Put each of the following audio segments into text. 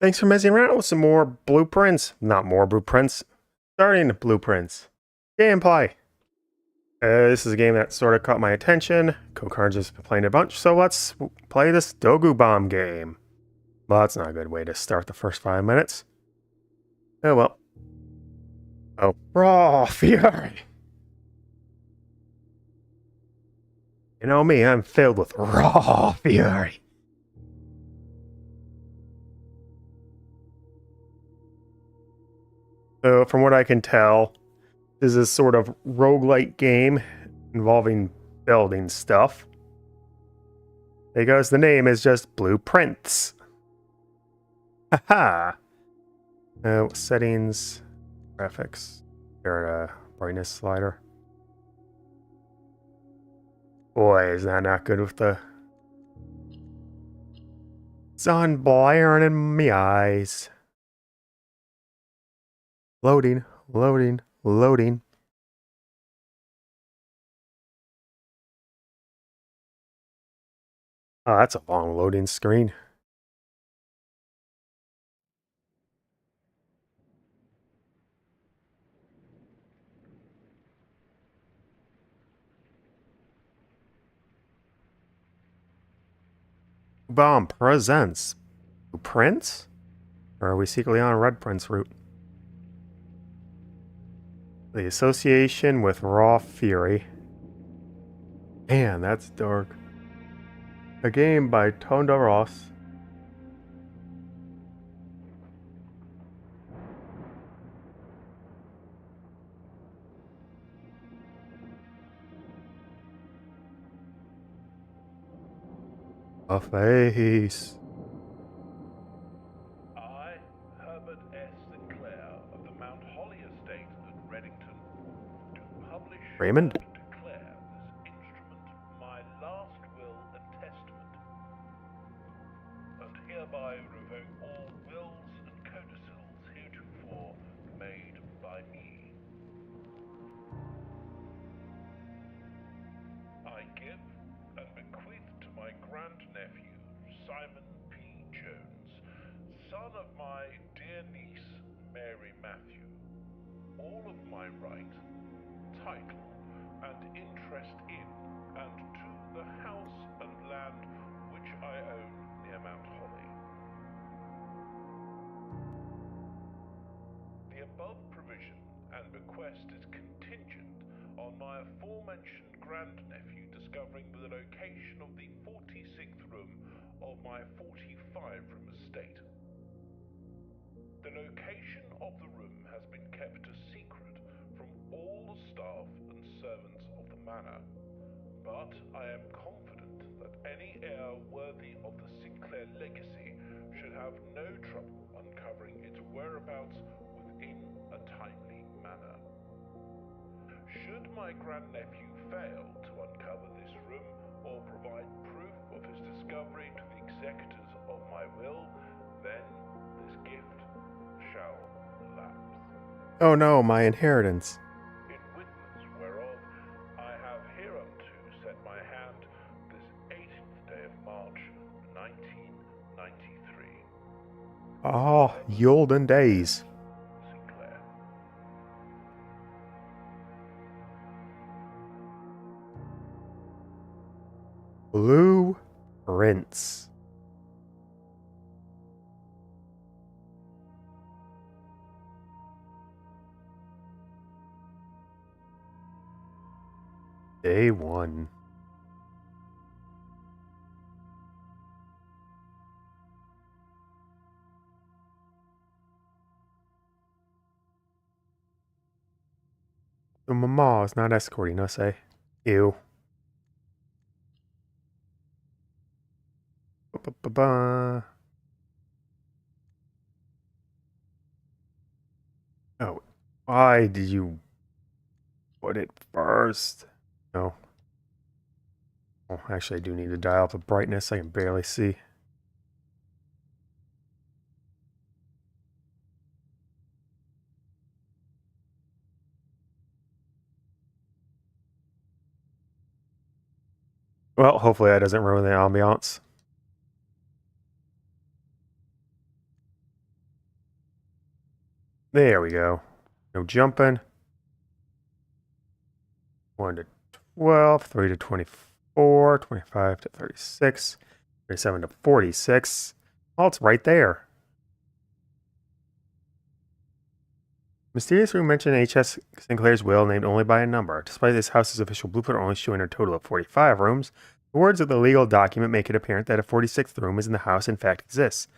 Thanks for messing around with some more blueprints. Not more blueprints. Starting blueprints. Gameplay. This is a game that sort of caught my attention. Kokar's just been playing a bunch, so let's play this Dogu Bomb game. Well, that's not a good way to start the first 5 minutes. Oh well. Oh, raw fury. You know me, I'm filled with raw fury. So, from what I can tell, this is a sort of roguelite game involving building stuff. Because the name is just Blueprints. Haha. Settings, graphics, there a brightness slider. Boy, is that not good with the sun blaring in my eyes. Loading, loading, loading. Oh, that's a long loading screen. Bomb presents Prince? Or are we secretly on Red Prince route? The association with Raw Fury. Man, that's dark. A game by Tonda Ross. A face. I, Herbert S. Sinclair of the Mount Holly Estate at Reddington, do publish Raymond? and declare this instrument my last will and testament, and hereby revoke all wills and codicils heretofore made by me. I give and bequeath to my grandnephew, Simon P. Jones, son of my dear niece, Mary Matthew, all of my right, title, and interest in and to the house and land which I own near Mount Holly. The above provision and bequest is contingent on my aforementioned grandnephew discovering the location of the 46th room of my 45-room estate. The location of the room has been kept a secret from all the staff and servants of the manor, but I am confident that any heir worthy of the Sinclair legacy should have no trouble uncovering its whereabouts within a timely manner. Should my grandnephew fail to uncover this room or provide proof of his discovery to the executors of my will, then this gift shall lapse. Oh no, my inheritance. In witness whereof I have hereunto set my hand this 18th day of March, 1993. Oh, ye olden days. Sinclair. Blue Prince. Day 1. So Mama is not escorting us, eh? Ew. Ba-ba-ba-ba. Oh, why did you put it first? No. Oh, actually, I do need to dial up the brightness. I can barely see. Well, hopefully that doesn't ruin the ambiance. There we go. No jumping. 1 to 12, 3 to 24, 25 to 36, 37 to 46. Oh, it's right there. Mysterious room mentioned H.S. Sinclair's will, named only by a number. Despite this house's official blueprint only showing a total of 45 rooms, the words of the legal document make it apparent that a 46th room is in the house in fact exists.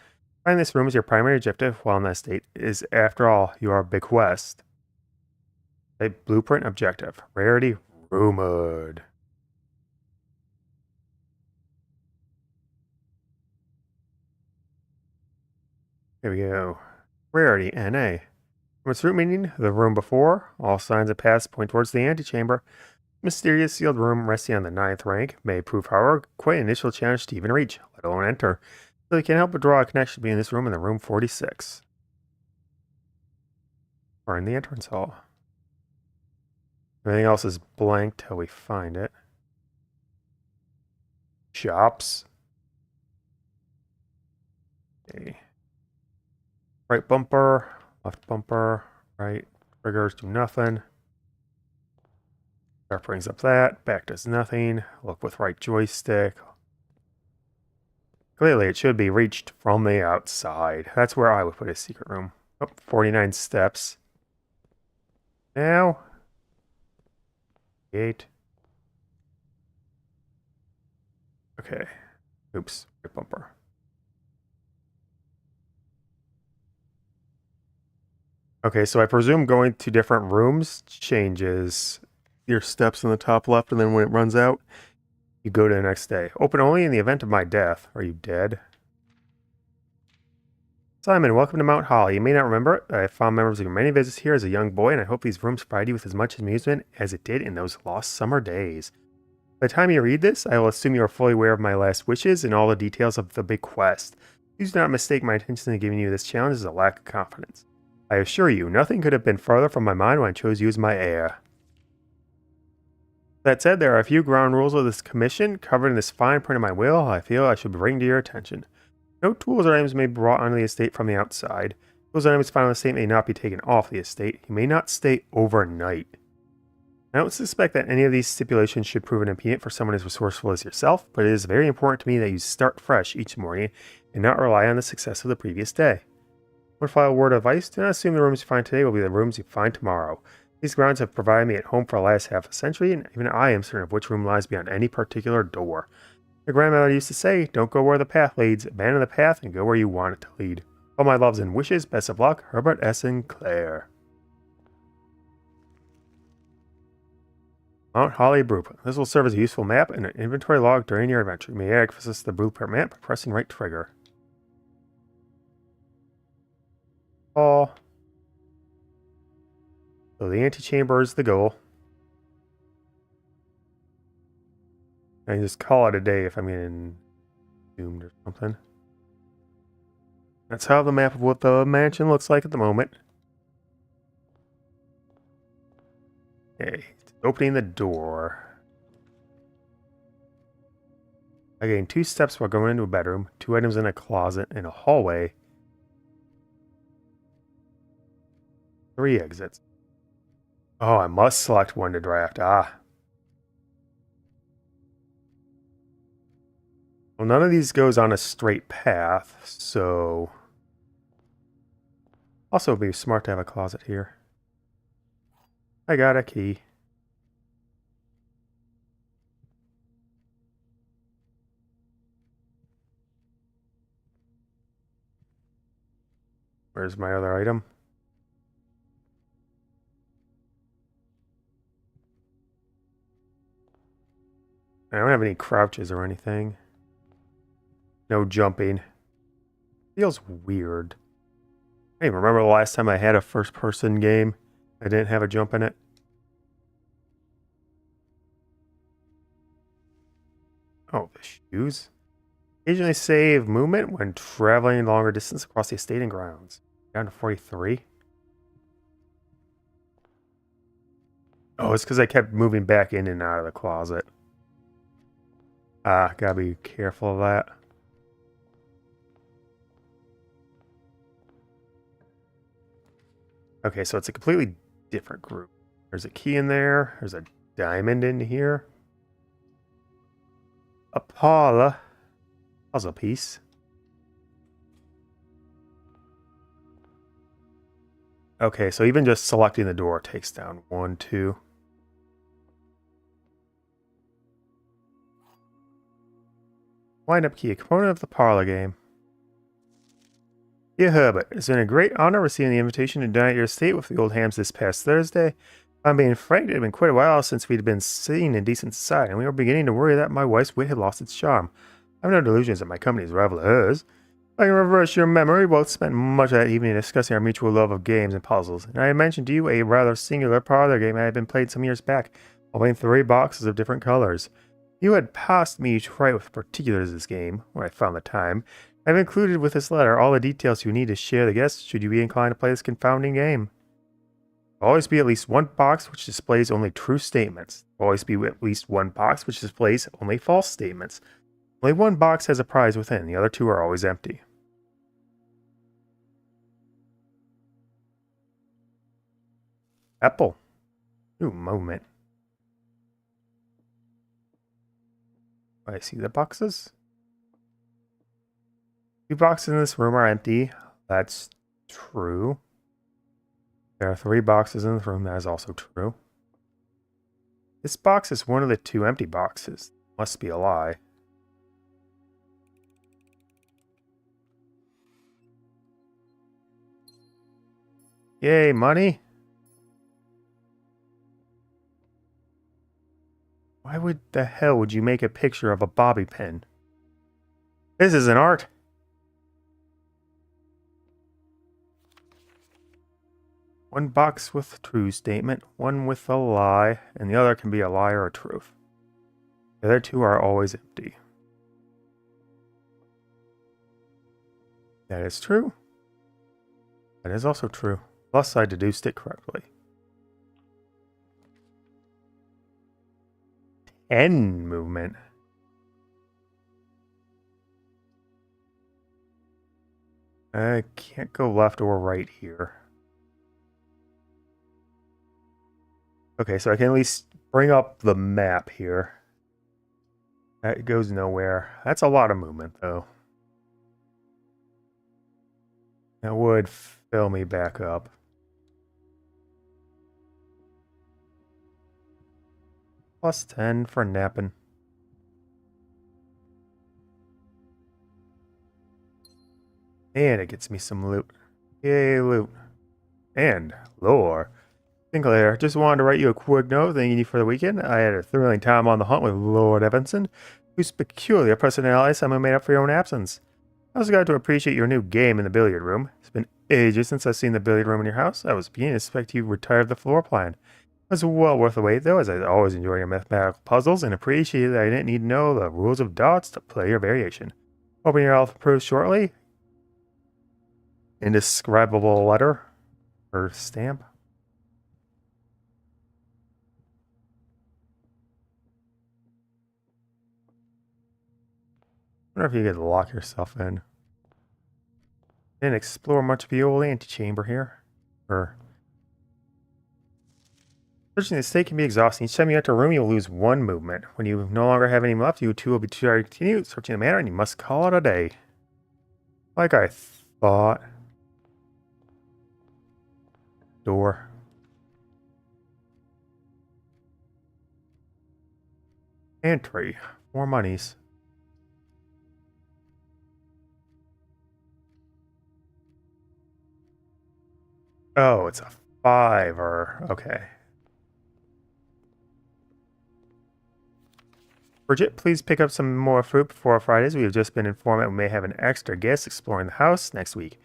Finding this room is your primary objective while in that state is, after all, your bequest. A blueprint objective. Rarity rumored. Here we go. Rarity NA. From its root meaning, the room before, all signs of past point towards the antechamber. Mysterious sealed room resting on the 9th rank may prove, however, quite an initial challenge to even reach, let alone enter. So you can't help but draw a connection between this room and the room 46. Or in the entrance hall. Everything else is blank till we find it. Shops. Okay. Right bumper, left bumper, right. Triggers do nothing. Start brings up that. Back does nothing. Look with right joystick. Clearly, it should be reached from the outside. That's where I would put a secret room. Oh, 49 steps. Now. 8. Okay. Oops. Right bumper. Okay, so I presume going to different rooms changes your steps in the top left, and then when it runs out, you go to the next day. Open only in the event of my death. Are you dead? Simon, welcome to Mount Holly. You may not remember it, but I found memories of your many visits here as a young boy, and I hope these rooms provide you with as much amusement as it did in those lost summer days. By the time you read this, I will assume you are fully aware of my last wishes and all the details of the big quest. Please do not mistake my intention in giving you this challenge as a lack of confidence. I assure you, nothing could have been farther from my mind when I chose you as my heir. That said, there are a few ground rules of this commission covered in this fine print of my will I feel I should bring to your attention. No tools or items may be brought onto the estate from the outside. Tools or items found on the estate may not be taken off the estate. You may not stay overnight. I don't suspect that any of these stipulations should prove an impediment for someone as resourceful as yourself, but it is very important to me that you start fresh each morning and not rely on the success of the previous day. One final word of advice, do not assume the rooms you find today will be the rooms you find tomorrow. These grounds have provided me at home for the last half a century, and even I am certain of which room lies beyond any particular door. My grandmother used to say, don't go where the path leads, abandon the path and go where you want it to lead. All my loves and wishes, best of luck, Herbert S. Sinclair. Mount Holly Blueprint. This will serve as a useful map and an inventory log during your adventure. You may access the blueprint map by pressing right trigger. So the antechamber is the goal. I can just call it a day if I'm getting doomed or something. That's how the map of what the mansion looks like at the moment. Okay, opening the door. I gain 2 steps while going into a bedroom, 2 items in a closet, and a hallway. 3 exits. Oh, I must select one to draft. Ah. Well, none of these goes on a straight path, so... Also, it'd be smart to have a closet here. I got a key. Where's my other item? I don't have any crouches or anything. No jumping. Feels weird. I don't even remember the last time I had a first-person game. I didn't have a jump in it. Oh, the shoes. Occasionally save movement when traveling longer distance across the estate and grounds. Down to 43. Oh, it's because I kept moving back in and out of the closet. Ah, gotta be careful of that. Okay, so it's a completely different group. There's a key in there. There's a diamond in here. A puzzle piece. Okay, so even just selecting the door takes down 1, 2. Wind-up key, a component of the parlor game. Dear Herbert, it's been a great honor receiving the invitation to dine at your estate with the old hams this past Thursday. I'm being frank, it had been quite a while since we'd been seen in decent society, and we were beginning to worry that my wife's wit had lost its charm. I have no delusions that my company is a rival of hers. I can reverse your memory. We both spent much of that evening discussing our mutual love of games and puzzles, and I had mentioned to you a rather singular parlor game I had been played some years back, involving 3 boxes of different colors. You had passed me to write with particulars of this game, where I found the time. I've included with this letter all the details you need to share the guests should you be inclined to play this confounding game. There'll always be at least one box which displays only true statements. There'll always be at least one box which displays only false statements. Only one box has a prize within, the other 2 are always empty. Apple. Ooh, moment. I see the boxes. 2 boxes in this room are empty. That's true. There are 3 boxes in this room. That is also true. This box is one of the 2 empty boxes. Must be a lie. Yay, money! Why would the hell would you make a picture of a bobby pin? This is an art. One box with true statement, one with a lie, and the other can be a lie or a truth. The other 2 are always empty. That is true. That is also true. Plus, I deduced it correctly. 10 movement. I can't go left or right here. Okay, so I can at least bring up the map here. That goes nowhere. That's a lot of movement, though. That would fill me back up. Plus 10 for napping. And it gets me some loot. Yay, loot. And lore. Sinclair, just wanted to write you a quick note thanking you for the weekend. I had a thrilling time on the hunt with Lord Evanson, whose peculiar personality somehow made up for your own absence. I also got to appreciate your new game in the billiard room. It's been ages since I've seen the billiard room in your house. I was beginning to suspect you retired the floor plan. It was well worth the wait, though, as I always enjoy your mathematical puzzles and appreciate that I didn't need to know the rules of dots to play your variation. Hoping your health improves shortly. Indescribable letter or stamp. I wonder if you could lock yourself in. Didn't explore much of the old antechamber here. Searching the estate can be exhausting. Each time you enter a room, you'll lose 1 movement. When you no longer have any left, you 2 will be too tired to continue searching the manor, and you must call it a day. Like I thought. Door. Entry. 4 monies. Oh, it's a 5-er. Okay. Bridget, please pick up some more fruit before Fridays. We have just been informed that we may have an extra guest exploring the house next week.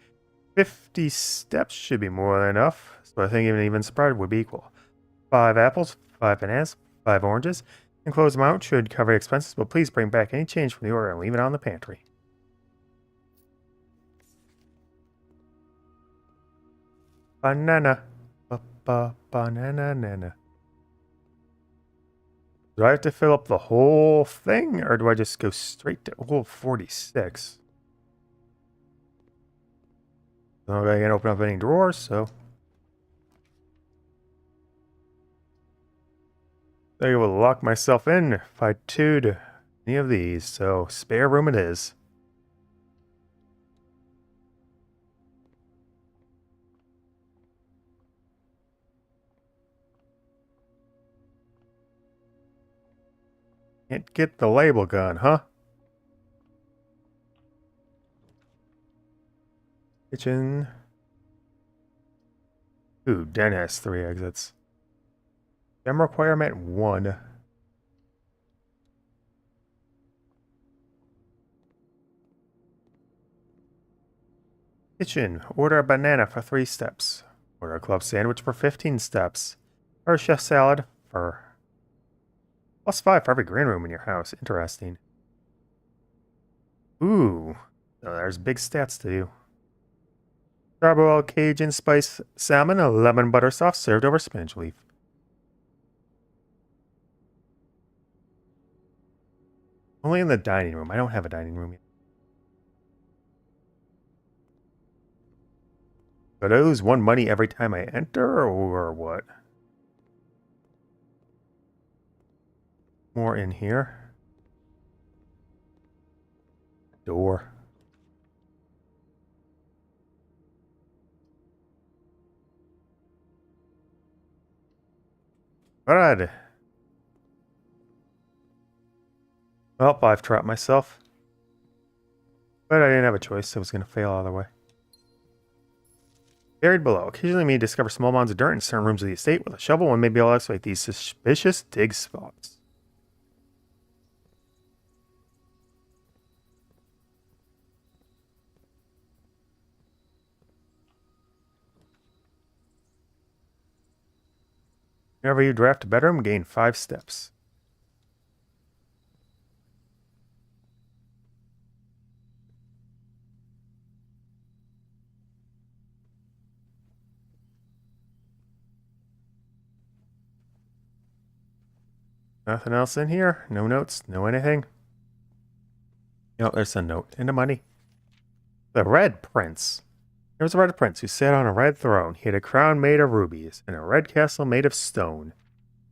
50 steps should be more than enough, so I think even spread would be equal. 5 apples, 5 bananas, 5 oranges. Enclosed amount should cover expenses, but please bring back any change from the order and leave it on the pantry. Banana. Banana nana. Do I have to fill up the whole thing, or do I just go straight to 46? I'm not going to open up any drawers, so I will lock myself in if I toed any of these, so spare room it is. Can't get the label gun, huh? Kitchen. Ooh, den has 3 exits. Gem requirement 1. Kitchen. Order a banana for 3 steps. Order a club sandwich for 15 steps. Or a chef salad for +5 for every green room in your house. Interesting. Ooh. So there's big stats to do. Charbroiled Cajun spice salmon, a lemon butter sauce served over spinach leaf. Only in the dining room. I don't have a dining room yet. But I lose 1 money every time I enter, or what? More in here. Door. Alright. Well, I've trapped myself. But I didn't have a choice. I was going to fail either way. Buried below. Occasionally you may discover small mounds of dirt in certain rooms of the estate. With a shovel, one may be able to excavate these suspicious dig spots. Whenever you draft a bedroom, gain 5 steps. Nothing else in here. No notes. No anything. No, there's a note. And the money. The Red Prince. There was a red prince who sat on a red throne. He had a crown made of rubies and a red castle made of stone.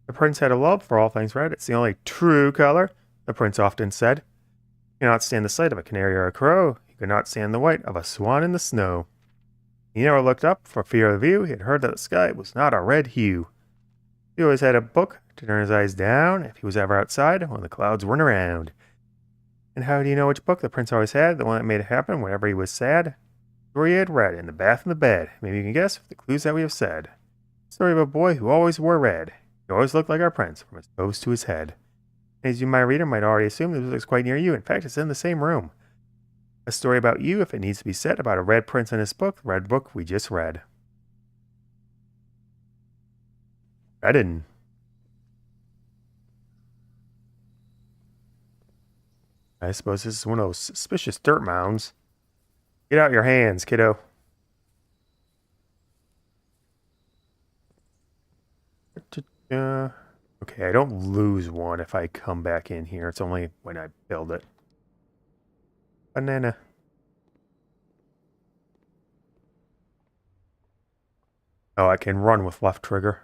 The prince had a love for all things red. It's the only true color, the prince often said. He could not stand the sight of a canary or a crow. He could not stand the white of a swan in the snow. He never looked up for fear of the view. He had heard that the sky was not a red hue. He always had a book to turn his eyes down if he was ever outside when the clouds weren't around. And how do you know which book the prince always had? The one that made it happen whenever he was sad? The story he had read in the bath and the bed. Maybe you can guess with the clues that we have said. The story of a boy who always wore red. He always looked like our prince from his toes to his head. As you, my reader, might already assume, this looks quite near you. In fact, it's in the same room. A story about you, if it needs to be said, about a red prince and his book, the red book we just read. Redden. I suppose this is one of those suspicious dirt mounds. Get out your hands, kiddo. Okay, I don't lose one if I come back in here. It's only when I build it. Banana. Oh, I can run with left trigger.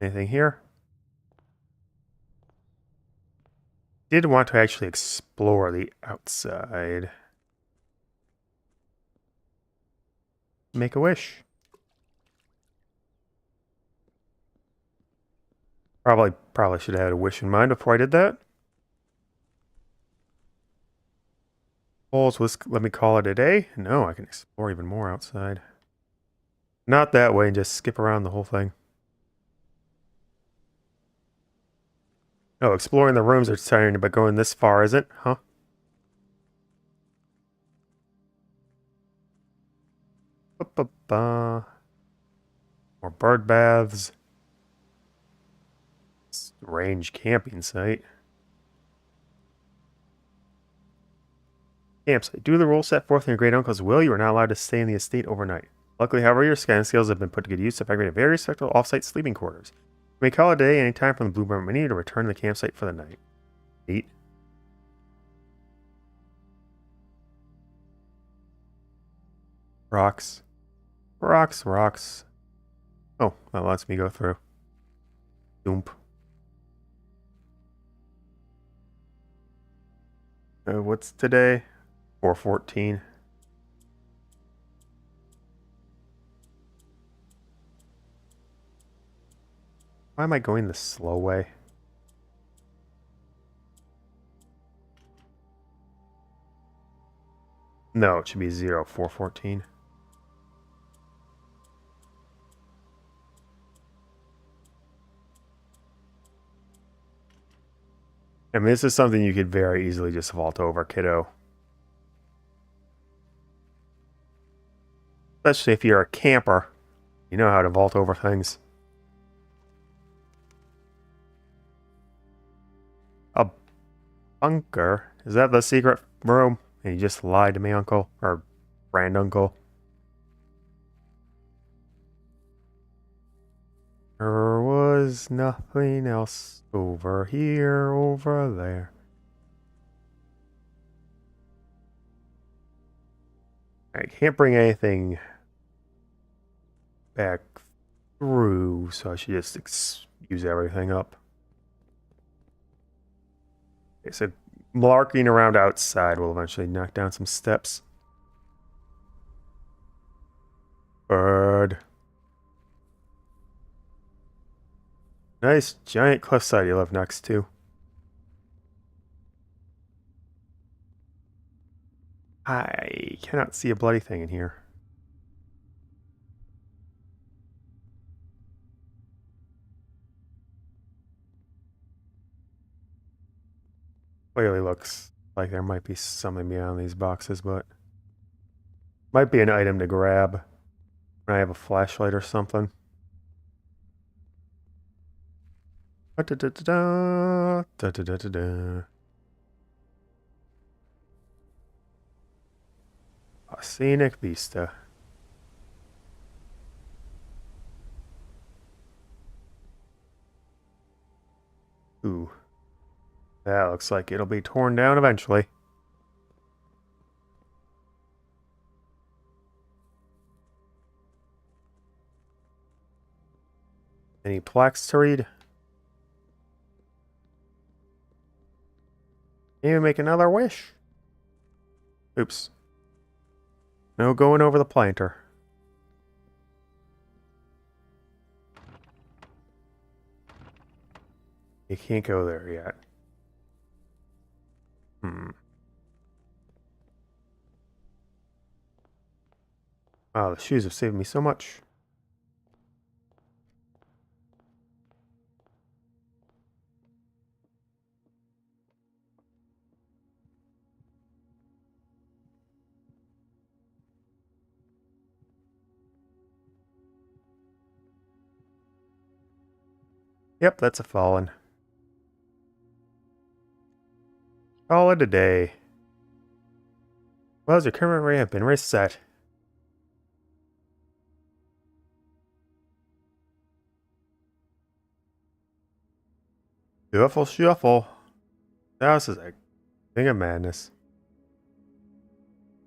Anything here? Did want to actually explore the outside. Make a wish. Probably should have had a wish in mind before I did that. Holes, let me call it a day. No, I can explore even more outside. Not that way and just skip around the whole thing. Oh, exploring the rooms are tiring, but going this far isn't, huh? More bird baths. Strange camping site. Campsite. Due to the rules set forth in your great uncle's will, you are not allowed to stay in the estate overnight. Luckily, however, your scanning skills have been put to good use to fabricate very respectable off-site sleeping quarters. You may call it a day any time from the Blueprint menu to return to the campsite for the night. 8. Rocks. Rocks, rocks. Oh, that lets me go through. Doomp. What's today? 4/14. Why am I going the slow way? No, it should be 4/14. I mean, this is something you could very easily just vault over, kiddo. Especially if you're a camper. You know how to vault over things. A bunker? Is that the secret room? And you just lied to me, uncle? Or granduncle? There was nothing else over here, over there. I can't bring anything back through, so I should just use everything up. Okay, so larking around outside will eventually knock down some steps. Bird. Nice giant cliffside you live next to. I cannot see a bloody thing in here. Clearly looks like there might be something beyond these boxes, but might be an item to grab when I have a flashlight or something. Da-da-da-da-da, da-da-da-da-da. A scenic vista. Ooh. That looks like it'll be torn down eventually. Any plaques to read? Maybe make another wish. Oops. No going over the planter. You can't go there yet. Wow, the shoes have saved me so much. Yep, that's a fallen. Call it a day. Well, your current rate have been reset. Shuffle, shuffle. The house is a thing of madness.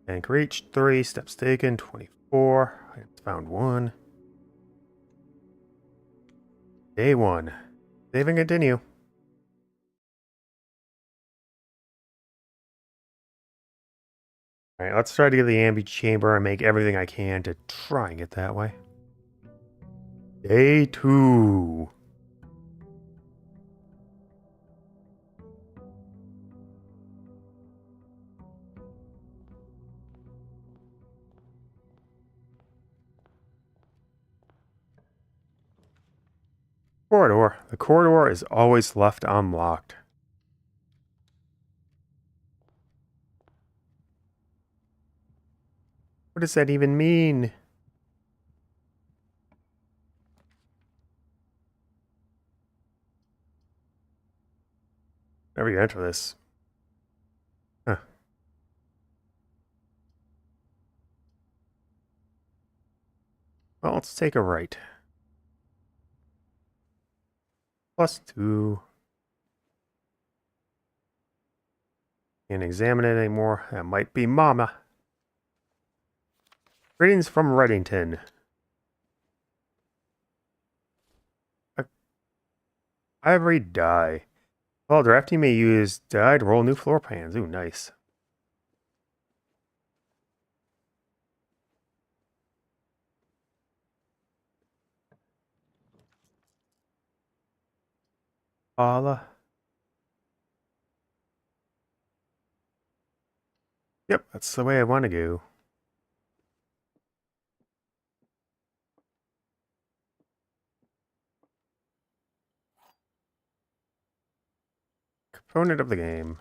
Tank reached 3, steps taken 24. Items found 1. Day 1. Save and continue. Alright, let's try to get the ambi chamber and make everything I can to try and get that way. Day 2. Corridor. The corridor is always left unlocked. What does that even mean? Whenever you enter this. Huh. Well, let's take a right. +2. Can't examine it anymore. That might be Mama. Greetings from Reddington. Ivory die. Well, drafting may use die to roll new floor plans. Ooh, nice. Paula. Yep, that's the way I want to go. Component of the game.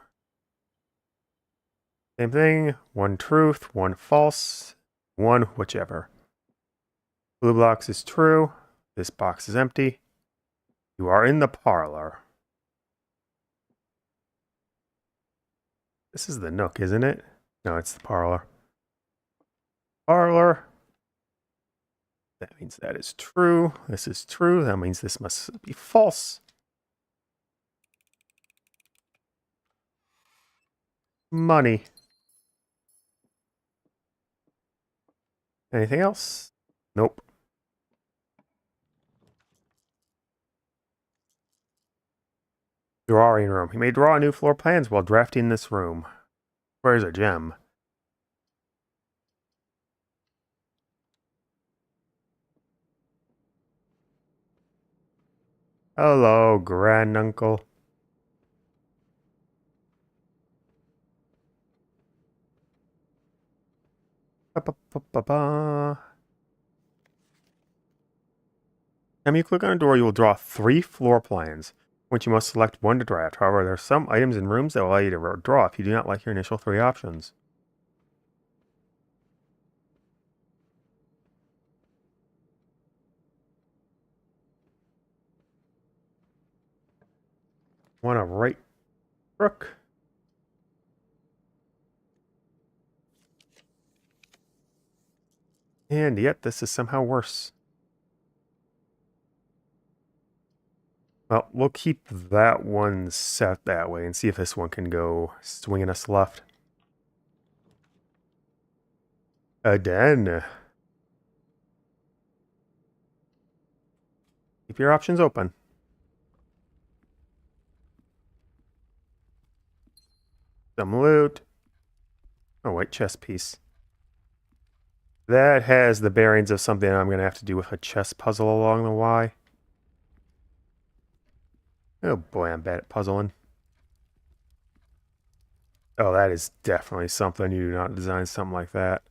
Same thing. One truth, one false, one whichever. Blue box is true. This box is empty. You are in the parlor. This is the nook, isn't it? No, it's the parlor. Parlor. That means that is true. This is true. That means this must be false. Money. Anything else? Nope. Drawing room. You may draw new floor plans while drafting this room. Where's a gem? Hello, granduncle. Ba-ba-ba-ba-ba. Time you click on a door, you will draw 3 floor plans, which you must select one to draft. However, there are some items in rooms that will allow you to draw if you do not like your initial 3 options. Want a right crook? And yet, this is somehow worse. Well, we'll keep that one set that way and see if this one can go swinging us left. Den. Keep your options open. Some loot. Oh, white chess piece. That has the bearings of something I'm going to have to do with a chess puzzle along the way. Oh boy, I'm bad at puzzling. Oh, that is definitely something. You do not design something like that.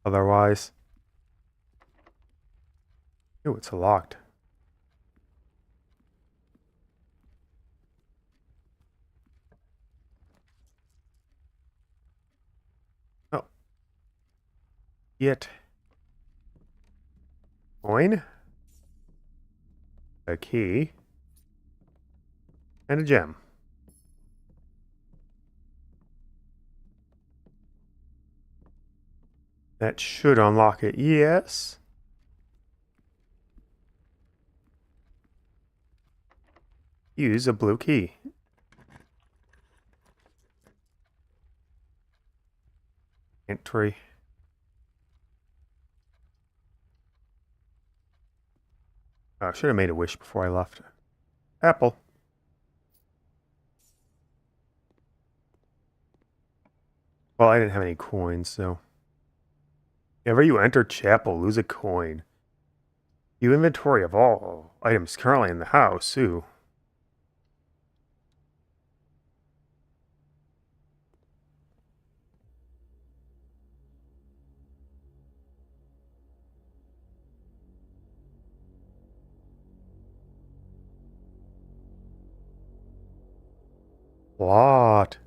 Otherwise. Oh, it's locked. Oh. Get. Coin. A key. And a gem. That should unlock it. Yes. Use a blue key. Entry. Oh, I should have made a wish before I left. Apple. Well, I didn't have any coins, so. Whenever you enter chapel, lose a coin. You inventory of all items currently in the house. Ooh. What?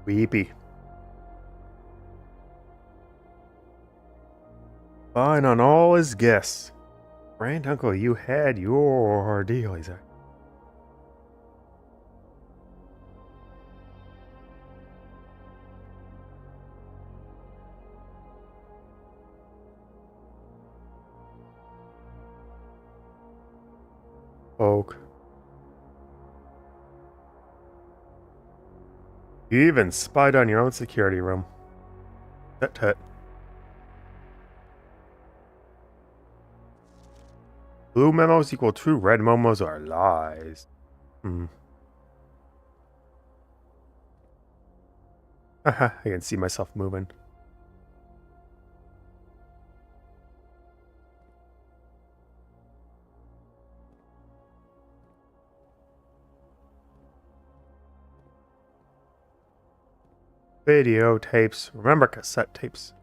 Weepy. Fine on all his guests. Grand uncle, you had your deal, he's like. Oak. You even spied on your own security room. Tut tut. Blue memos equal true, red memos are lies. Haha, I can see myself moving. Videotapes. Remember cassette tapes.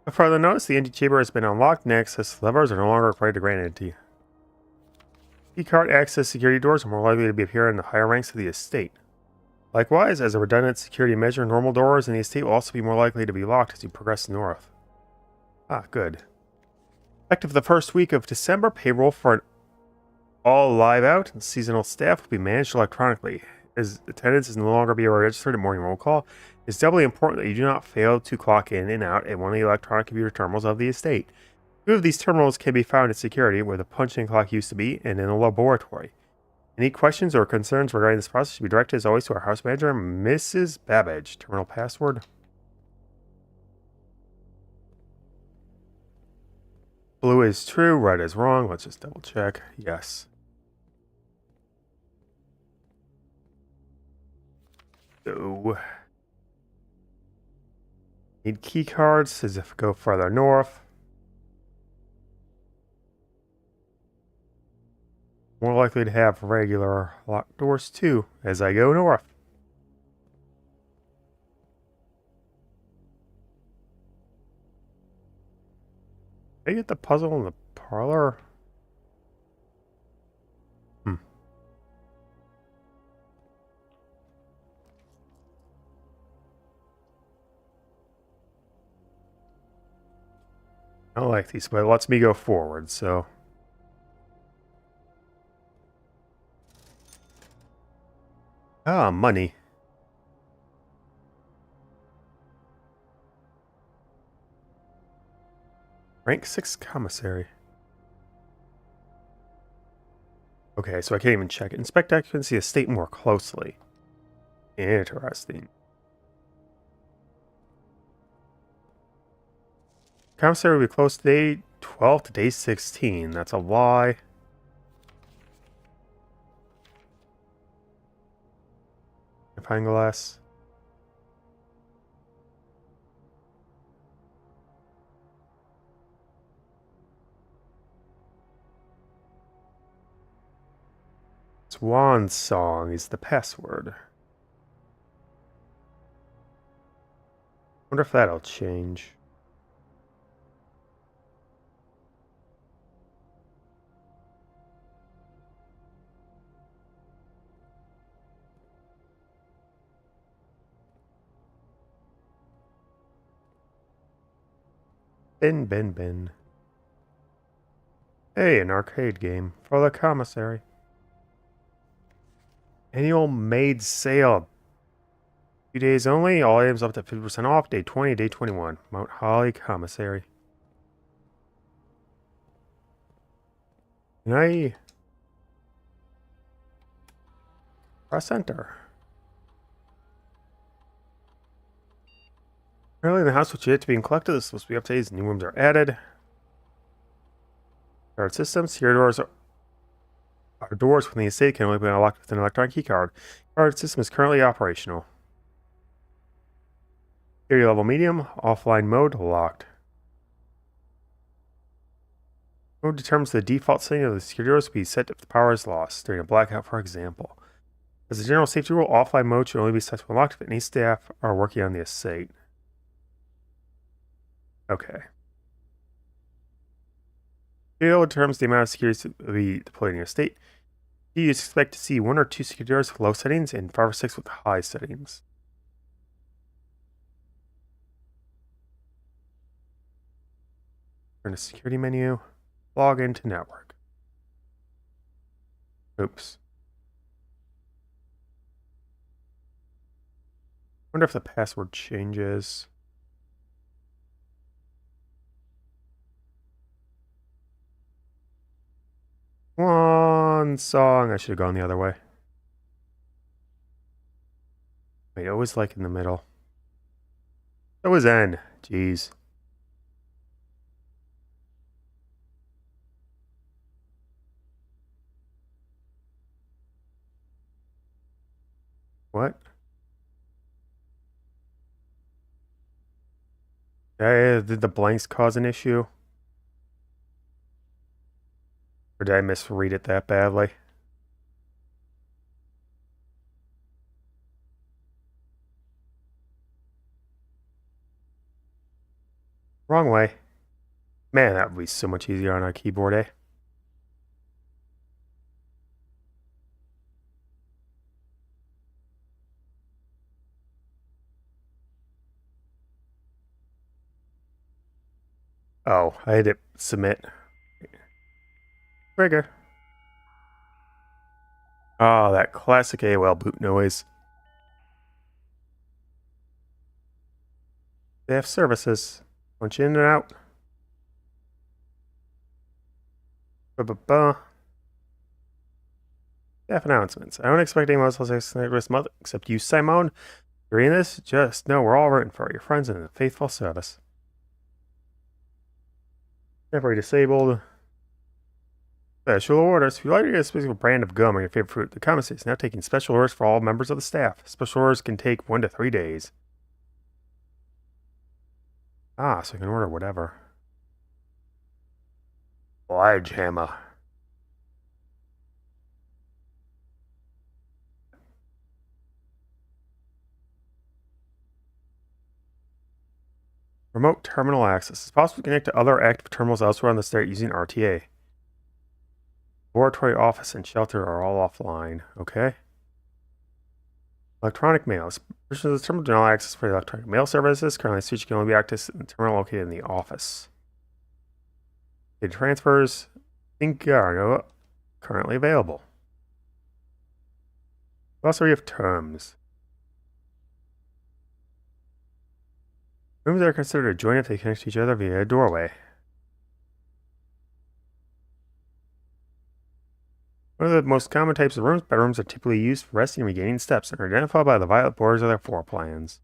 A further notice, the antechamber has been unlocked and access levers are no longer required to grant entity. Keycard access security doors are more likely to be appear in the higher ranks of the estate. Likewise, as a redundant security measure, normal doors in the estate will also be more likely to be locked as you progress north. Ah, good. Effective the first week of December, payroll for all live out and seasonal staff will be managed electronically. As attendance is no longer be registered at morning roll call, it's doubly important that you do not fail to clock in and out at one of the electronic computer terminals of the estate. Two of these terminals can be found in security, where the punching clock used to be, and in the laboratory. Any questions or concerns regarding this process should be directed as always to our house manager, Mrs. Babbage. Terminal password. Blue is true, red is wrong. Let's just double check. Yes. So, need key cards as if go further north. More likely to have regular locked doors too as I go north. Did I get the puzzle in the parlor? I don't like these, but it lets me go forward, so. Ah, money. Rank 6 commissary. Okay, so I can't even check it. Inspect occupancy estate more closely. Interesting. Commissary will be closed day 12 to day 16. That's a lie. Magnifying glass. Swan song is the password. Wonder if that'll change. Bin. Hey, an arcade game for the commissary. Annual maid sale. 2 days only. All items up to 50% off. Day 20, day 21. Mount Holly Commissary. Can I press enter? Apparently in the house which is yet to be collected, this is supposed to be updated. New rooms are added. Card systems. Here doors are doors within the estate can only be unlocked with an electronic key card. Card system is currently operational. Security level medium. Offline mode locked. Mode determines the default setting of the security doors to be set if the power is lost during a blackout, for example. As a general safety rule, offline mode should only be set to unlocked if any staff are working on the estate. Okay. Deal determines the amount of security to be deployed in your estate. You expect to see 1 or 2 security doors with low settings and 5 or 6 with high settings. Turn to security menu, log into network. Oops. Wonder if the password changes. One song. I should have gone the other way. Wait, always like in the middle. That was N. Jeez. What? Did the blanks cause an issue? Or did I misread it that badly? Wrong way. Man, that would be so much easier on a keyboard, eh? Oh, I had to submit. Trigger. Oh, that classic AOL boot noise. They have services. Punch in and out. Ba-ba-ba. Staff announcements. I don't expect anyone else to say this month except you, Simone. You're in this? Just know we're all rooting for your friends in the faithful service. Temporary disabled. Special orders. If you like to get a specific brand of gum or your favorite fruit, the commissary is now taking special orders for all members of the staff. Special orders can take 1 to 3 days. Ah, so you can order whatever. Sledgehammer. Remote terminal access. It's possible to connect to other active terminals elsewhere on the state using RTA. Laboratory, office, and shelter are all offline. Okay. Electronic mails. Versions of the terminal do not access for electronic mail services. Currently, the switch can only be accessed in the terminal located in the office. Data transfers. Think are no currently available. Also, we have terms. Rooms are considered adjoining if they connect to each other via a doorway. One of the most common types of rooms, bedrooms are typically used for resting and regaining steps and are identified by the violet borders of their floor plans.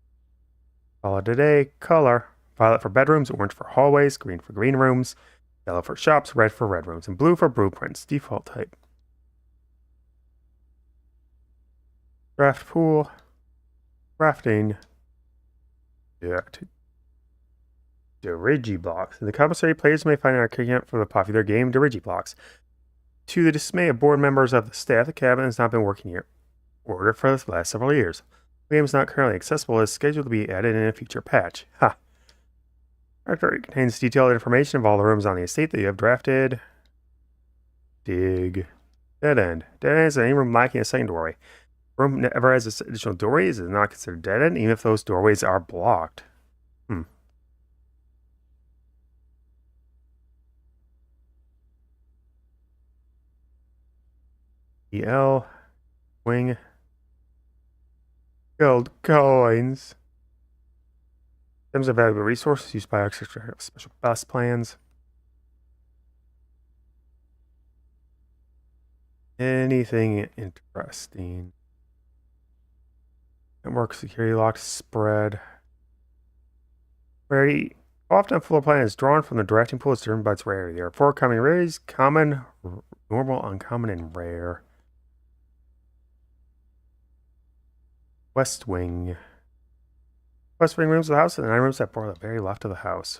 Follow today, color. Violet for bedrooms, orange for hallways, green for green rooms, yellow for shops, red for red rooms, and blue for blueprints. Default type. Draft pool. Crafting. Dirigiblocks. In the commissary, players may find an arcade cabinet for the popular game Dirigiblocks. To the dismay of board members of the staff, the cabinet has not been working here. Ordered for the last several years. The game is not currently accessible. It is scheduled to be added in a future patch. Ha! Directory contains detailed information of all the rooms on the estate that you have drafted. Dig. Dead end. Dead end is any room lacking a second doorway. Room never has additional doorways is not considered dead end, even if those doorways are blocked. EL. Wing. Gold coins. Items of valuable resources used by extra special bus plans. Anything interesting. Network security lock spread. Rarity. Often a floor plan is drawn from the drafting pool is determined by its rarity. There are 4 common rarities: common, normal, uncommon, and rare. West Wing. West Wing rooms of the house and the 9 rooms that border the very left of the house.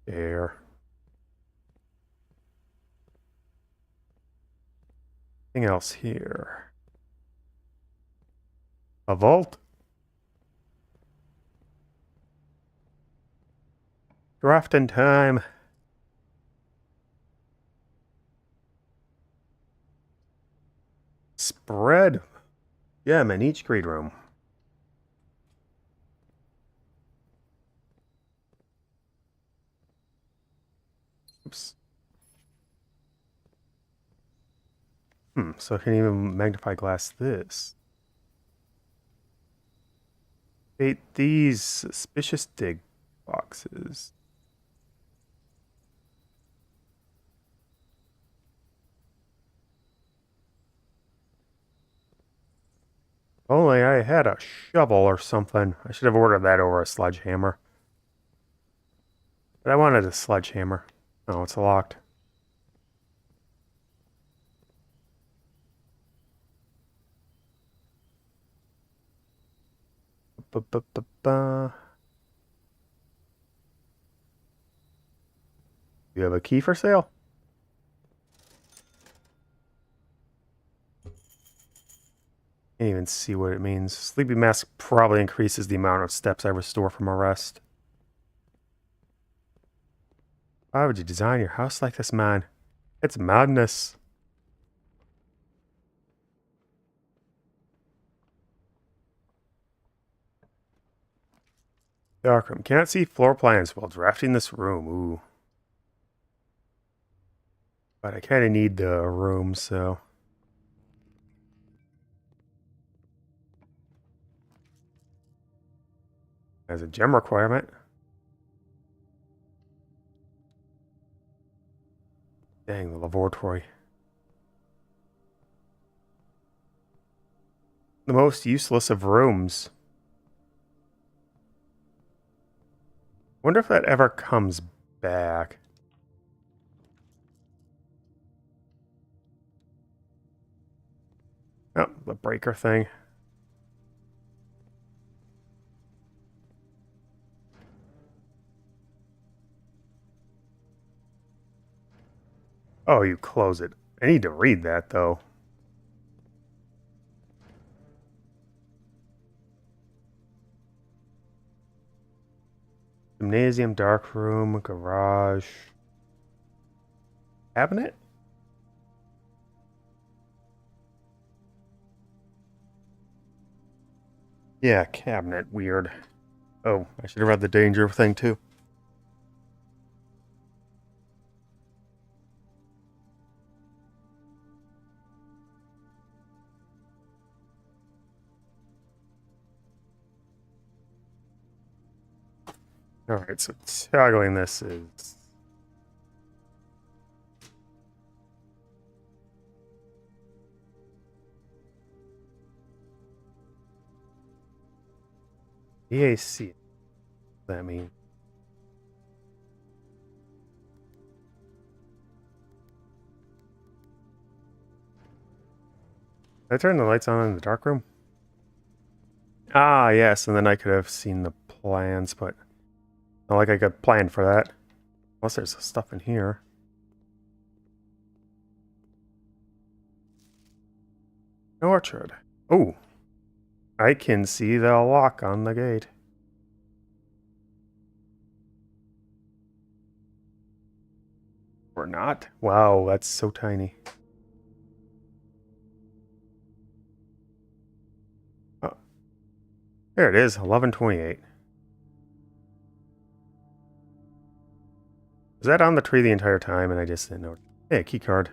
There. Anything else here? A vault? Drafting time. Spread gem in each greed room. Oops. So I can even magnify glass this. Hate these suspicious dig boxes. Only I had a shovel or something. I should have ordered that over a sledgehammer. But I wanted a sledgehammer. Oh, it's locked. Ba-ba-ba-ba. You have a key for sale? Can't even see what it means. Sleepy Mask probably increases the amount of steps I restore from a rest. Why would you design your house like this, man? It's madness. Darkroom. Cannot see floor plans while drafting this room. Ooh. But I kind of need the room, so... As a gem requirement. Dang, the laboratory. The most useless of rooms. Wonder if that ever comes back. Oh, the breaker thing. Oh, you close it. I need to read that, though. Gymnasium, dark room, garage. Cabinet? Yeah, cabinet. Weird. Oh, I should have read the danger thing, too. Alright, so toggling this is... EAC. What does that mean? Did I turn the lights on in the dark room? Ah, yes, and then I could have seen the plans, but not like I could plan for that. Unless there's stuff in here. An orchard. Oh, I can see the lock on the gate. Or not. Wow, that's so tiny. Oh, there it is, 1128. Was that on the tree the entire time and I just didn't know? Hey, key card.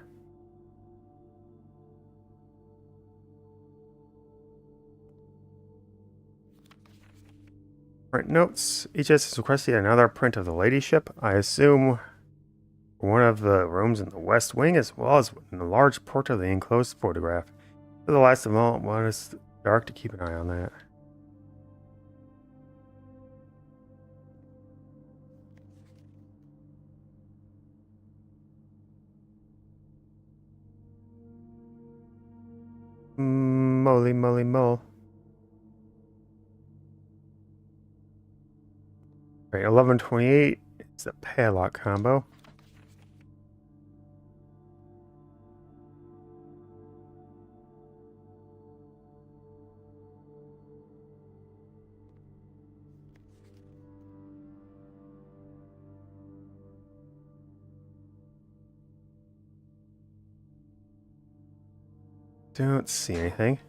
Print notes. HS has requested another print of the ladyship. I assume one of the rooms in the west wing, as well as in the large portrait of the enclosed photograph. For the last of all, one is dark to keep an eye on that. Moly moly mole. Right, 1128 is the padlock combo. Don't see anything.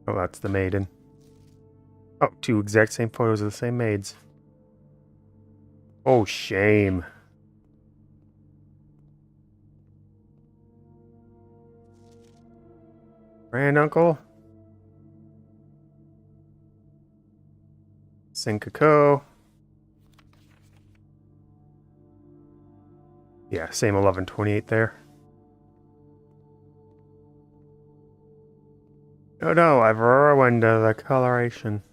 Oh, that's the maiden. Oh, two exact same photos of the same maids. Oh, shame. Granduncle. Sinkako. Yeah, same 1128 there. Oh no, I've ruined the coloration.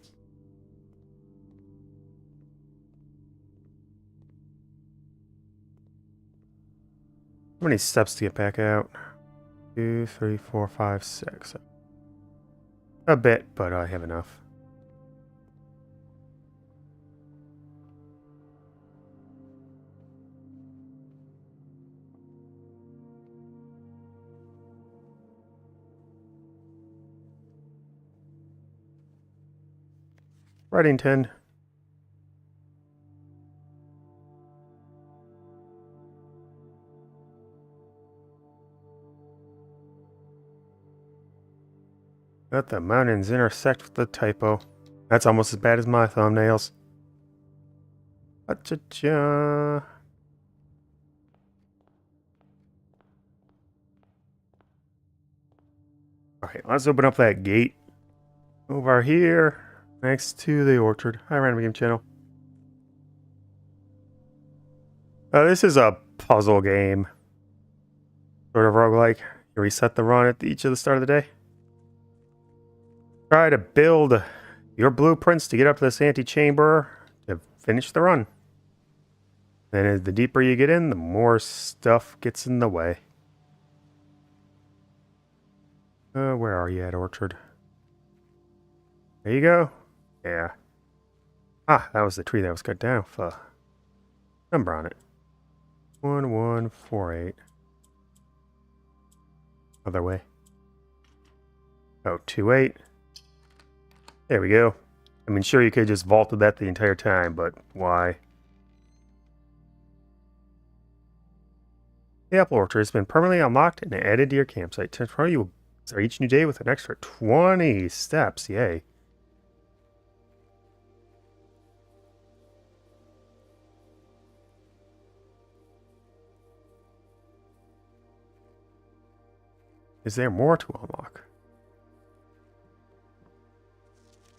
How many steps to get back out? 2, 3, 4, 5, 6. A bit, but I have enough. Reddington. Let the mountains intersect with the typo. That's almost as bad as my thumbnails. Cha-cha-cha. Alright, let's open up that gate. Over here, next to the orchard. Hi, Random Game Channel. This is a puzzle game. Sort of roguelike. You reset the run at each of the start of the day. Try to build your blueprints to get up to this antechamber to finish the run. And as the deeper you get in, the more stuff gets in the way. Where are you at, Orchard? There you go. Yeah. Ah, that was the tree that was cut down with a number on it. 1148. Other way. Oh, 28. There we go. I mean, sure, you could have just vaulted that the entire time, but why? The apple orchard has been permanently unlocked and added to your campsite. Tomorrow you will start each new day with an extra 20 steps. Yay. Is there more to unlock?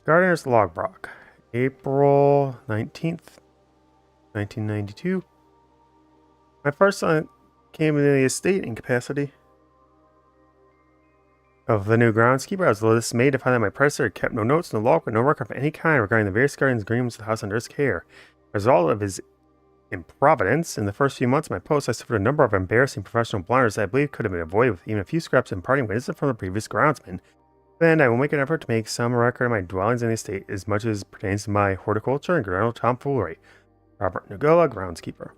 Gardener's Logbook. April 19th, 1992. My first son came into the estate in capacity of the new groundskeeper. I was little dismayed to find that my predecessor had kept no notes, no log, no record of any kind regarding the various gardens and agreements of the house under his care. As a result of his improvidence, in the first few months of my post, I suffered a number of embarrassing professional blunders that I believe could have been avoided with even a few scraps of imparting wisdom from the previous groundsman. Then I will make an effort to make some record of my dwellings in the estate as much as pertains to my horticulture and general tomfoolery. Robert Nugola, groundskeeper.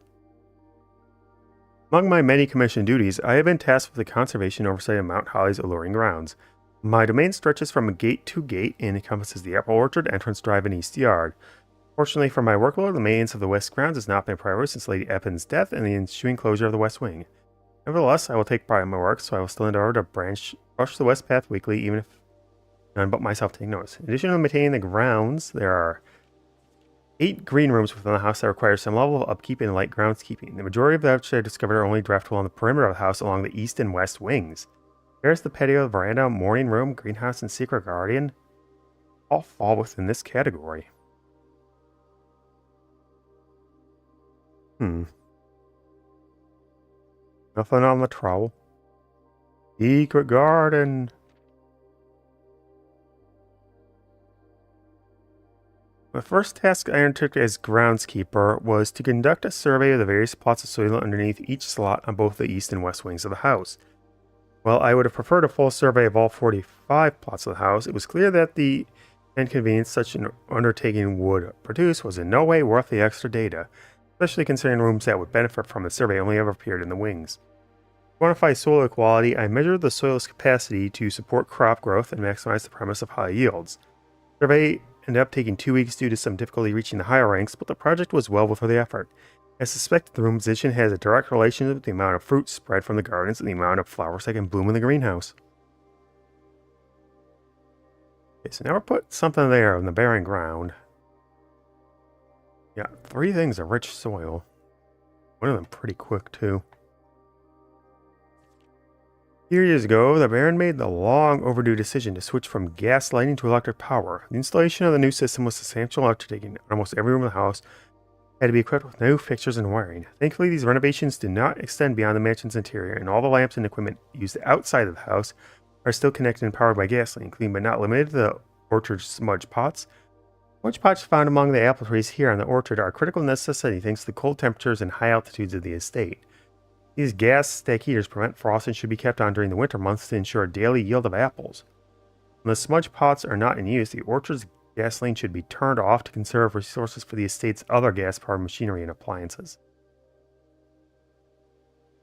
Among my many commissioned duties, I have been tasked with the conservation and oversight of Mount Holly's alluring grounds. My domain stretches from gate to gate and encompasses the apple orchard, entrance drive, and east yard. Fortunately for my workload, the maintenance of the west grounds has not been a priority since Lady Eppin's death and the ensuing closure of the west wing. Nevertheless, I will take pride in my work, so I will still endeavor to brush the west path weekly, even if none but myself take notice. In addition to maintaining the grounds, there are 8 green rooms within the house that require some level of upkeep and light groundskeeping. The majority of which I discovered are only draftable on the perimeter of the house along the east and west wings. There's the patio, veranda, morning room, greenhouse, and secret garden. All fall within this category. Nothing on the trowel. Secret garden. My first task I undertook as groundskeeper was to conduct a survey of the various plots of soil underneath each slot on both the east and west wings of the house. While I would have preferred a full survey of all 45 plots of the house, it was clear that the inconvenience such an undertaking would produce was in no way worth the extra data, especially considering rooms that would benefit from the survey only ever appeared in the wings. To quantify soil quality, I measured the soil's capacity to support crop growth and maximize the promise of high yields. The survey ended up taking 2 weeks due to some difficulty reaching the higher ranks, but the project was well worth the effort. I suspect the room position has a direct relationship with the amount of fruit spread from the gardens and the amount of flowers that can bloom in the greenhouse. Okay, so now we'll put something there on the barren ground. Yeah, 3 things of rich soil. One of them pretty quick, too. A few years ago, the Baron made the long overdue decision to switch from gas lighting to electric power. The installation of the new system was a substantial undertaking. Almost every room in the house had to be equipped with new fixtures and wiring. Thankfully, these renovations did not extend beyond the mansion's interior, and all the lamps and equipment used outside of the house are still connected and powered by gasoline, including but not limited to the orchard's smudge pots. Smudge pots found among the apple trees here on the orchard are a critical necessity thanks to the cold temperatures and high altitudes of the estate. These gas stack heaters prevent frost and should be kept on during the winter months to ensure a daily yield of apples. When the smudge pots are not in use, the orchard's gasoline should be turned off to conserve resources for the estate's other gas-powered machinery and appliances.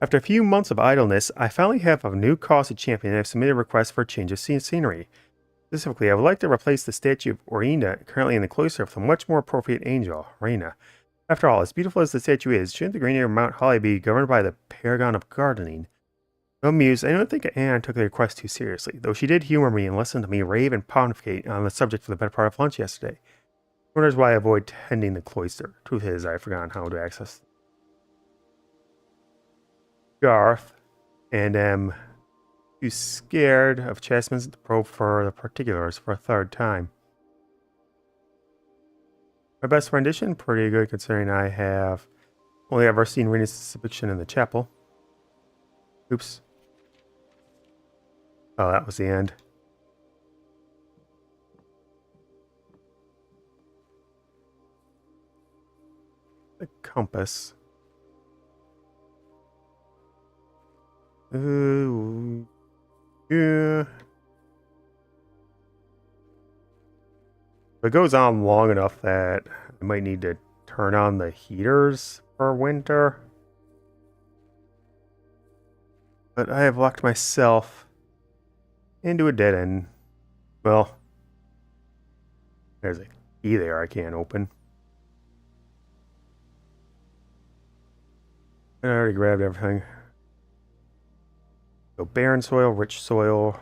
After a few months of idleness, I finally have a new cause champion and have submitted a request for a change of scenery. Specifically, I would like to replace the statue of Orina currently in the cloister with a much more appropriate angel, Reina. After all, as beautiful as the statue is, shouldn't the greenery of Mount Holly be governed by the paragon of gardening? Though amused, I don't think Anne took the request too seriously, though she did humor me and listen to me rave and pontificate on the subject for the better part of lunch yesterday. Wonders why I avoid tending the cloister. Truth is, I've forgotten how to access Garth, and am too scared of Chessman's to probe for the particulars for a 3rd time. My best rendition, pretty good considering I have only ever seen Rena's depiction in the chapel. Oops. Oh, that was the end. The compass. Ooh. Yeah. If it goes on long enough that I might need to turn on the heaters for winter. But I have locked myself into a dead end. Well, there's a key there I can't open. I already grabbed everything. So barren soil, rich soil,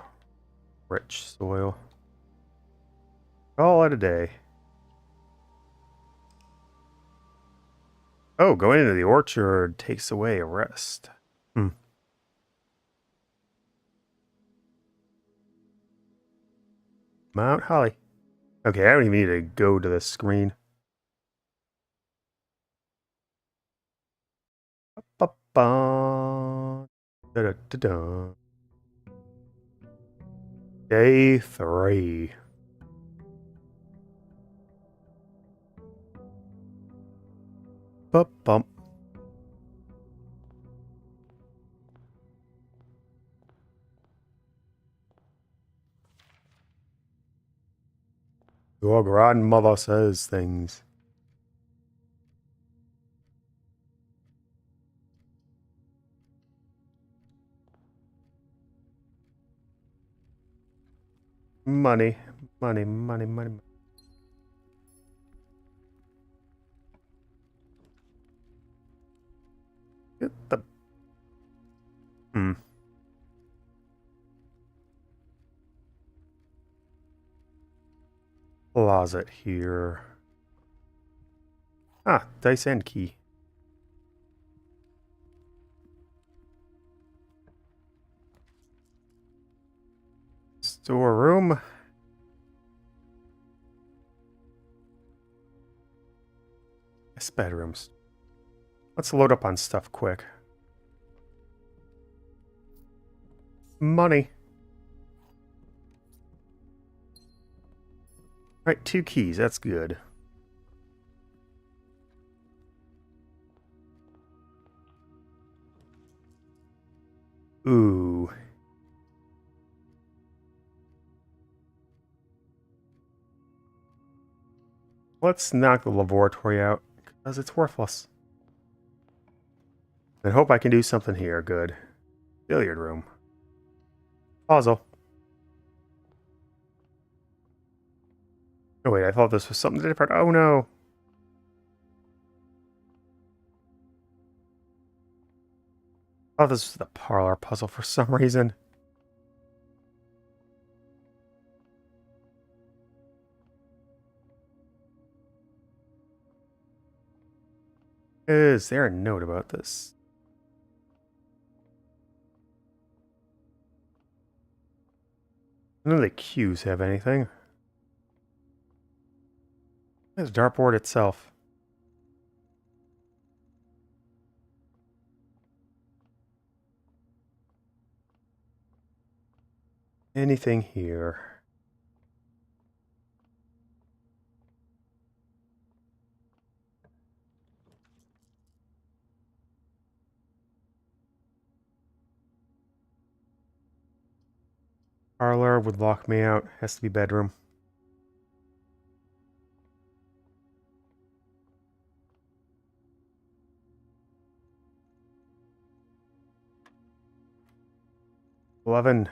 rich soil. Call it a day. Oh, going into the orchard takes away a rest. Mount Holly. Okay, I don't even need to go to the screen. Ba-ba. Da-da-da-da. Day 3. Bump. Your grandmother says things. Money. Get the... Closet here. Ah, dice and key. Storeroom. Yes, bedrooms. Let's load up on stuff quick. Money. Right, 2 keys. That's good. Ooh. Let's knock the laboratory out, because it's worthless. And hope I can do something here. Good. Billiard room. Puzzle. Oh wait, I thought this was something different. Oh no. Oh, this is the parlor puzzle for some reason. Is there a note about this? None of the cues have anything. There's the dartboard itself. Anything here? Parlor would lock me out. Has to be bedroom. $11.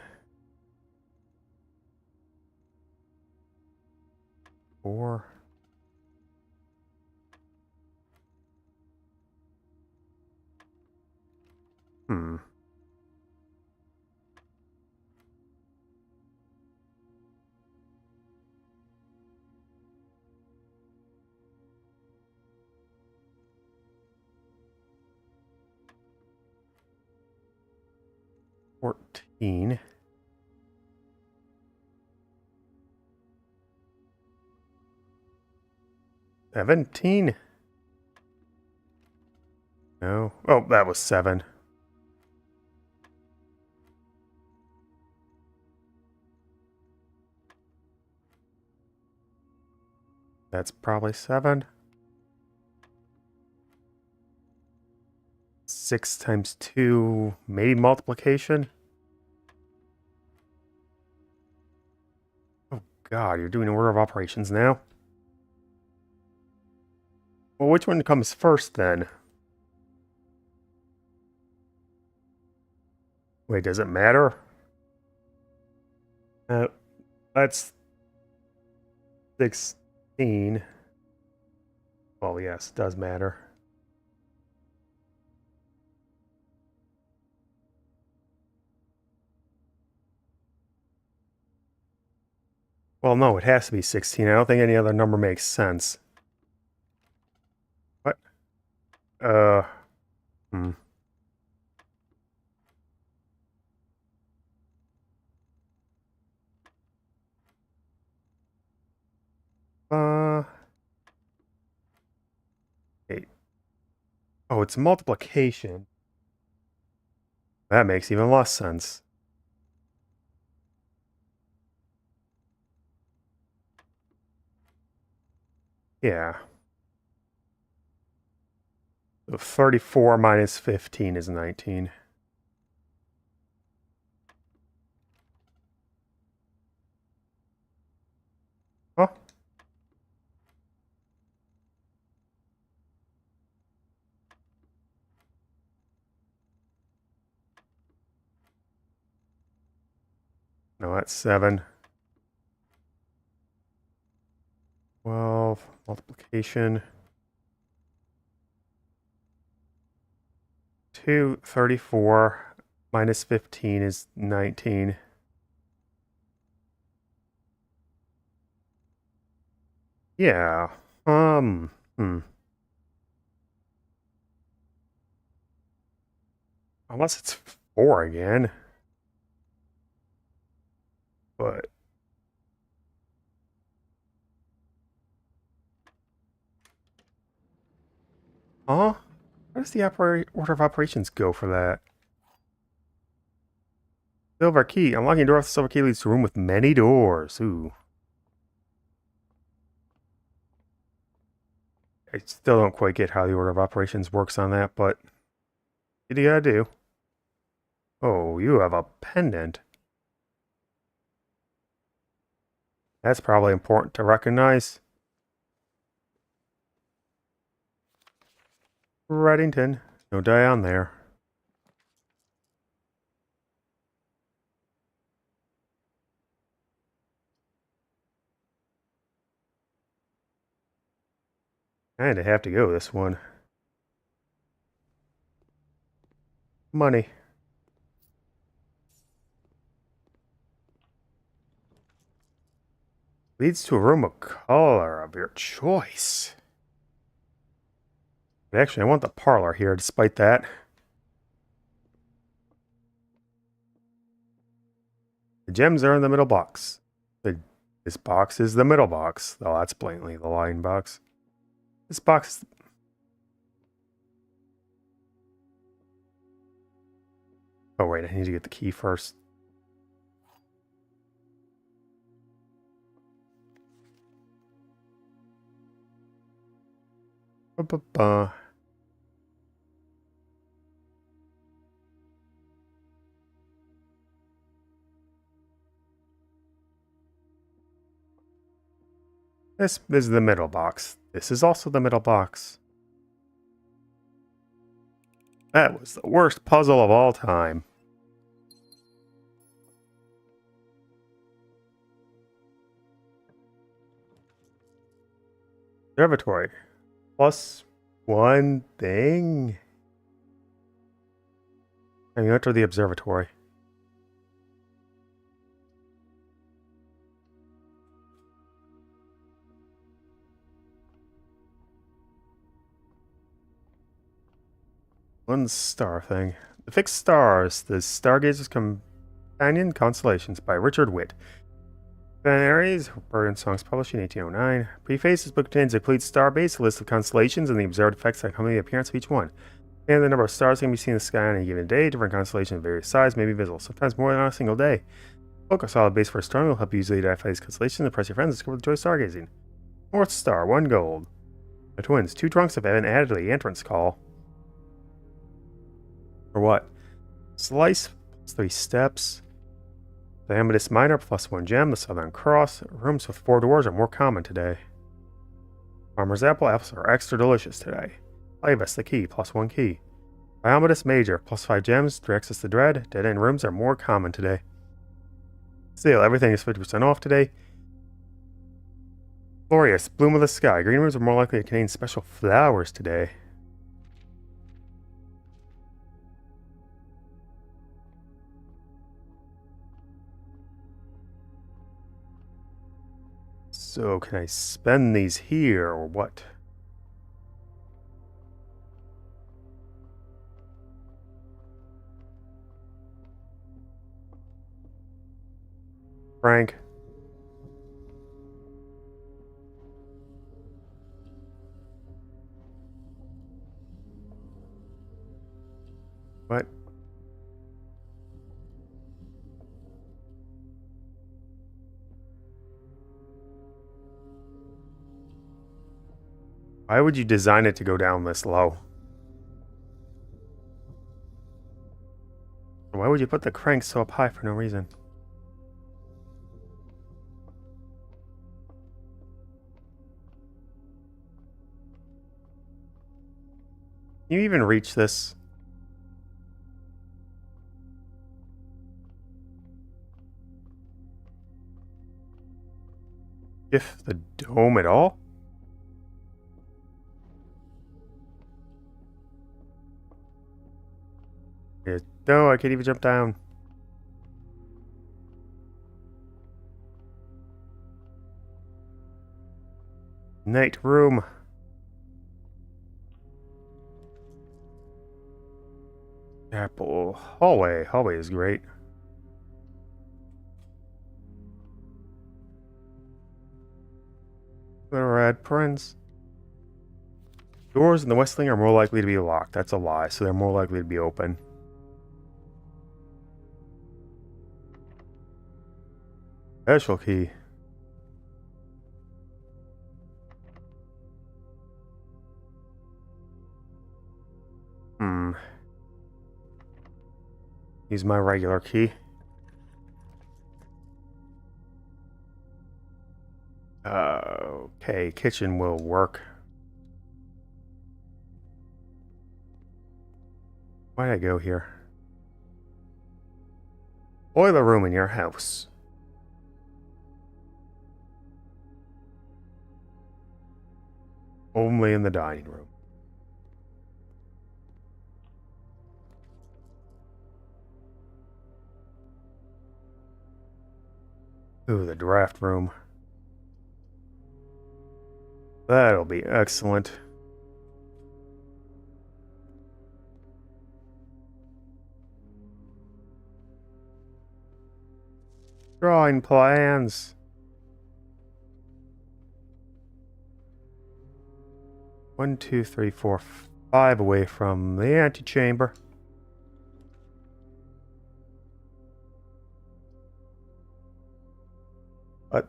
4. Hmm. $14. 17. No. Oh, that was 7. That's probably 7. 6 times 2, maybe multiplication? Oh god, you're doing order of operations now? Well, which one comes first then? Wait, does it matter? That's 16. Well, yes, it does matter. Well, no, it has to be 16. I don't think any other number makes sense. What? Hmm. Uh, 8. Oh, it's multiplication. That makes even less sense. Yeah. So 34 minus 15 is 19. Oh. No, that's 7. 12. Multiplication. 2. 34 minus 15 is 19. Yeah. Hmm. Unless it's 4 again. But huh? How does the order of operations go for that? Silver key. Unlocking a door with the silver key leads to a room with many doors. Ooh. I still don't quite get how the order of operations works on that, but what do you gotta do? Oh, you have a pendant. That's probably important to recognize. Reddington. No die on there. Kinda have to go this one. Money. Leads to a room of color of your choice. But actually, I want the parlor here, despite that. The gems are in the middle box. This box is the middle box. Oh, that's blatantly the line box. This box... Oh, wait, I need to get the key first. Ba-ba-ba. This is the middle box. This is also the middle box. That was the worst puzzle of all time. Observatory. Plus one thing. And you enter the observatory. One star thing. The Fixed Stars, the Stargazer's Companion Constellations by Richard Witt. Aries, Bird and Songs published in 1809. Preface, this book contains a complete star base, a list of constellations, and the observed effects that accompany the appearance of each one. And the number of stars can be seen in the sky on any given day. Different constellations of various size may be visible, sometimes more than on a single day. Book a solid base for astronomy will help you easily identify these constellations and impress your friends and discover the joy of stargazing. North Star, 1 gold. The twins, 2 trunks have been added to the entrance call. For what? Slice, plus 3 steps. The Amethyst Minor, plus 1 gem. The Southern Cross. Rooms with 4 doors are more common today. Farmer's Apple, apples are extra delicious today. Lavis, the key, plus 1 key. Amethyst Major, plus 5 gems. 3 access to Dread. Dead end rooms are more common today. Still, everything is 50% off today. Glorious, Bloom of the Sky. Green rooms are more likely to contain special flowers today. So, can I spend these here, or what? Frank. What? Why would you design it to go down this low? Why would you put the crank so up high for no reason? Can you even reach this? If the dome at all? No, I can't even jump down. Night room. Apple. Hallway. Hallway is great. Little red prince. Doors in the west wing are more likely to be locked. That's a lie, so they're more likely to be open. Special key. Use my regular key. Okay, kitchen will work. Why'd I go here? Boiler room in your house. Only in the dining room. Ooh, the draft room. That'll be excellent. Drawing plans. One, two, three, four, five away from the antechamber. What?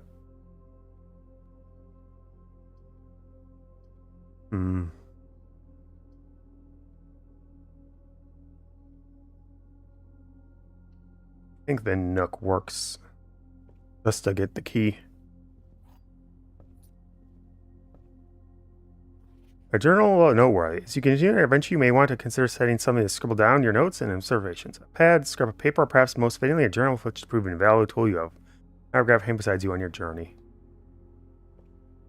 I think the Nook works. Just to get the key. A journal noteworthy. As you continue your adventure, you may want to consider setting something to scribble down your notes and observations. A pad, scrap of paper, or perhaps most fittingly, a journal which has proven a valuable tool you have. Paragraph hang beside you on your journey.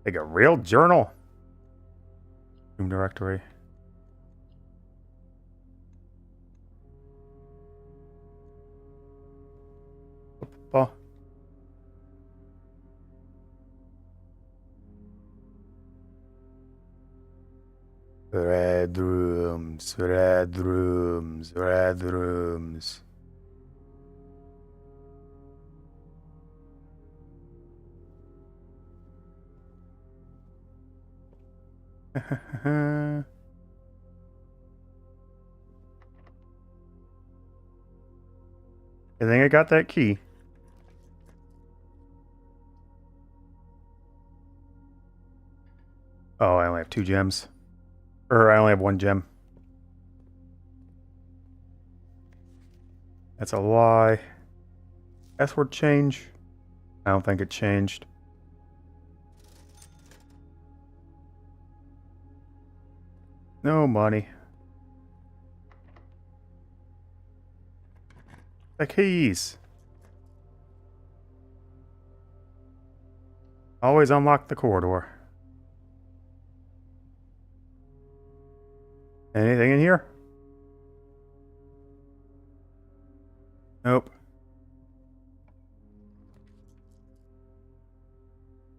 Like a real journal. Room directory. Oh. Red rooms, red rooms, red rooms. I think I got that key. Oh, I only have 2 gems. Or I only have 1 gem. That's a lie. Password change? I don't think it changed. No money. The keys. Always unlock the corridor. Anything in here? Nope.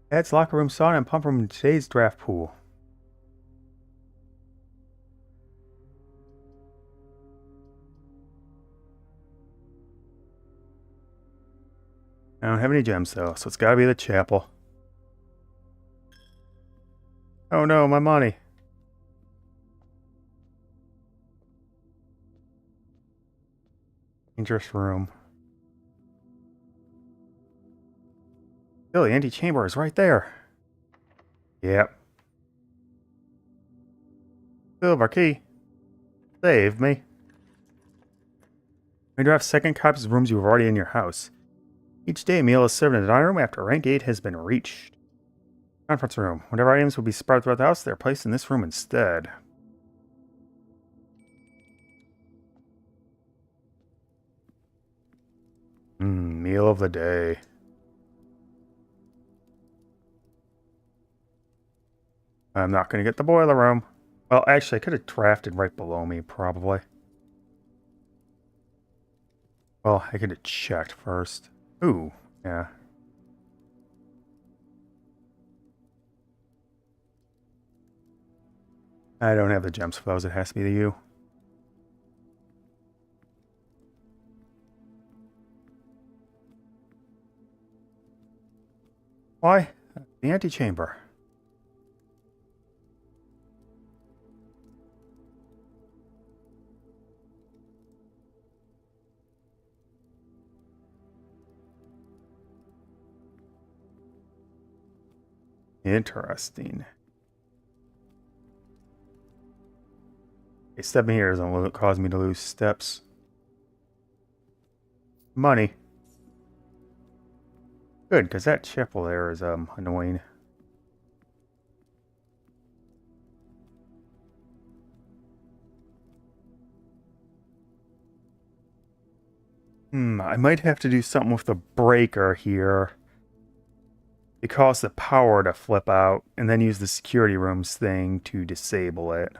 That's locker room sauna and pump from today's draft pool. I don't have any gems though, so it's gotta be the chapel. Oh no, my money. Dangerous room. Still, the antechamber is right there. Yep. Silver key. Saved me. We do have second copies of rooms you've already in your house. Each day, a meal is served in the dining room after rank 8 has been reached. Conference room. Whatever items will be spread throughout the house, they're placed in this room instead. Meal of the day. I'm not going to get the boiler room. Well, actually, I could have drafted right below me, probably. Well, I could have checked first. Ooh, yeah. I don't have the gems for those. It has to be the U. Why? The antechamber. Interesting. Okay, stepping here doesn't cause me to lose steps. Money. Good, because that chapel there is annoying. I might have to do something with the breaker here. It cause the power to flip out, and then use the security rooms thing to disable it.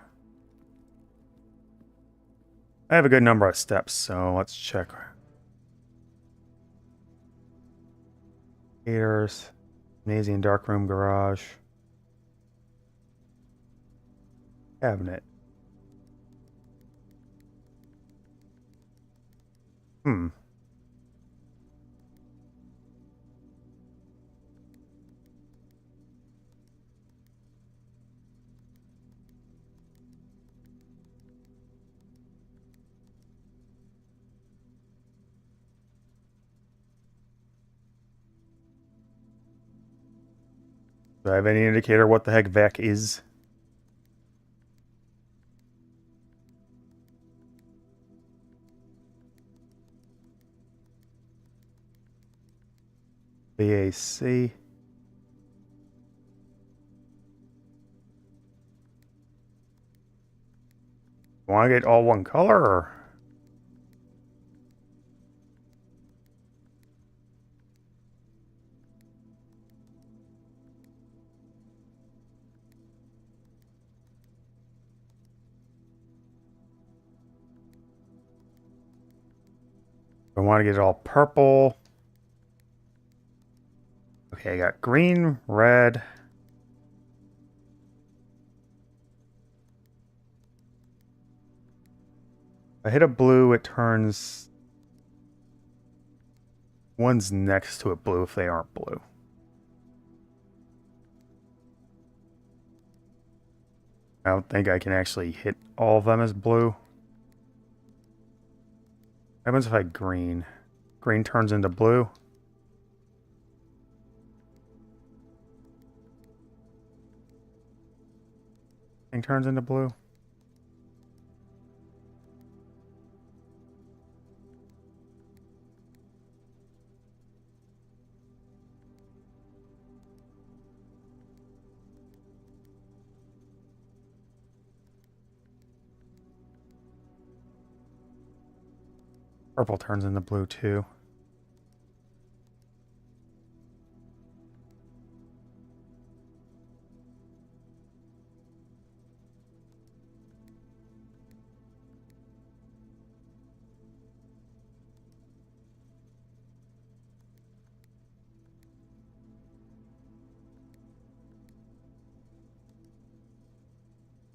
I have a good number of steps, so let's check. Haters, Mezzying dark room garage. Cabinet. Hmm. Do I have any indicator what the heck VAC is? VAC. Want to get all one color or? I want to get it all purple. Okay, I got green, red. If I hit a blue, it turns ones next to it blue if they aren't blue. I don't think I can actually hit all of them as blue. What happens if I green? Green turns into blue. Thing turns into blue. Purple turns into blue too.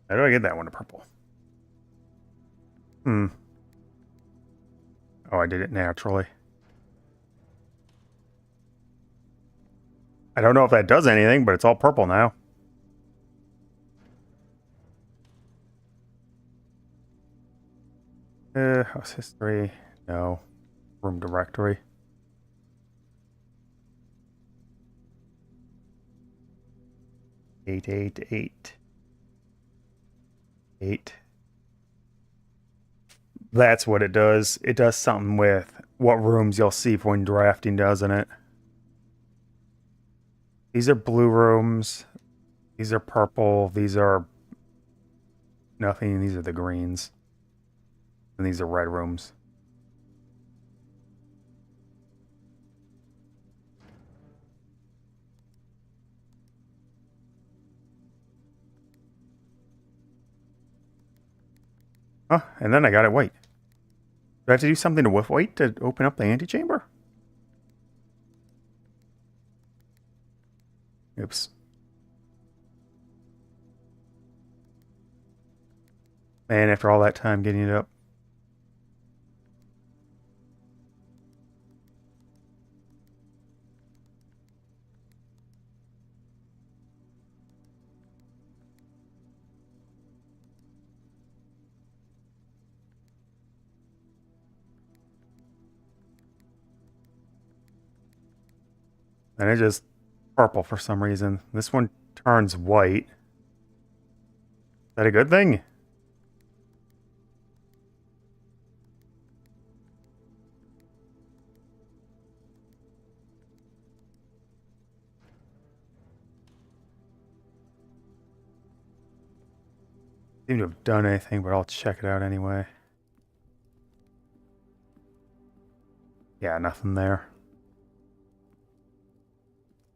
How do I get that one to purple? Hmm. Oh, I did it naturally. I don't know if that does anything, but it's all purple now. House history. No. Room directory. Eight, eight, eight. 8. That's what it does. It does something with what rooms you'll see when drafting, doesn't it? These are blue rooms. These are purple. These are nothing. These are the greens. And these are red rooms. Oh, and then I got it white. Do I have to do something with white to open up the antechamber? Oops. Man, after all that time getting it up. And it just purple for some reason. This one turns white. Is that a good thing? Seem to have done anything, but I'll check it out anyway. Yeah, nothing there.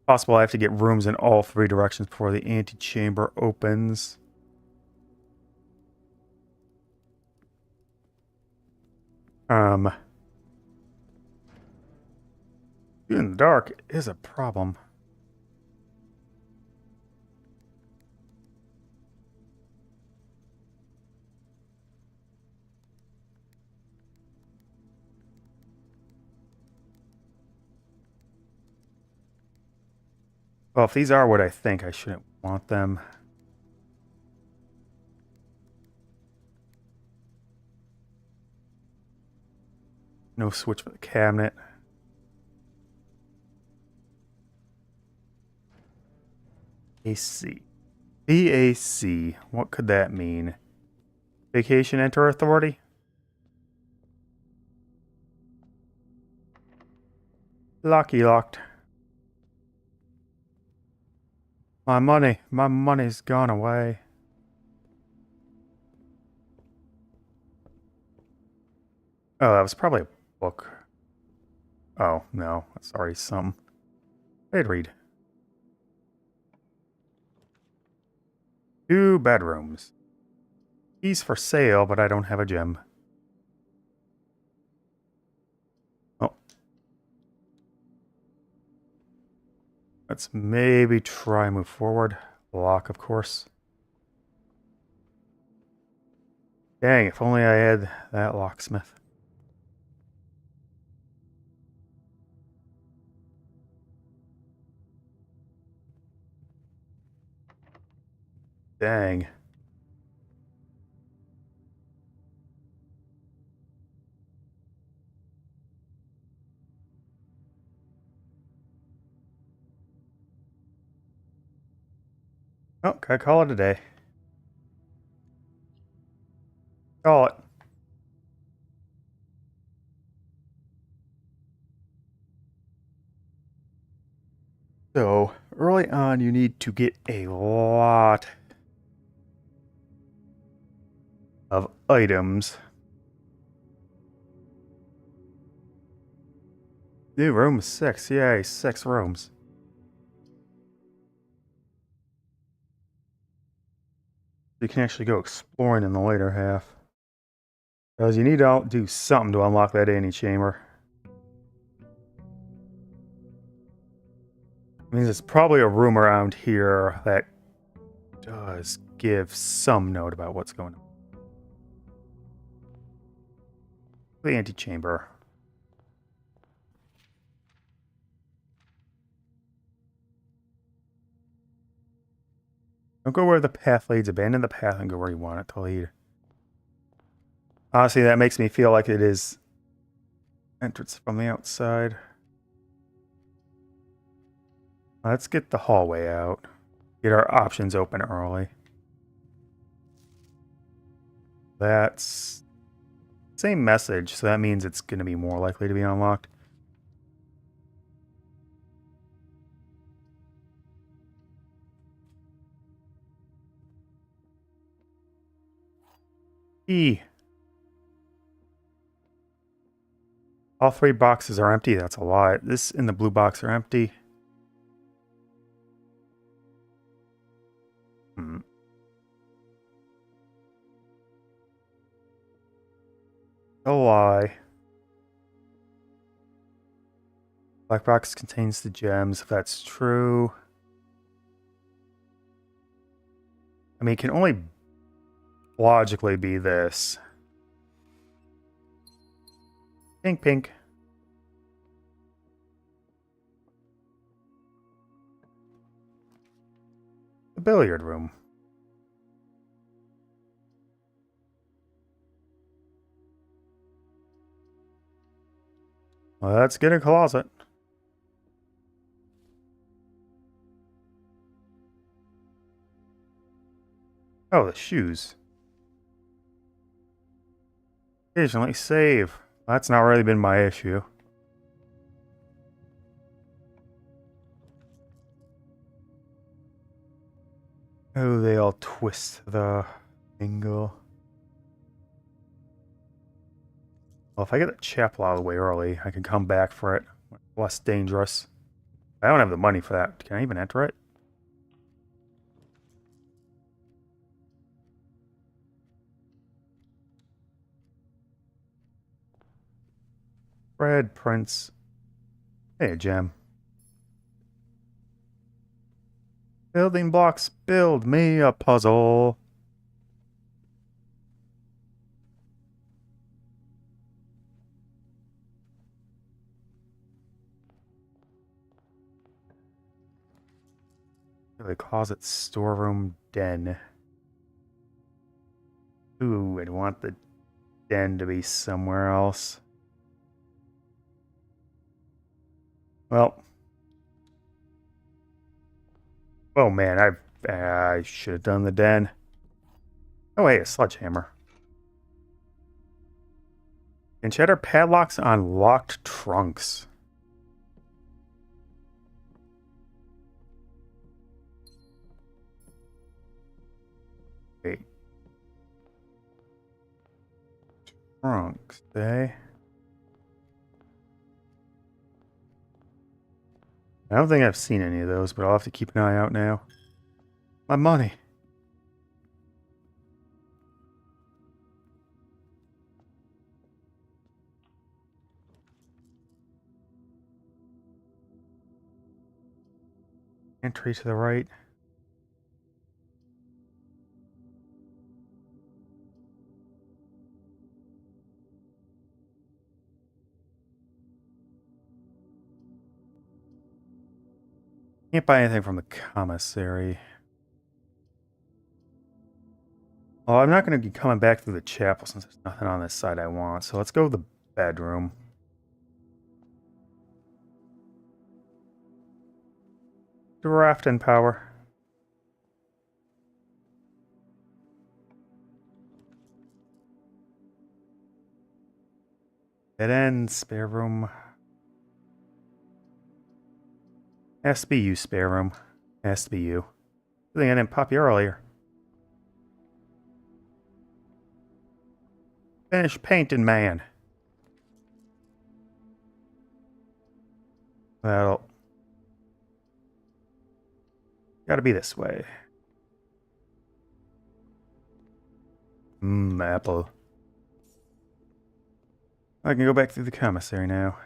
Possible I have to get rooms in all 3 directions before the antechamber opens. Shooting in the dark is a problem. Well, if these are what I think, I shouldn't want them. No switch for the cabinet. AC. VAC. What could that mean? Vacation Enter Authority? Locky locked. My money's gone away. Oh, that was probably a book. Oh, no, that's already something. I'd read. 2 bedrooms. Keys for sale, but I don't have a gem. Oh. Let's maybe try move forward. Lock, of course. Dang, if only I had that locksmith. Dang. Oh, can I call it a day? Call it. So, early on, you need to get a lot of items. New room 6. Yay, 6 rooms. You can actually go exploring in the later half. Because you need to do something to unlock that antechamber. Means it's probably a room around here that does give some note about what's going on. The antechamber. Don't go where the path leads. Abandon the path and go where you want it to lead. Honestly, that makes me feel like it is entrance from the outside. Let's get the hallway out. Get our options open early. That's same message, so that means it's going to be more likely to be unlocked. E. All 3 boxes are empty. That's a lot. This and the blue box are empty. A lie. Black box contains the gems, if that's true. I mean, it can only logically be this. Pink, pink. The billiard room. Well, let's get a closet. Oh, the shoes. Occasionally save. That's not really been my issue. Oh, they all twist the angle. Well, if I get the chapel out of the way early, I can come back for it. Less dangerous. I don't have the money for that. Can I even enter it? Red Prince. Hey, a gem. Building blocks, build me a puzzle. The closet, storeroom, den. Ooh, I'd want the den to be somewhere else. Well. Oh man, I should have done the den. Oh wait, a sledgehammer. And cheddar padlocks on locked trunks. Wait. Trunks, eh? I don't think I've seen any of those, but I'll have to keep an eye out now. My money. Entry to the right. Can't buy anything from the commissary. Well, I'm not going to be coming back through the chapel since there's nothing on this side I want. So let's go to the bedroom. Drafting power. Dead end, spare room. Has to be you, spare room. Has to be you. I think I didn't pop you earlier. Finish painting, man. Well, gotta be this way. Apple. I can go back through the commissary now.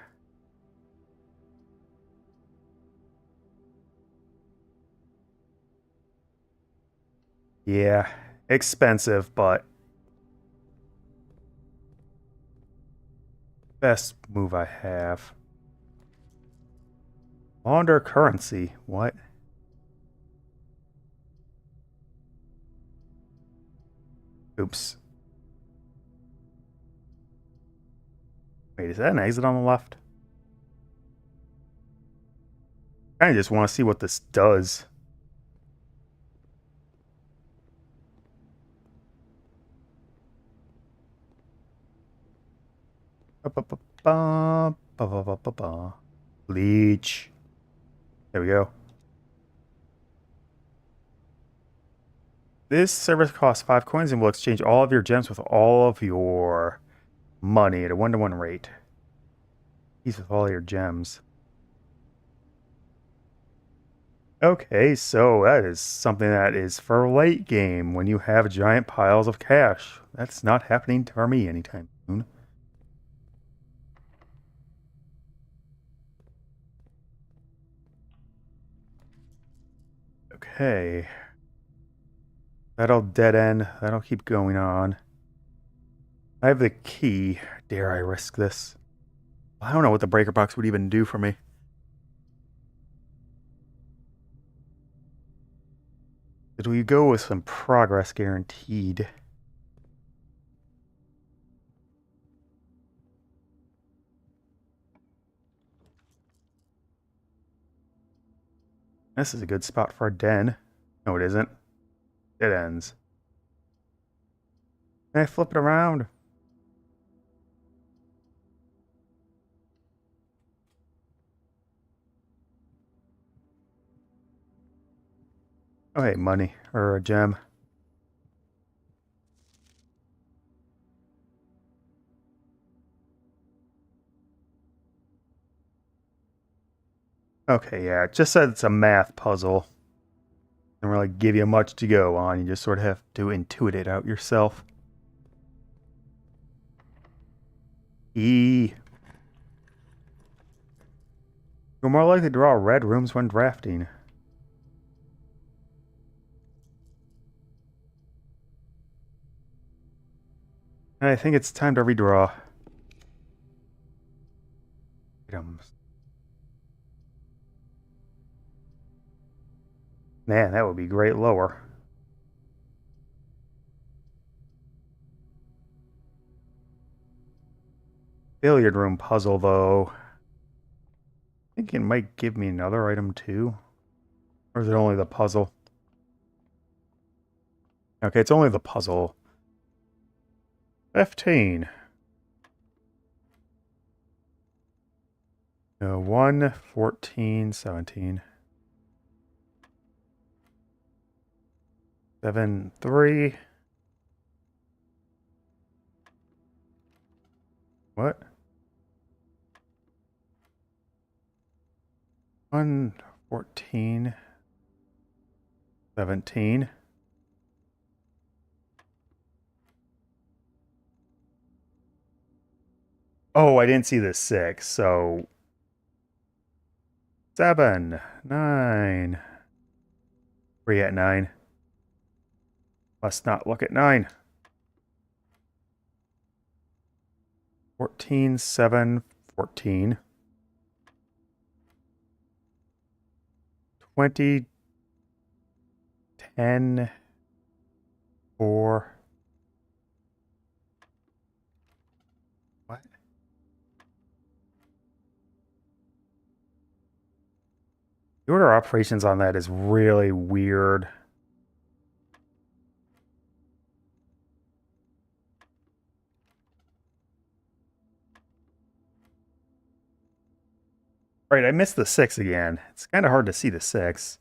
Yeah, expensive, but best move I have. Launder currency. What? Oops. Wait, is that an exit on the left? I just want to see what this does. Bleach. There we go. This service costs 5 coins and will exchange all of your gems with all of your money at a 1-to-1 rate. These with all your gems. Okay, so that is something that is for late game when you have giant piles of cash. That's not happening for me anytime soon. Okay. That'll dead end. That'll keep going on. I have the key. Dare I risk this? I don't know what the breaker box would even do for me. Did we go with some progress guaranteed? This is a good spot for a den. No, it isn't. It ends. Can I flip it around? Oh, hey, money. Or a gem. Okay, yeah, it just said it's a math puzzle. Doesn't really give you much to go on. You just sort of have to intuit it out yourself. You're more likely to draw red rooms when drafting. I think it's time to redraw. Items. Man, that would be great lower. Billiard room puzzle, though. I think it might give me another item, too. Or is it only the puzzle? Okay, it's only the puzzle. 15. 1, 14, 17. 7, 3. What? 1, 14, 17. Oh, I didn't see the 6, so 7, 9. Where you at 9? Must not look at 9. 14, 7, 14. 20, 10, 4. What? The order of operations on that is really weird. Right, I missed the 6 again. It's kind of hard to see the 6.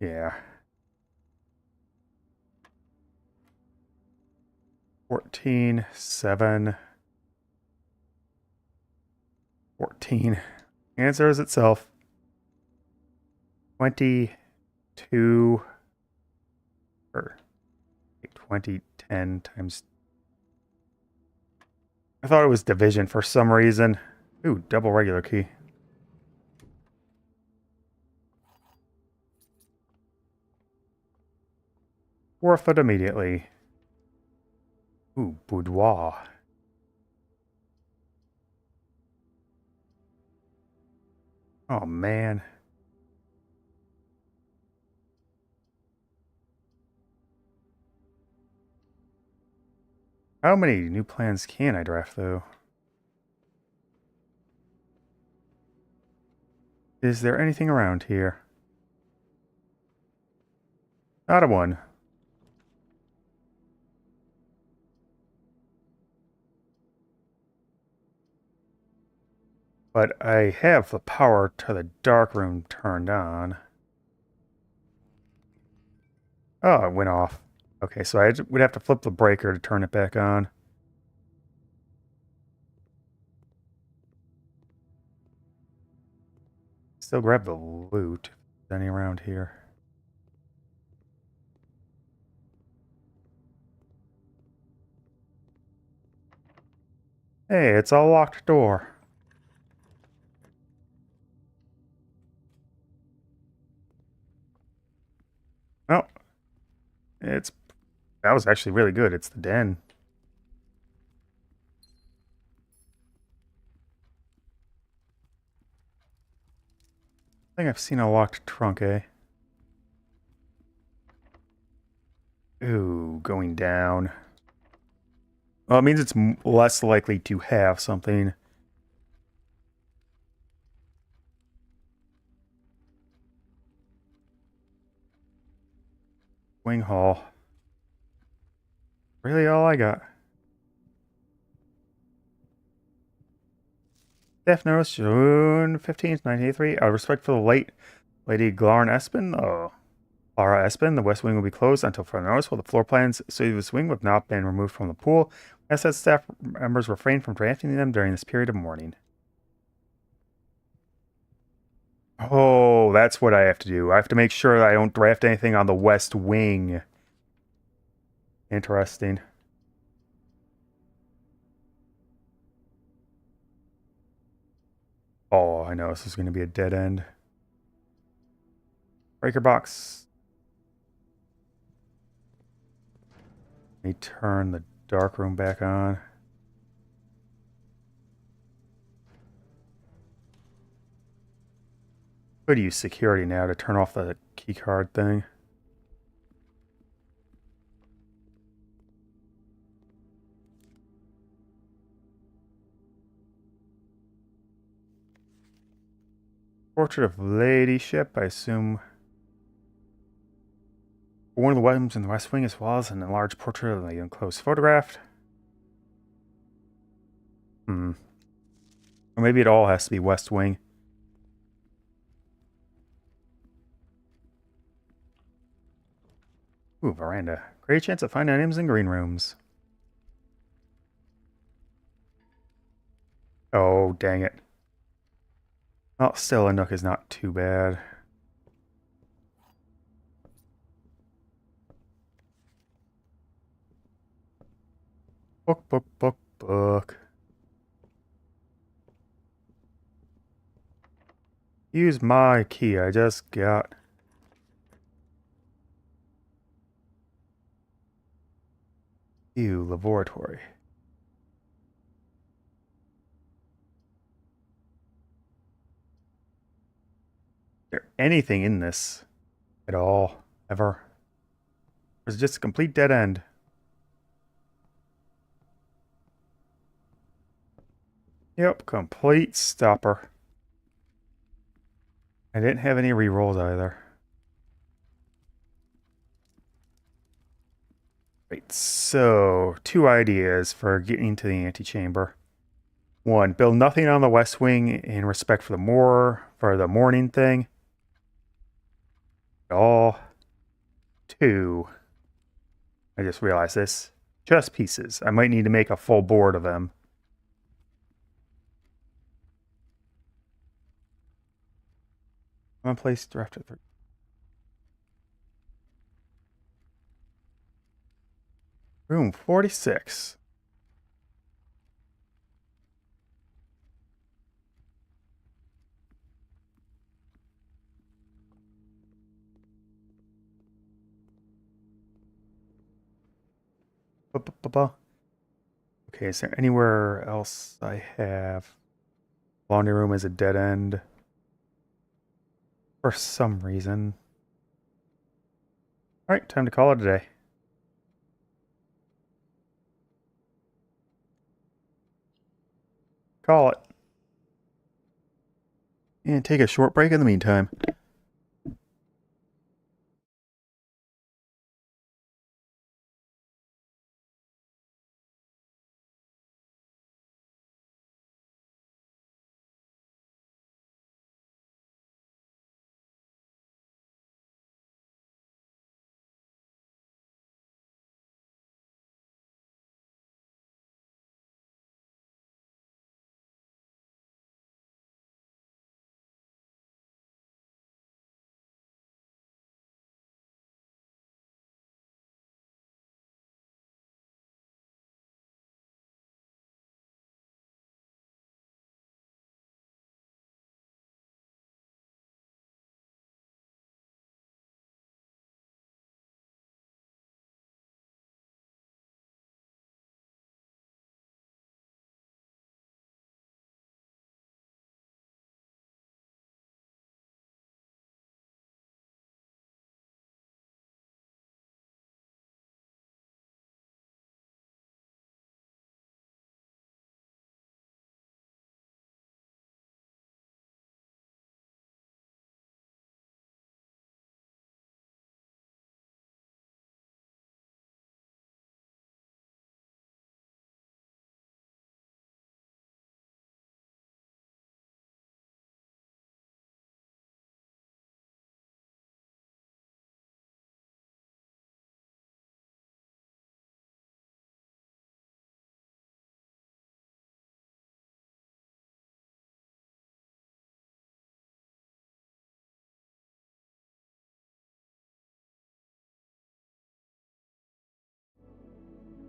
Yeah. 14, 7, 14. Answers itself. 22, or 20, 10 times. I thought it was division for some reason. Ooh, double regular key. Forfeit immediately. Ooh, boudoir. Oh, man. How many new plans can I draft, though? Is there anything around here? Not a one. But I have the power to the dark room turned on. Oh, it went off. Okay, so I would have to flip the breaker to turn it back on. Still grab the loot. If there's any around here. Hey, it's a locked door. Oh, that was actually really good. It's the den. I think I've seen a locked trunk, eh? Ooh, going down. Well, it means it's less likely to have something. Wing hall. Really all I got. Death notice, June 15th, 1983. Out of respect for the late Lady Glarn Espin, Clara Espin, the west wing will be closed until further notice while the floor plans so this wing have not been removed from the pool. SS staff members refrain from drafting them during this period of mourning. Oh, that's what I have to do. I have to make sure that I don't draft anything on the west wing. Interesting. Oh, I know this is going to be a dead end. Breaker box. Let me turn the dark room back on. Could use security now to turn off the keycard thing. Portrait of ladyship, I assume. One of the rooms in the West Wing, as well as an enlarged portrait of the enclosed photograph. Or maybe it all has to be West Wing. Ooh, veranda. Great chance to find items in green rooms. Oh, dang it. Well, still, a nook is not too bad. Book, book, book, book. Use my key I just got. Ew, laboratory. Is there anything in this at all, ever? Or is it just a complete dead end? Yep, complete stopper. I didn't have any rerolls either. Right, so 2 ideas for getting to the antechamber. 1, build nothing on the West Wing in respect for the morning thing. At all. 2, I just realized this. Chess pieces. I might need to make a full board of them. I'm gonna place draft at 3. Room 46. Ba-ba-ba-ba. Okay, is there anywhere else I have? Laundry room is a dead end. For some reason. Alright, time to call it a day. Call it. And take a short break in the meantime.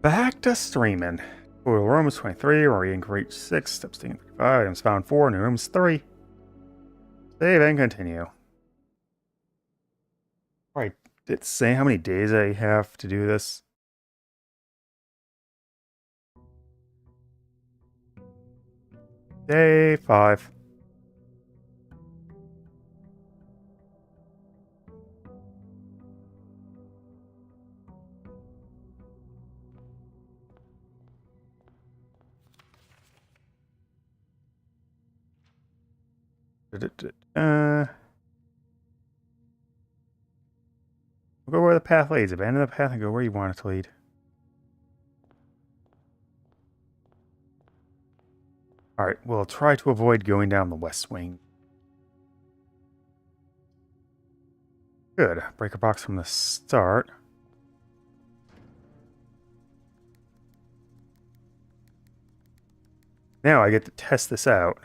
Back to streaming. Total rooms 23, reading reach 6, steps taken 35, items found 4, new rooms 3. Save and continue. Alright, did it say how many days I have to do this? Day 5. We'll go where the path leads. Abandon the path and go where you want it to lead. Alright, we'll try to avoid going down the west wing. Good. Breaker box from the start. Now I get to test this out.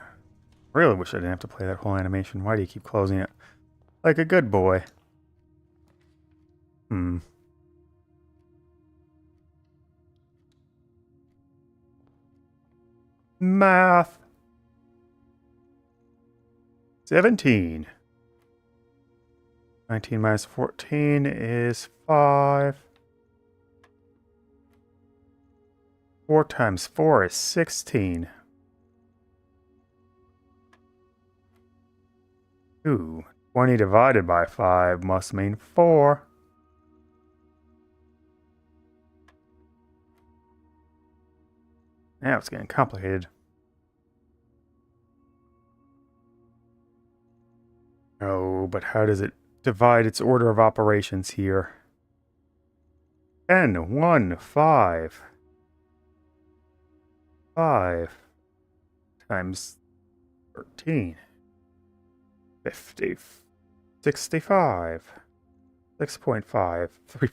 Really wish I didn't have to play that whole animation. Why do you keep closing it? Like a good boy. Math. 17. 19 minus 14 is 5. 4 times 4 is 16. Ooh, 20 divided by 5 must mean 4. Now it's getting complicated. Oh, but how does it divide its order of operations here? 10, 1, 5. 5 times 13. 50. 65. 6.5. 3.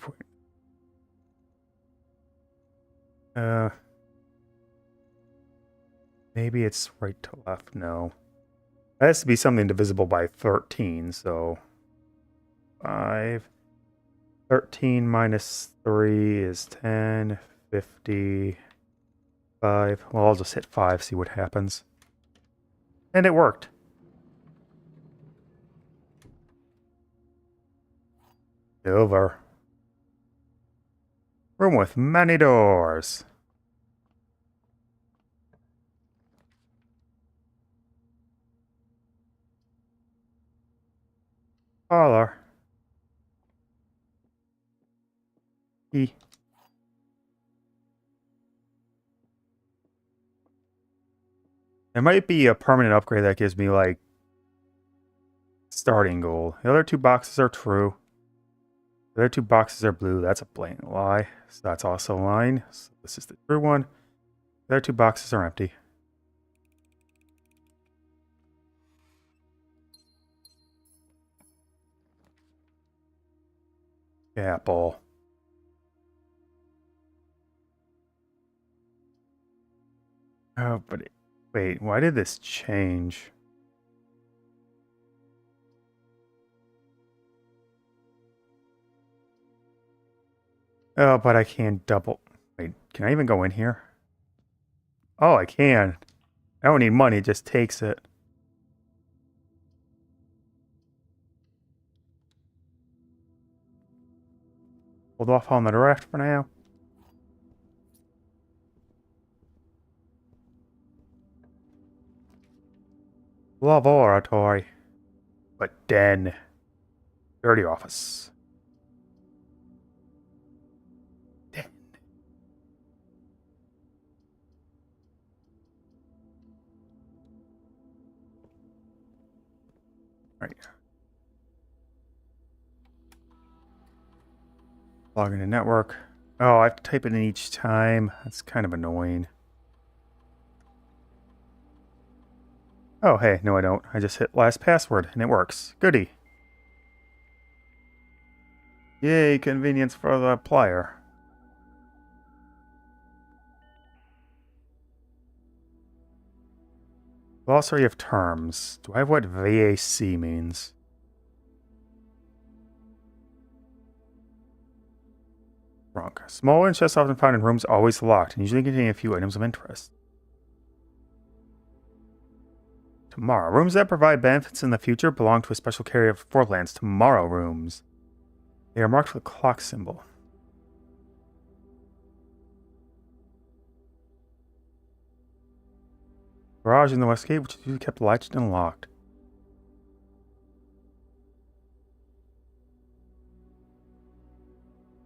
Maybe it's right to left. No. That has to be something divisible by 13, so 5. 13 minus 3 is 10. 50. 5. Well, I'll just hit 5, see what happens. And it worked. Silver. Room with many doors. Parlor. E. There might be a permanent upgrade that gives me, like, starting gold. The other 2 boxes are true. The other 2 boxes are blue. That's a blatant lie. So that's also a line. So this is the true one. The other 2 boxes are empty. Apple. Oh, but wait, why did this change? Oh, but I can't double. Wait, can I even go in here? Oh, I can. I don't need money, it just takes it. Hold off on the draft for now. Laboratory. But den. Dirty office. Den. Right. Log into network. Oh, I have to type it in each time. That's kind of annoying. Oh, hey, no I don't. I just hit last password and it works. Goody. Yay, convenience for the player. Glossary of terms. Do I have what VAC means? Wrong. Small chests often found in rooms always locked and usually contain a few items of interest. Tomorrow. Rooms that provide benefits in the future belong to a special carrier of Fortlands. Tomorrow rooms. They are marked with a clock symbol. Garage in the west gate, which is usually kept latched and locked.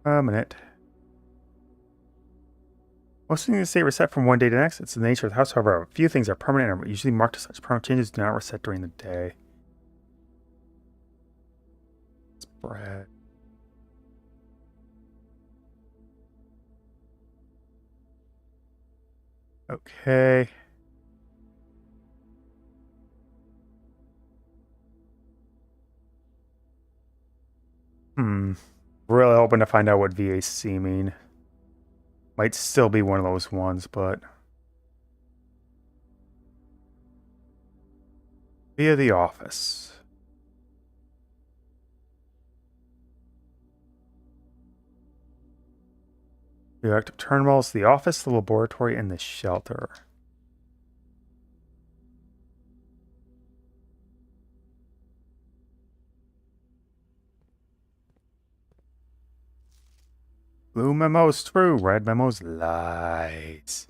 A minute. Most things stay reset from one day to the next. It's the nature of the house, however. A few things are permanent and are usually marked as such. Permanent changes do not reset during the day. bread. Okay. Really hoping to find out what VAC mean. Might still be one of those ones, but... Via the office. The active turnbuckles, the office, the laboratory, and the shelter. Blue memo's true, red memo's lies.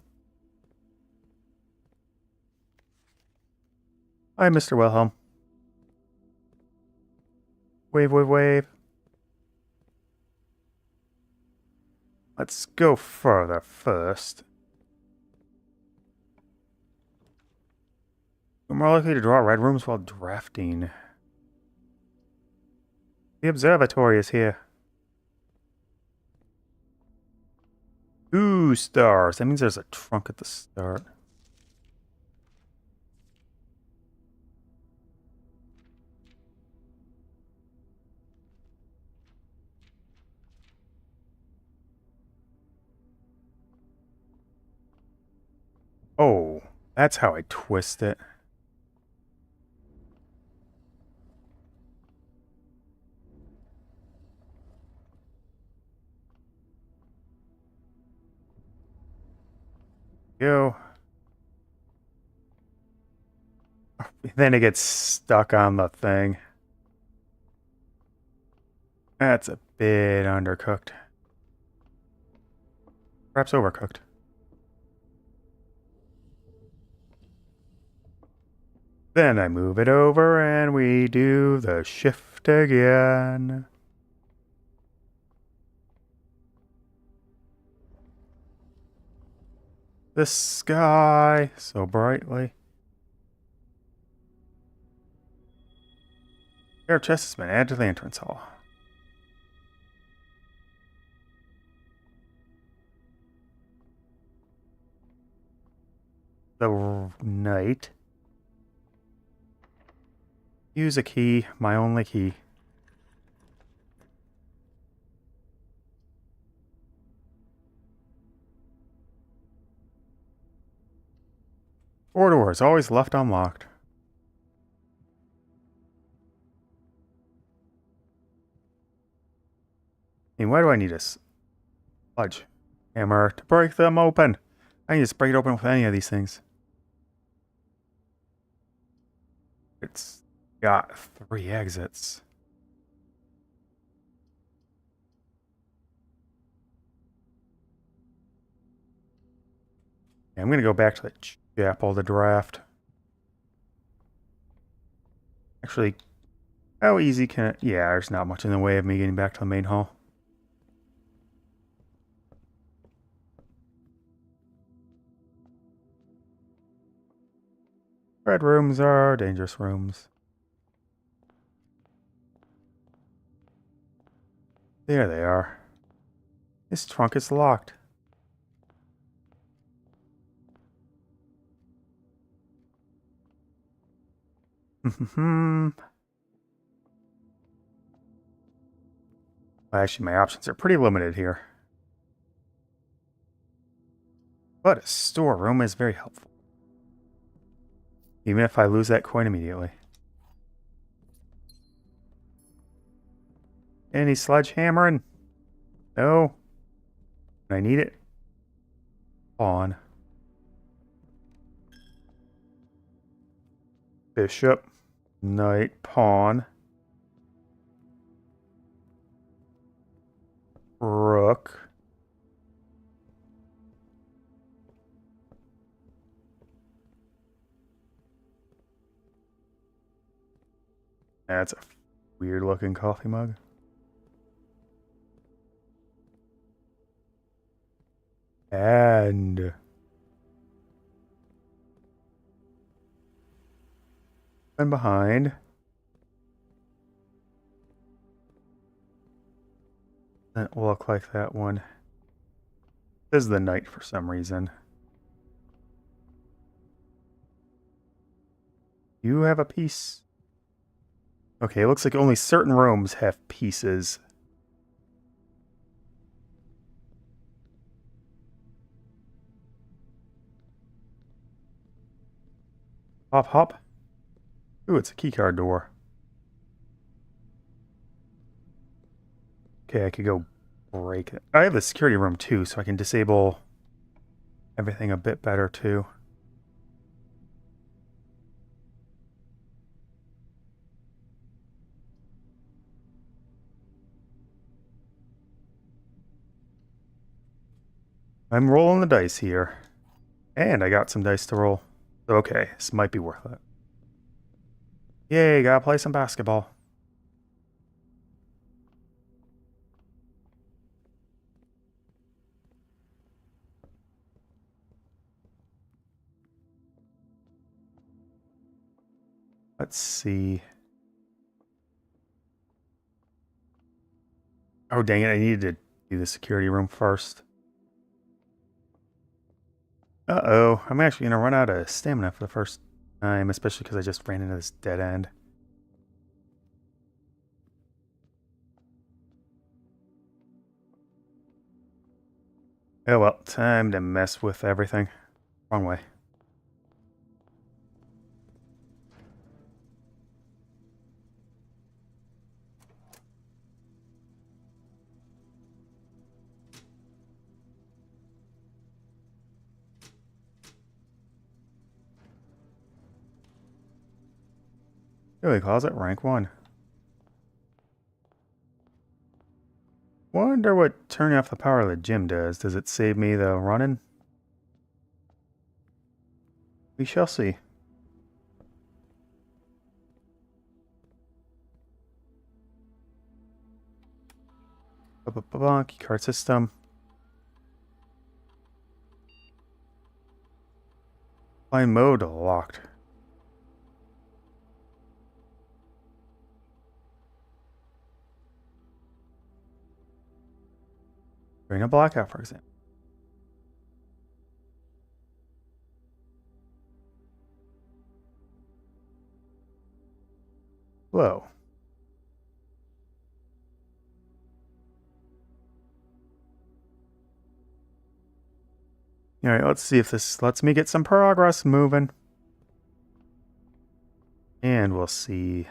Hi, Mr. Wilhelm. Wave, wave, wave. Let's go further first. We're more likely to draw red rooms while drafting. The observatory is here. 2 stars. That means there's a trunk at the start. Oh, that's how I twist it. Go. Then it gets stuck on the thing. That's a bit undercooked. Perhaps overcooked. Then I move it over and we do the shift again. The sky so brightly. Pair of chests has been added to the entrance hall. The knight. Use a key, my only key. Four doors, always left unlocked. And why do I need a sludge hammer to break them open? I can just break it open with any of these things. It's got 3 exits. Yeah, I'm going to go back to the chapel to draft. Actually, how easy can it... Yeah, there's not much in the way of me getting back to the main hall. Red rooms are dangerous rooms. There they are. This trunk is locked. Actually, my options are pretty limited here. But a storeroom is very helpful. Even if I lose that coin immediately. Any sledgehammering? No. I need it. Pawn. Bishop. Knight. Pawn. Rook. That's a weird looking coffee mug. And behind. Doesn't look like that one. This is the night for some reason. You have a piece. Okay, it looks like only certain rooms have pieces. Hop, hop. Ooh, it's a keycard door. Okay, I could go break it. I have a security room too, so I can disable everything a bit better too. I'm rolling the dice here. And I got some dice to roll. Okay, this might be worth it. Yay, gotta play some basketball. Let's see. Oh, dang it, I needed to do the security room first. Uh-oh, I'm actually gonna run out of stamina for the first time, especially because I just ran into this dead end. Oh well, time to mess with everything. Wrong way. Really calls it rank 1. Wonder what turning off the power of the gym does. Does it save me the running? We shall see. Key card system. Fine mode locked. Bring a blackout, for example. Whoa. Alright, let's see if this lets me get some progress moving. And we'll see.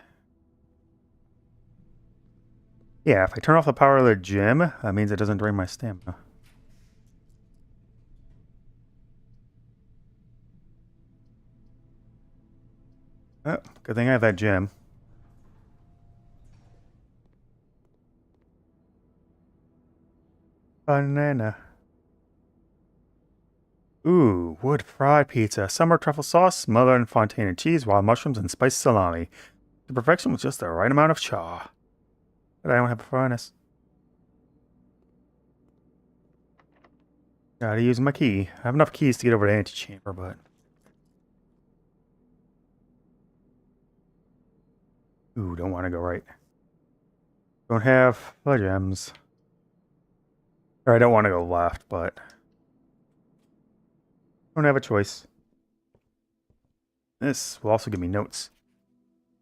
Yeah, if I turn off the power of the gym, that means it doesn't drain my stamina. Oh, good thing I have that gym. Banana. Ooh, wood fried pizza, summer truffle sauce, smothered in fontaine cheese, wild mushrooms, and spiced salami. To perfection with just the right amount of chaw. But I don't have a furnace. Gotta use my key. I have enough keys to get over to the antechamber, but... Ooh, don't want to go right. Don't have the gems. Or I don't want to go left, but... Don't have a choice. This will also give me notes.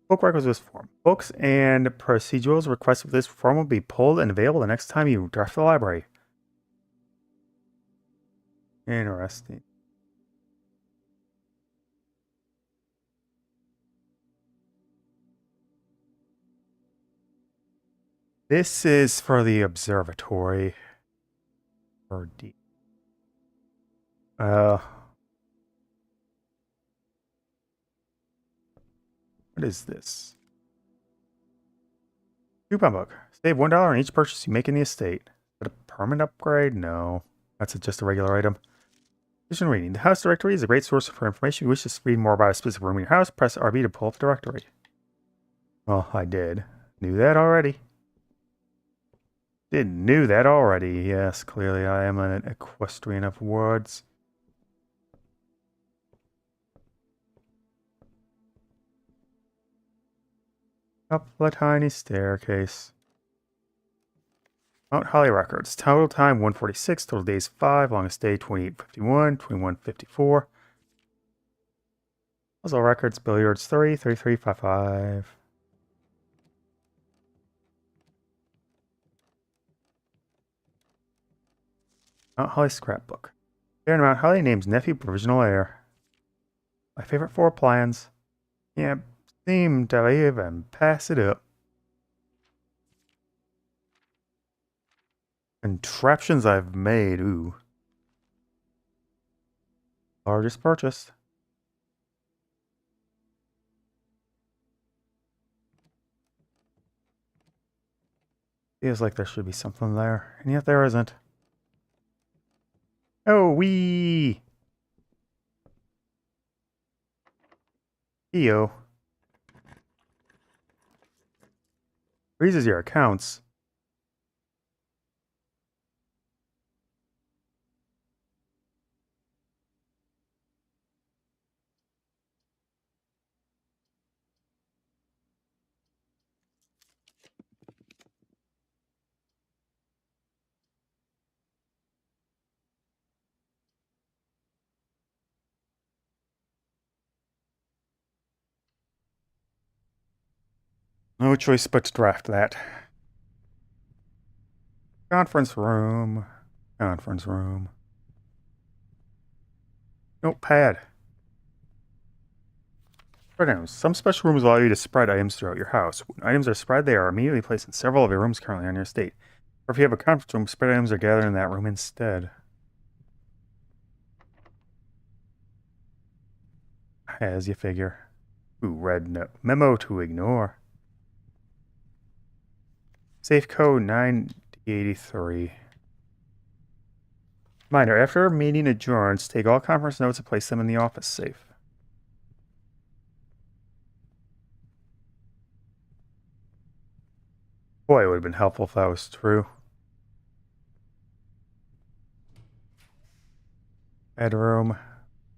Book records of this form. Books and procedurals requested for this form will be pulled and available the next time you draft the library. Interesting. This is for the observatory. Or D. What is this? Coupon book. Save $1 on each purchase you make in the estate. But a permanent upgrade? No. That's just a regular item. Addition reading. The house directory is a great source for information. If you wish to read more about a specific room in your house, press RB to pull up the directory. Well, I did. Knew that already. Knew that already. Yes, clearly I am an equestrian of words. Up the tiny staircase. Mount Holly records. Total time 146, total days 5, longest day 28:51, 21:54. Puzzle records, billiards 3, 3355. Mount Holly scrapbook. Baron Mount Holly names nephew provisional heir. My favorite 4 plans. Yeah, seem to leave and pass it up. Contraptions I've made, ooh. Largest purchase. Feels like there should be something there, and yet there isn't. Oh, wee! EO. Freezes your accounts. No choice but to draft that. Conference room. Conference room. Notepad. Spread items. Some special rooms allow you to spread items throughout your house. When items are spread, they are immediately placed in several of your rooms currently on your estate. Or if you have a conference room, spread items are gathered in that room instead. As you figure. Ooh, red note. Memo to ignore. Safe code 983. Reminder, after meeting adjourns, take all conference notes and place them in the office safe. Boy, it would have been helpful if that was true. Bedroom.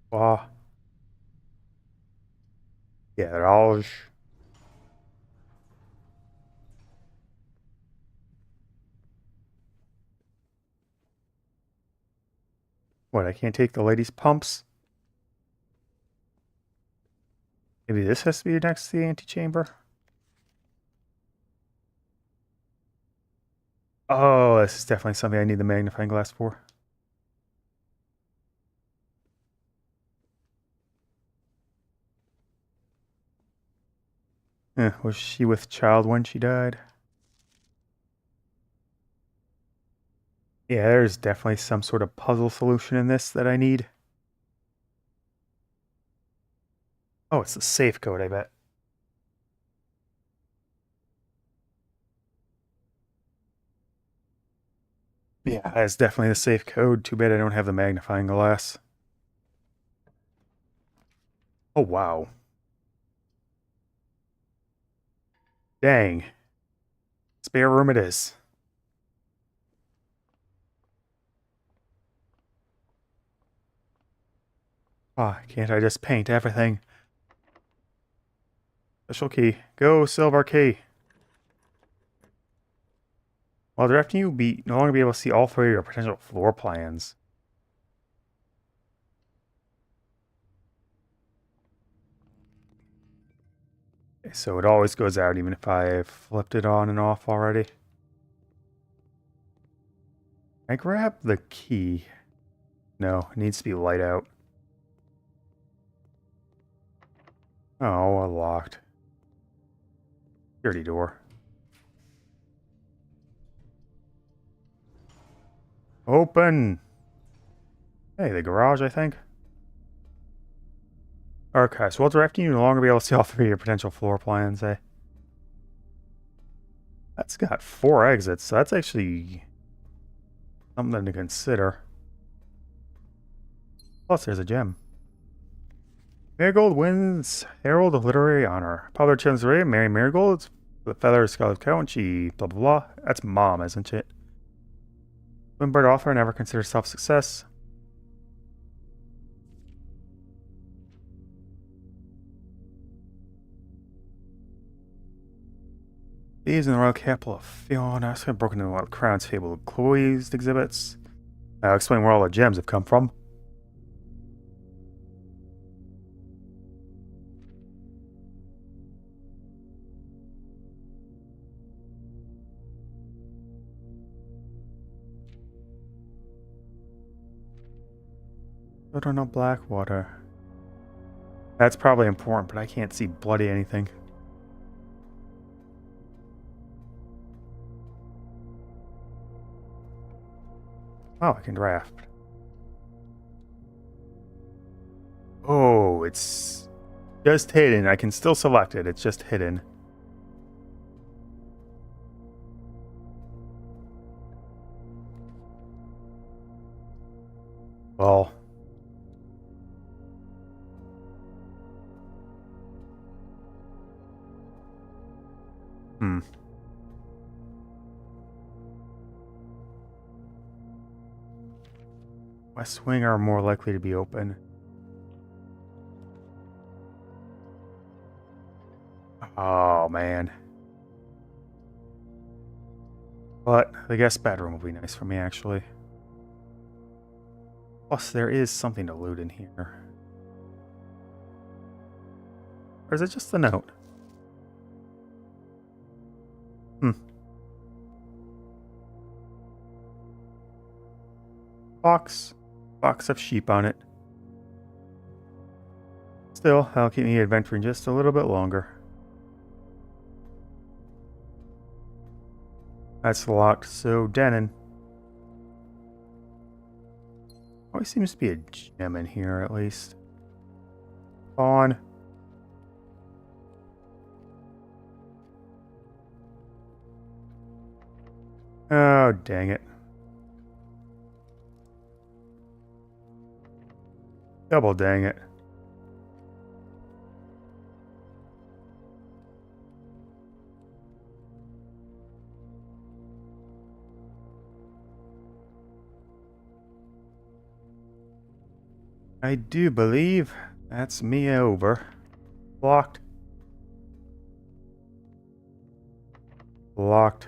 Wow. Garage. What, I can't take the ladies' pumps? Maybe this has to be next to the antechamber? Oh, this is definitely something I need the magnifying glass for. Was she with child when she died? Yeah, there's definitely some sort of puzzle solution in this that I need. Oh, it's the safe code, I bet. Yeah, that's definitely the safe code. Too bad I don't have the magnifying glass. Oh, wow. Dang. Spare room it is. Ah, can't I just paint everything? Special key. Go, silver key. While drafting, you'll no longer be able to see all 3 of your potential floor plans. Okay, so it always goes out even if I've flipped it on and off already. I grab the key. No, it needs to be light out. Oh, locked. Security door. Open! Hey, the garage, I think. Okay, so while drafting, you no longer be able to see all 3 of your potential floor plans, eh? That's got 4 exits, so that's actually something to consider. Plus, there's a gem. Marigold wins Herald of Literary Honor. Popular Children's Ray, Mary Marigold, the Feather Scarlet Cow, and she blah blah blah. That's mom, isn't it? Swinburne author never considers self success. These in the royal capital of Fiona. So I've broken into a lot of Crown's fabled closed exhibits. I'll explain where all the gems have come from. I don't know Blackwater. That's probably important, but I can't see bloody anything. Oh, I can draft. Oh, it's just hidden. I can still select it. It's just hidden. Well. West Wing are more likely to be open. Oh, man. But the guest bedroom will be nice for me, actually. Plus, there is something to loot in here. Or is it just the note? Box of sheep on it. Still, that'll keep me adventuring just a little bit longer. That's locked, so Denon. Always seems to be a gem in here, at least. On. Oh, dang it. Double dang it. I do believe that's me over. Blocked. Blocked.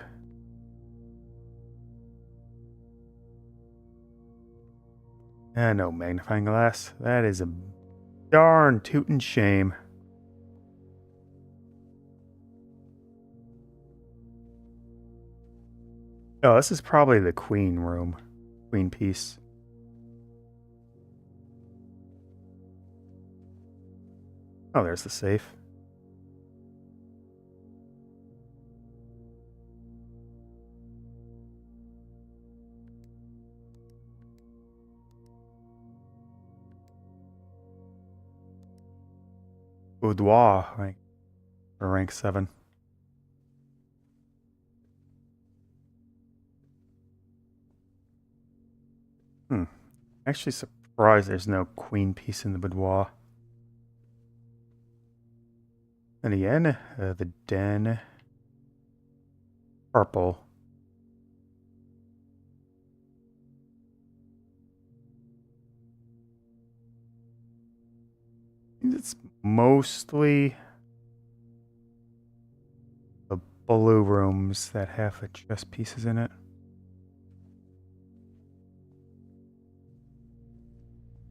No magnifying glass. That is a darn tootin' shame. Oh, this is probably the queen room. Queen piece. Oh, there's the safe. Boudoir rank, for rank 7. Actually surprised there's no queen piece in the boudoir. And again, the den. Purple. It's mostly the blue rooms that have the chess pieces in it.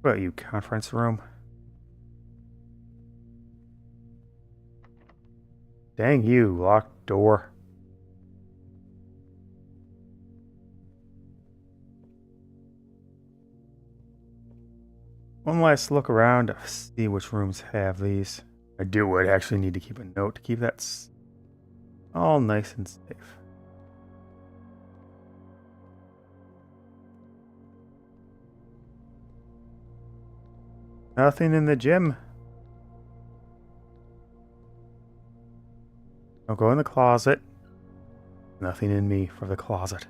What about you, conference room? Dang you, locked door. One last look around to see which rooms have these. I would actually need to keep a note to keep that all nice and safe. Nothing in the gym. I'll go in the closet. Nothing in me for the closet.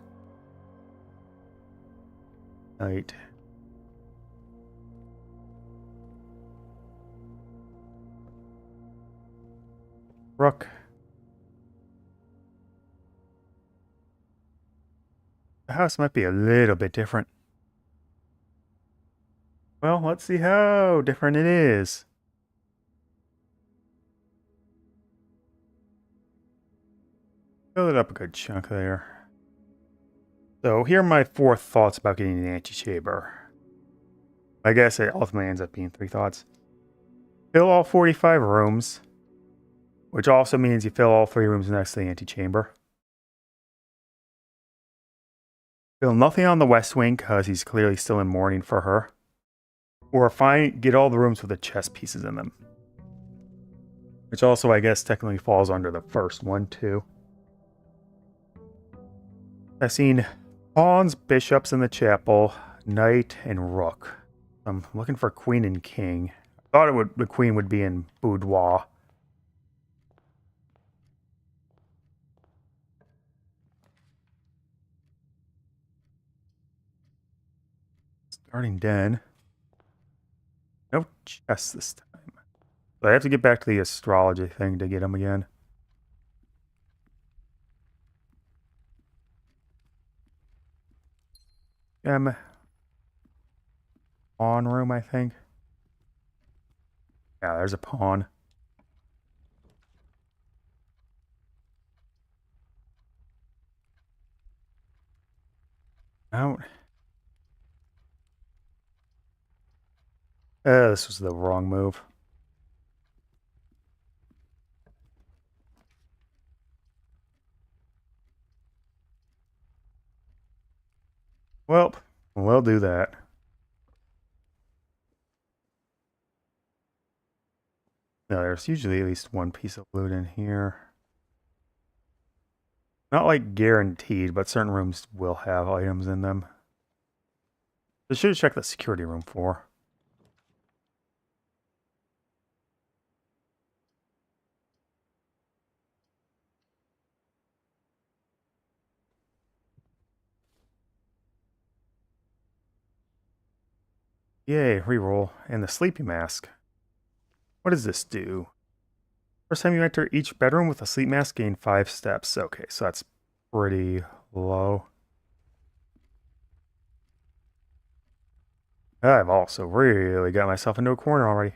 Night. Rook. The house might be a little bit different. Well, let's see how different it is. Fill it up a good chunk there. So here are my 4 thoughts about getting an antechamber. I guess it ultimately ends up being 3 thoughts. Fill all 45 rooms, which also means you fill all 3 rooms next to the antechamber. Fill nothing on the west wing because he's clearly still in mourning for her. Or get all the rooms with the chess pieces in them. Which also, I guess, technically falls under the first one, too. I've seen pawns, bishops in the chapel, knight, and rook. I'm looking for queen and king. I thought the queen would be in boudoir. Starting den. No chess this time. So I have to get back to the astrology thing to get them again. Pawn room, I think. Yeah, there's a pawn. Out. This was the wrong move. Well, we'll do that. No, there's usually at least one piece of loot in here. Not like guaranteed, but certain rooms will have items in them. I should check the security room for. Yay, reroll. And the sleepy mask. What does this do? First time you enter each bedroom with a sleep mask, gain 5 steps. Okay, so that's pretty low. I've also really got myself into a corner already.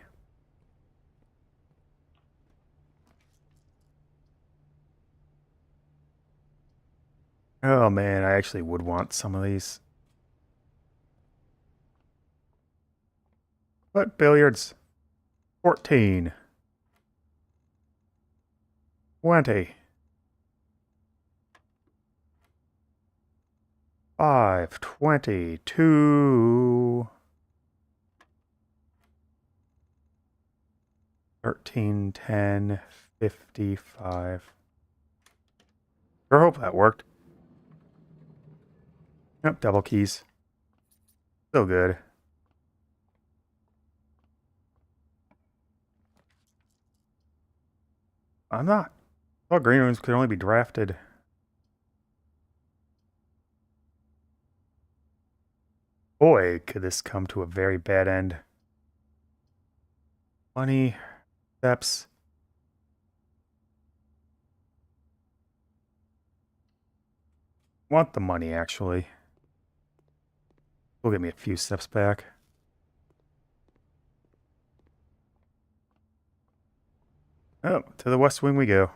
Oh man, I actually would want some of these. But billiards. 14. 20. 5. 22. 13. 10. 55. Sure hope that worked. Yep, double keys. Still good. I'm not. All green rooms could only be drafted. Boy, could this come to a very bad end. Money. Steps. Want the money, actually. Will get me a few steps back. Oh, to the west wing we go.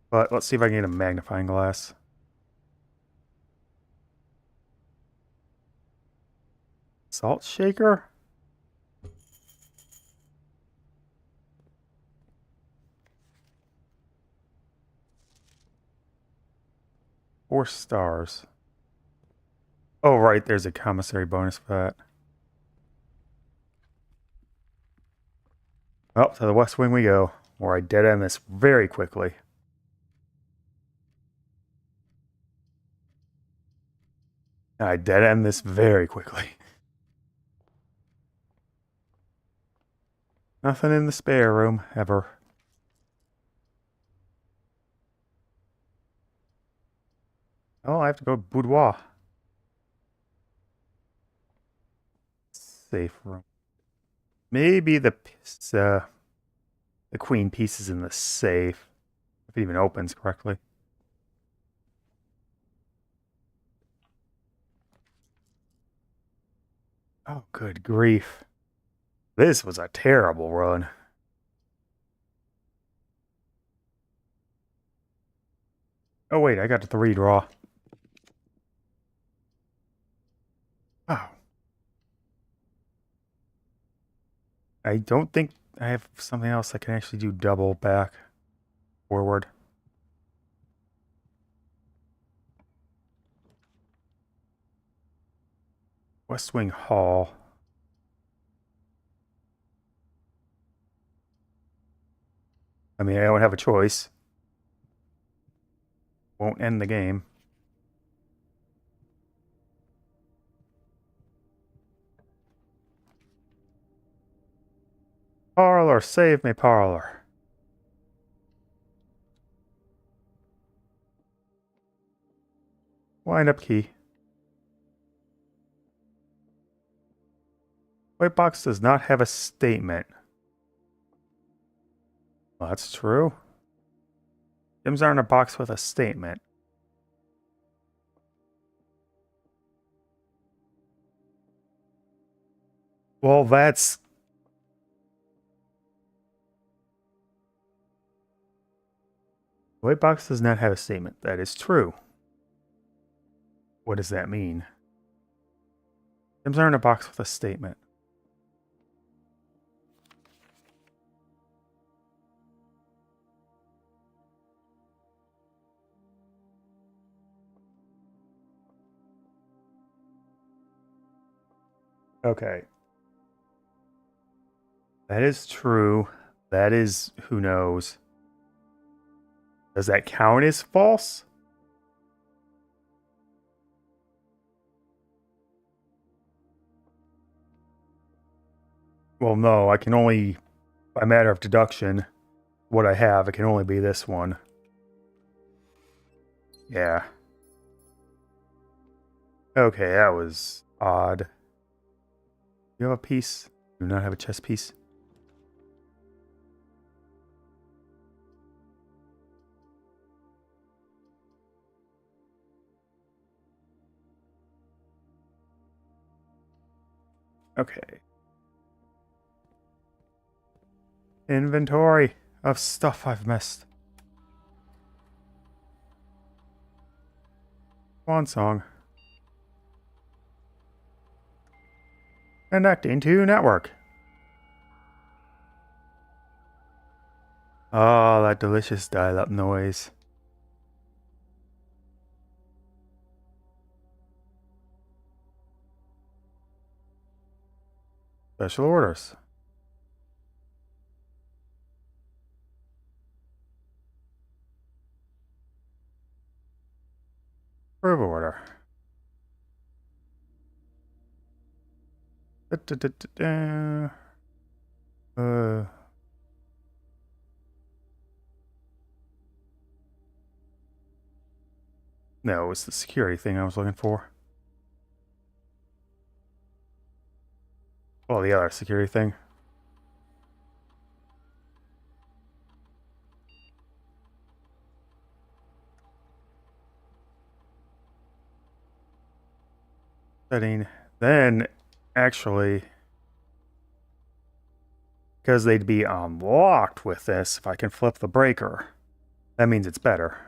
But let's see if I can get a magnifying glass. Salt shaker? Four stars. Oh, right, there's a commissary bonus for that. Well, to the west wing we go, where I dead end this very quickly. I dead end this very quickly. Nothing in the spare room, ever. Oh, I have to go boudoir. Safe room. Maybe the queen piece is in the safe. If it even opens correctly. Oh, good grief. This was a terrible run. Oh wait, I got the 3 draw. Oh. I don't think I have something else that can actually do double back, forward. West Wing Hall. I mean, I don't have a choice. Won't end the game. Parlor, save me, parlor. Wind up key. White box does not have a statement. Well, that's true. Gems aren't a box with a statement. Well, that's... White box does not have a statement. That is true. What does that mean? Gems aren't a box with a statement. Okay. That is true. That is... who knows. Does that count as false? Well, no, I can only... by matter of deduction, what I have, it can only be this one. Yeah. Okay, that was odd. You have a piece? Do not have a chess piece? Okay. Inventory of stuff I've missed. Swan song. Connecting to network. Oh, that delicious dial-up noise. Special orders. Approve order. No, it's the security thing I was looking for. Well, the other security thing. Setting. Then, actually, because they'd be unlocked with this, if I can flip the breaker, that means it's better.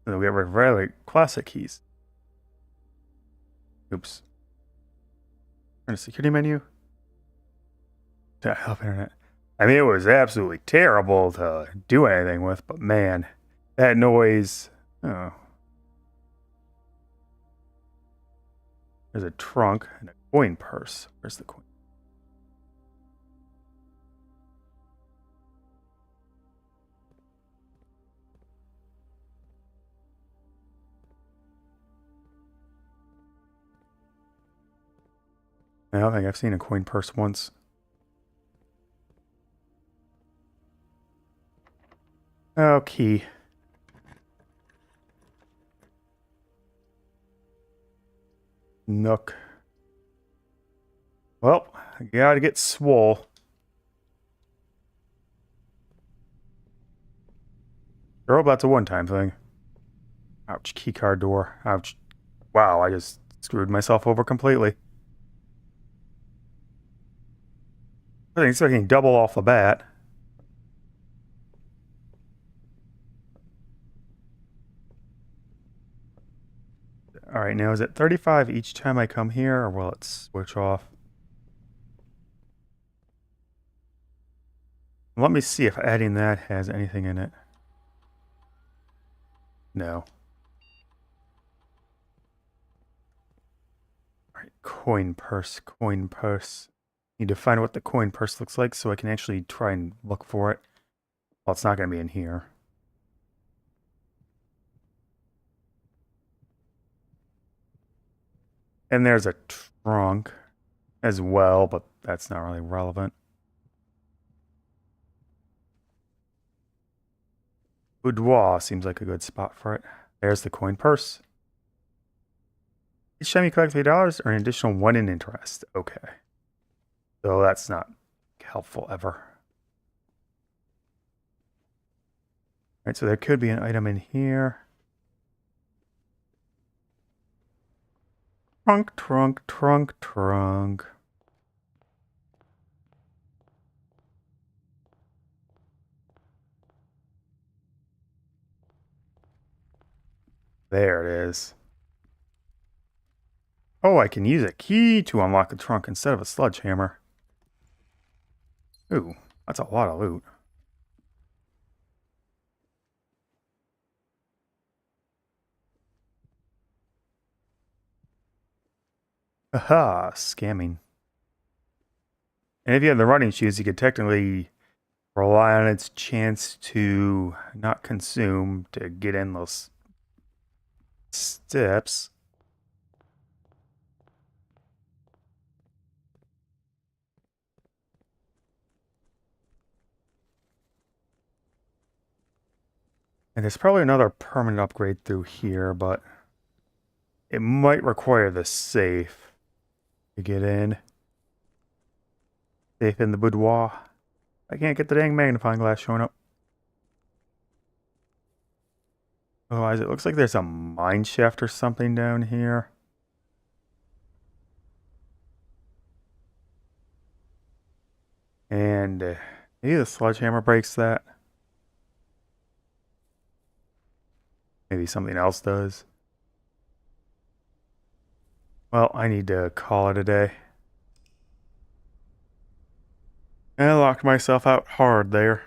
And then we get rid of really classic keys. Oops. Turn the security menu. To help internet. I mean, it was absolutely terrible to do anything with, but man, that noise. Oh. There's a trunk and a coin purse. Where's the coin? I don't think I've seen a coin purse once. Oh, key. Nook. Well, I gotta get swole. Sure hope that's a one-time thing. Ouch, keycard door. Ouch. Wow, I just screwed myself over completely. I think expecting double off the bat. Alright, now is it 35 each time I come here, or will it switch off? Let me see if adding that has anything in it. No. Alright, coin purse, coin purse. Need to find what the coin purse looks like so I can actually try and look for it. Well, it's not going to be in here. And there's a trunk as well, but that's not really relevant. Boudoir seems like a good spot for it. There's the coin purse. Each time you collect $3, earn an additional 1 in interest. Okay. So that's not helpful ever. Alright, so there could be an item in here. Trunk, trunk, trunk, trunk. There it is. Oh, I can use a key to unlock the trunk instead of a sledgehammer. Ooh, that's a lot of loot. Aha, scamming. And if you have the running shoes, you could technically rely on its chance to not consume to get in those steps. And there's probably another permanent upgrade through here, but it might require the safe to get in. Safe in the boudoir. I can't get the dang magnifying glass showing up. Otherwise, it looks like there's a mine shaft or something down here. And maybe the sledgehammer breaks that. Maybe something else does. Well, I need to call it a day. I locked myself out hard there.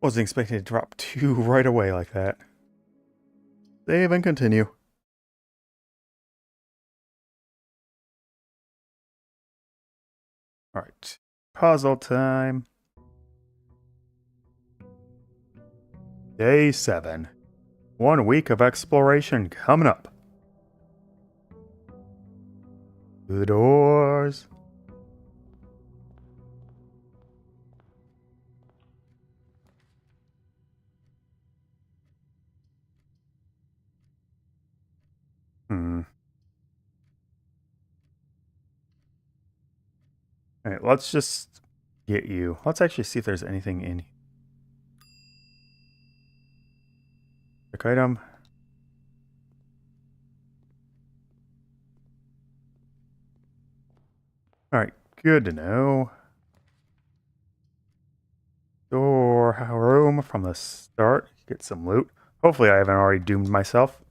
Wasn't expecting to drop 2 right away like that. Save and continue. Alright. Puzzle time. Day 7. 1 week of exploration coming up. Through the doors. Alright, let's just get you. Let's actually see if there's anything in here. Quick item. Alright, good to know. Door room from the start. Get some loot. Hopefully I haven't already doomed myself.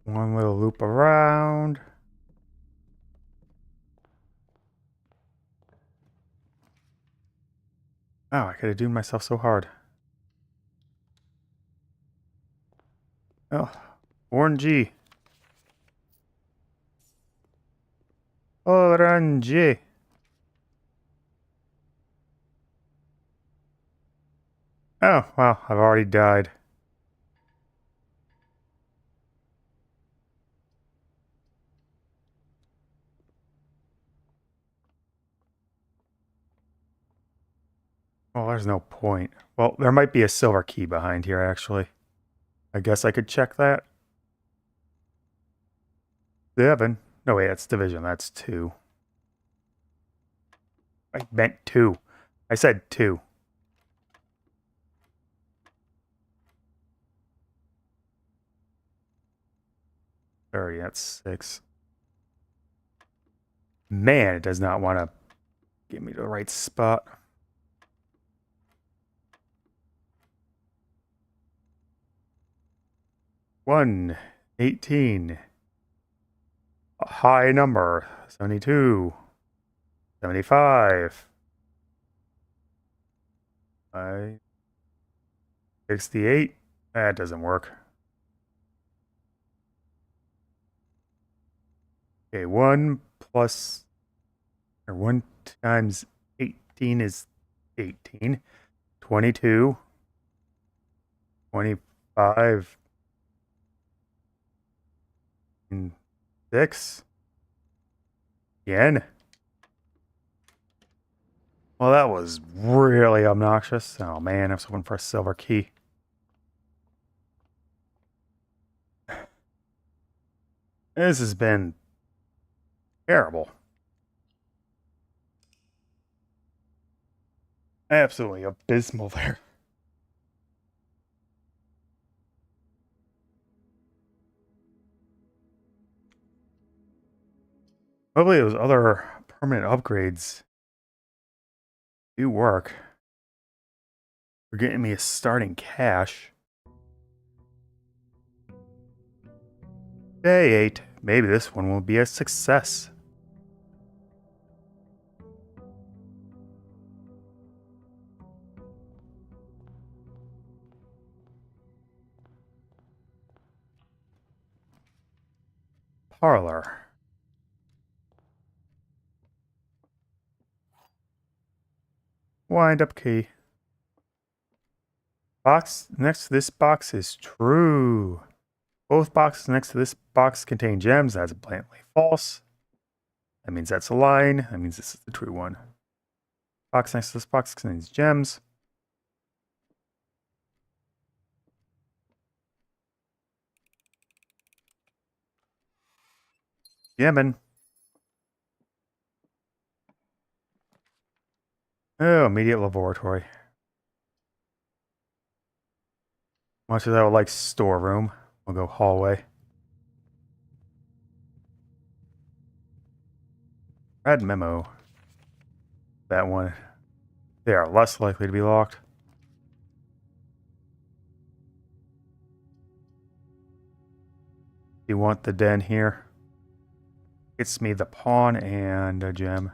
One little loop around. Oh, I could have doomed myself so hard. Oh, orangey. Orangey. Oh, well, I've already died. Well, there's no point. Well, there might be a silver key behind here, actually. I guess I could check that. 7. No, wait, that's division. That's 2. I meant 2. I said 2. 30, that's 6. Man, it does not want to get me to the right spot. One, 18. A high number. 72. 75. 68. That doesn't work. Okay, 1 times 18 is 18. 22. 25. And 6. Again. Well, that was really obnoxious. Oh man, I was hoping for a silver key. This has been terrible. Absolutely abysmal there. Hopefully those other permanent upgrades do work. They're getting me a starting cash. Day 8. Maybe this one will be a success. Parlor. Wind up key. Box next to this box is true. Both boxes next to this box contain gems. That's blatantly false. That means that's a line. That means this is the true one. Box next to this box contains gems. Yemen. Oh, immediate laboratory. Much as I would like storeroom, we'll go hallway. Red memo. That one. They are less likely to be locked. You want the den here? Gets me the pawn and a gem.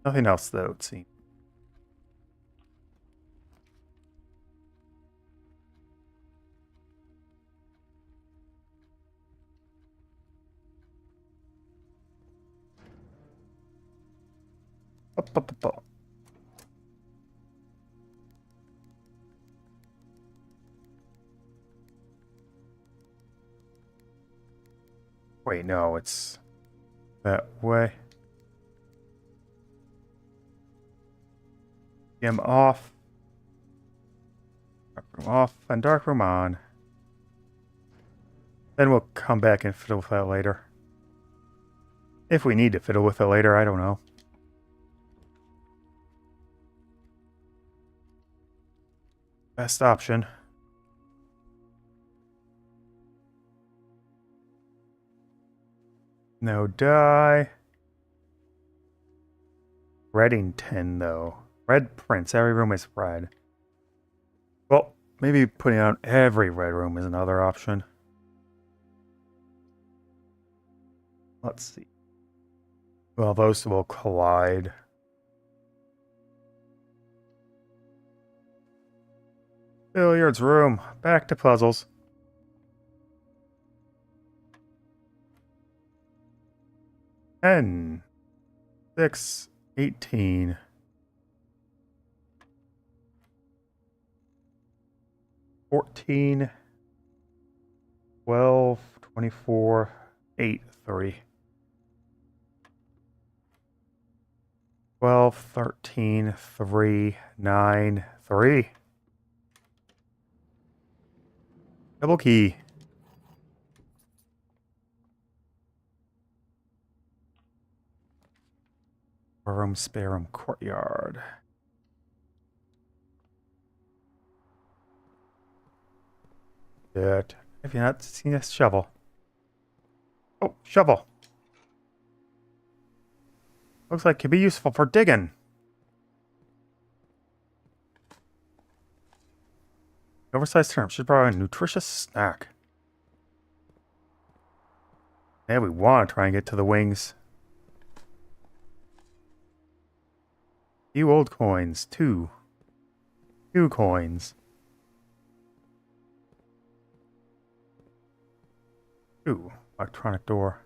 Nothing else though, it seems. Up, up, up, up. Wait, no, it's that way. Gem off. Dark room off and dark room on. Then we'll come back and fiddle with that later. If we need to fiddle with it later, I don't know. Best option. No die. Reddington, though. Red prints. Every room is red. Well, maybe putting out every red room is another option. Let's see. Well, those will collide. Billiards room. Back to puzzles. Ten. 6. 18. 14. 12. 24. 8. 3. 12. 13. 3. 9. 3. Double key. Room, spare room, courtyard. Good. Have you not seen this shovel? Oh, shovel. Looks like it could be useful for digging. Oversized turnip should provide a nutritious snack. Yeah, we want to try and get to the wings. Few old coins. 2. 2 coins. 2. Electronic door.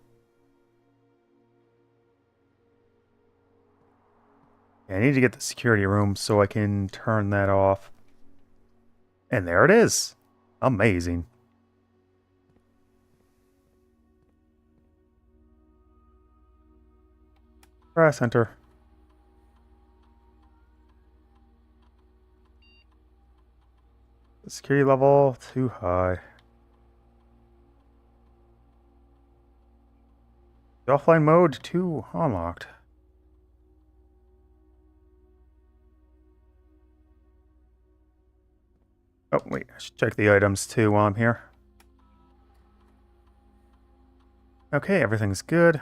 Yeah, I need to get the security room so I can turn that off. And there it is. Amazing. Press enter. The security level too high. The offline mode 2 unlocked. Oh, wait, I should check the items too while I'm here. Okay, everything's good.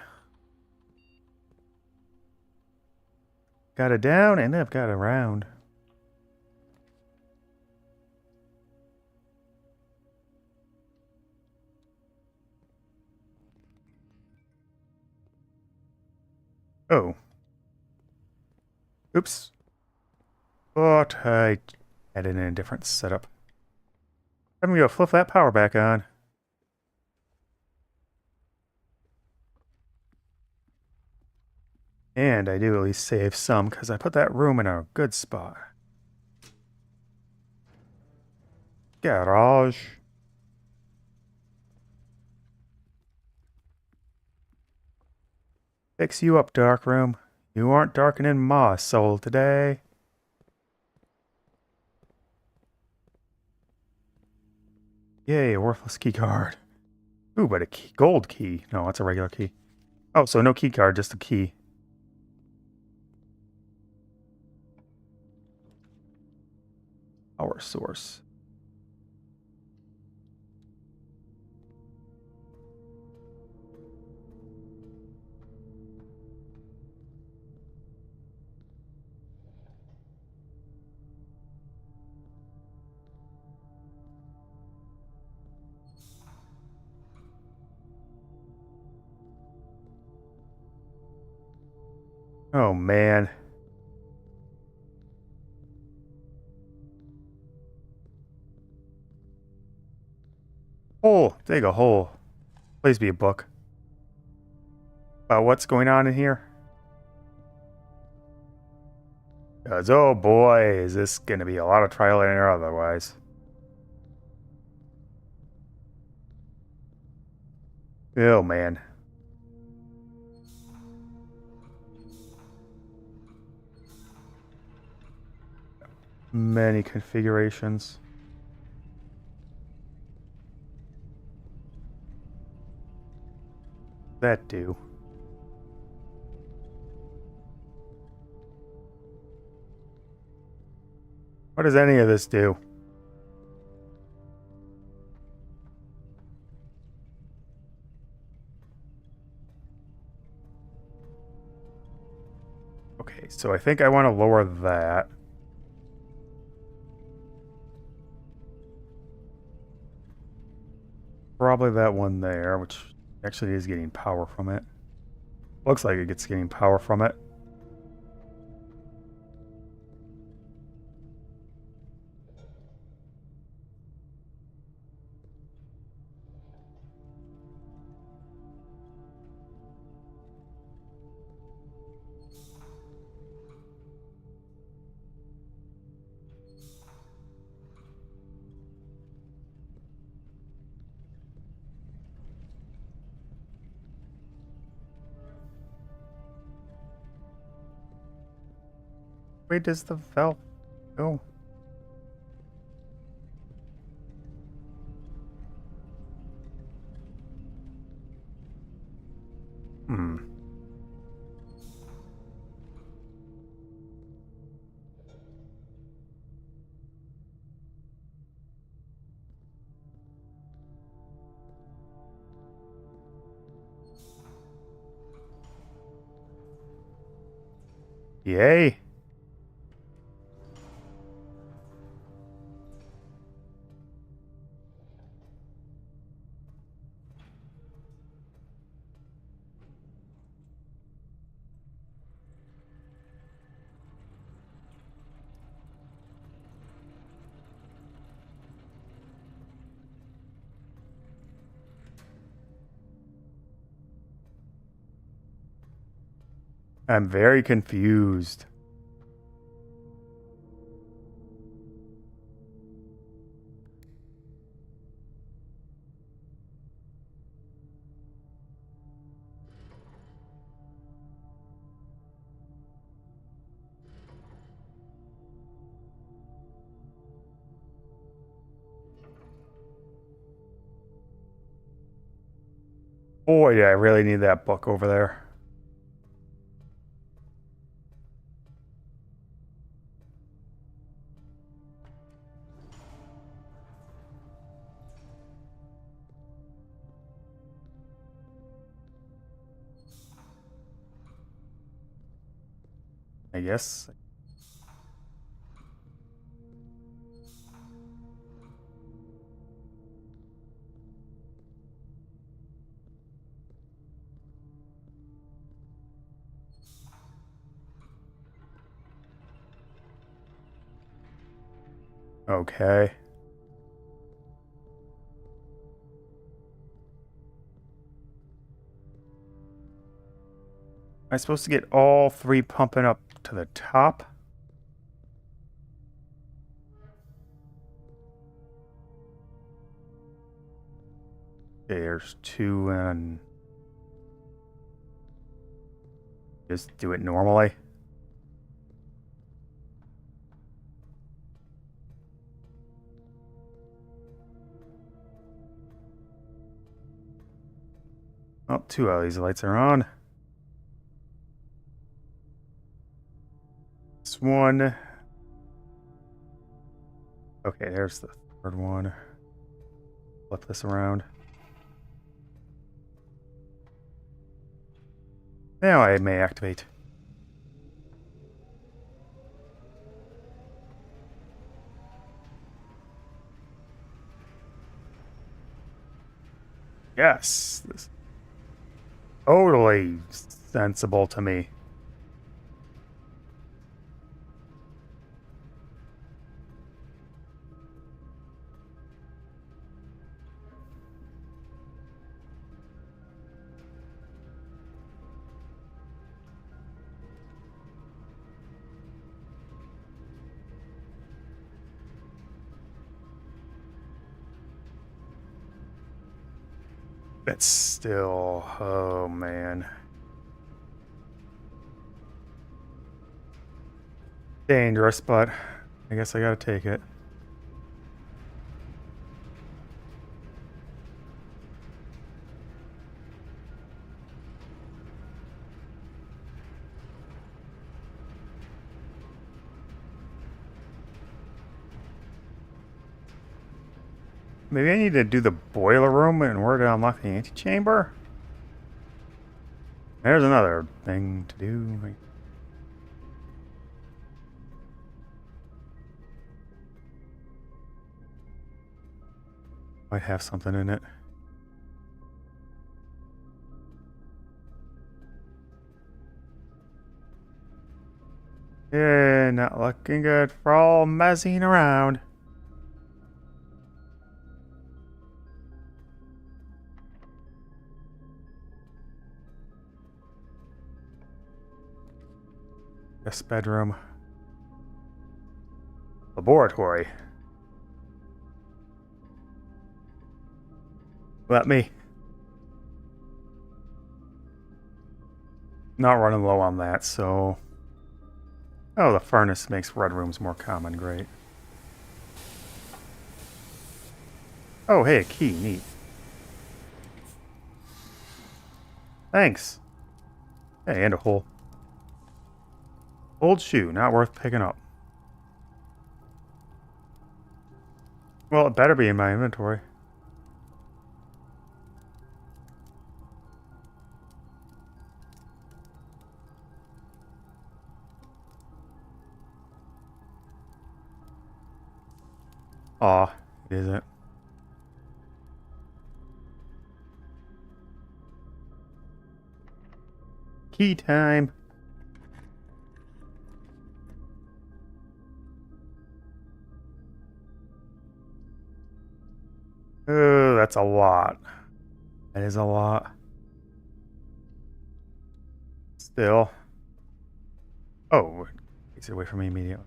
Got it down, and I've got it around. Oh. Oops. But I added in a different setup. I'm gonna go flip that power back on. And I do at least save some, because I put that room in a good spot. Garage. Fix you up, dark room. You aren't darkening my soul today. Yay, a worthless key card. Ooh, but a key, gold key. No, that's a regular key. Oh, so no key card, just a key. Power source. Oh, man. Hole. Dig a hole. Please be a book. What's going on in here? Because, oh boy, is this going to be a lot of trial and error otherwise. Oh, man. Many configurations. That do. What does any of this do? Okay, so I think I want to lower that. Probably that one there, which actually is getting power from it. Looks like it gets getting power from it. Where does the valve go? Hmm. Yay. I'm very confused. Boy, yeah, I really need that book over there. I guess. Okay. Am I supposed to get all three pumping up to the top? Okay, there's two and just do it normally. Oh, two of these lights are on. This one. Okay, there's the third one. Flip this around. Now I may activate. Yes, this is totally sensible to me. But still, oh man. Dangerous, but I guess I gotta take it. Maybe I need to do the boiler room in order to unlock the antechamber? There's another thing to do. Might have something in it. Yeah, not looking good for all messing around. This bedroom. Laboratory. Let me. Not running low on that, so... Oh, the furnace makes red rooms more common. Great. Oh, hey, a key. Neat. Thanks. Hey, and a hole. Old shoe. Not worth picking up. Well, it better be in my inventory. Aw, it isn't. Key time. Oh, that's a lot. That is a lot. Still. Oh, it takes it away from me immediately.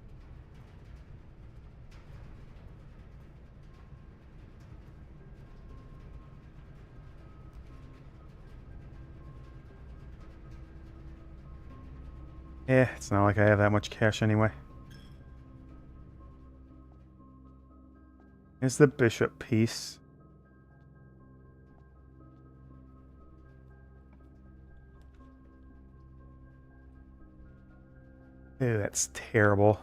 Yeah, it's not like I have that much cash anyway. Here's the bishop piece. Ew, that's terrible.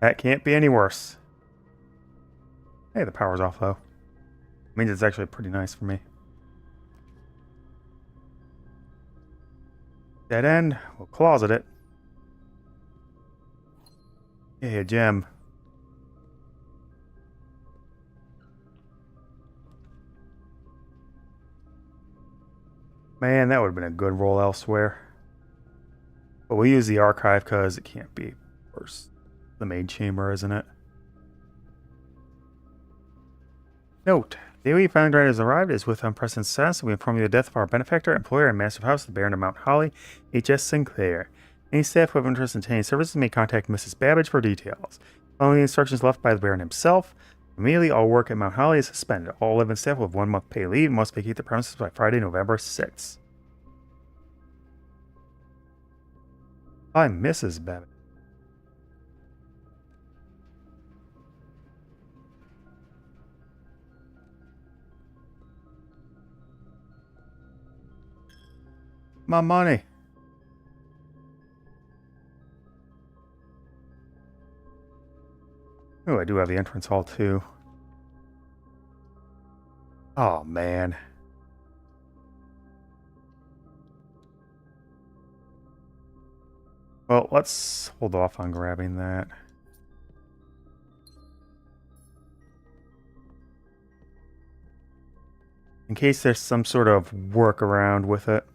That can't be any worse. Hey, the power's off though. Means it's actually pretty nice for me. Dead end. We'll closet it. Yeah, a gem. Man, that would have been a good roll elsewhere. But we'll use the archive because it can't be worse. The main chamber, isn't it? Note. The day we found Grant has arrived is with unprecedented success. We inform you of the death of our benefactor, employer, and master of house, the Baron of Mount Holly, H.S. Sinclair. Any staff who have interest in obtaining services may contact Mrs. Babbage for details. Following the instructions left by the Baron himself, immediately all work at Mount Holly is suspended. All living staff will have 1 month paid leave and must vacate the premises by Friday, November 6th. Hi, Mrs. Babbage. My money. Oh, I do have the entrance hall too. Oh, man. Well, let's hold off on grabbing that. In case there's some sort of workaround with it.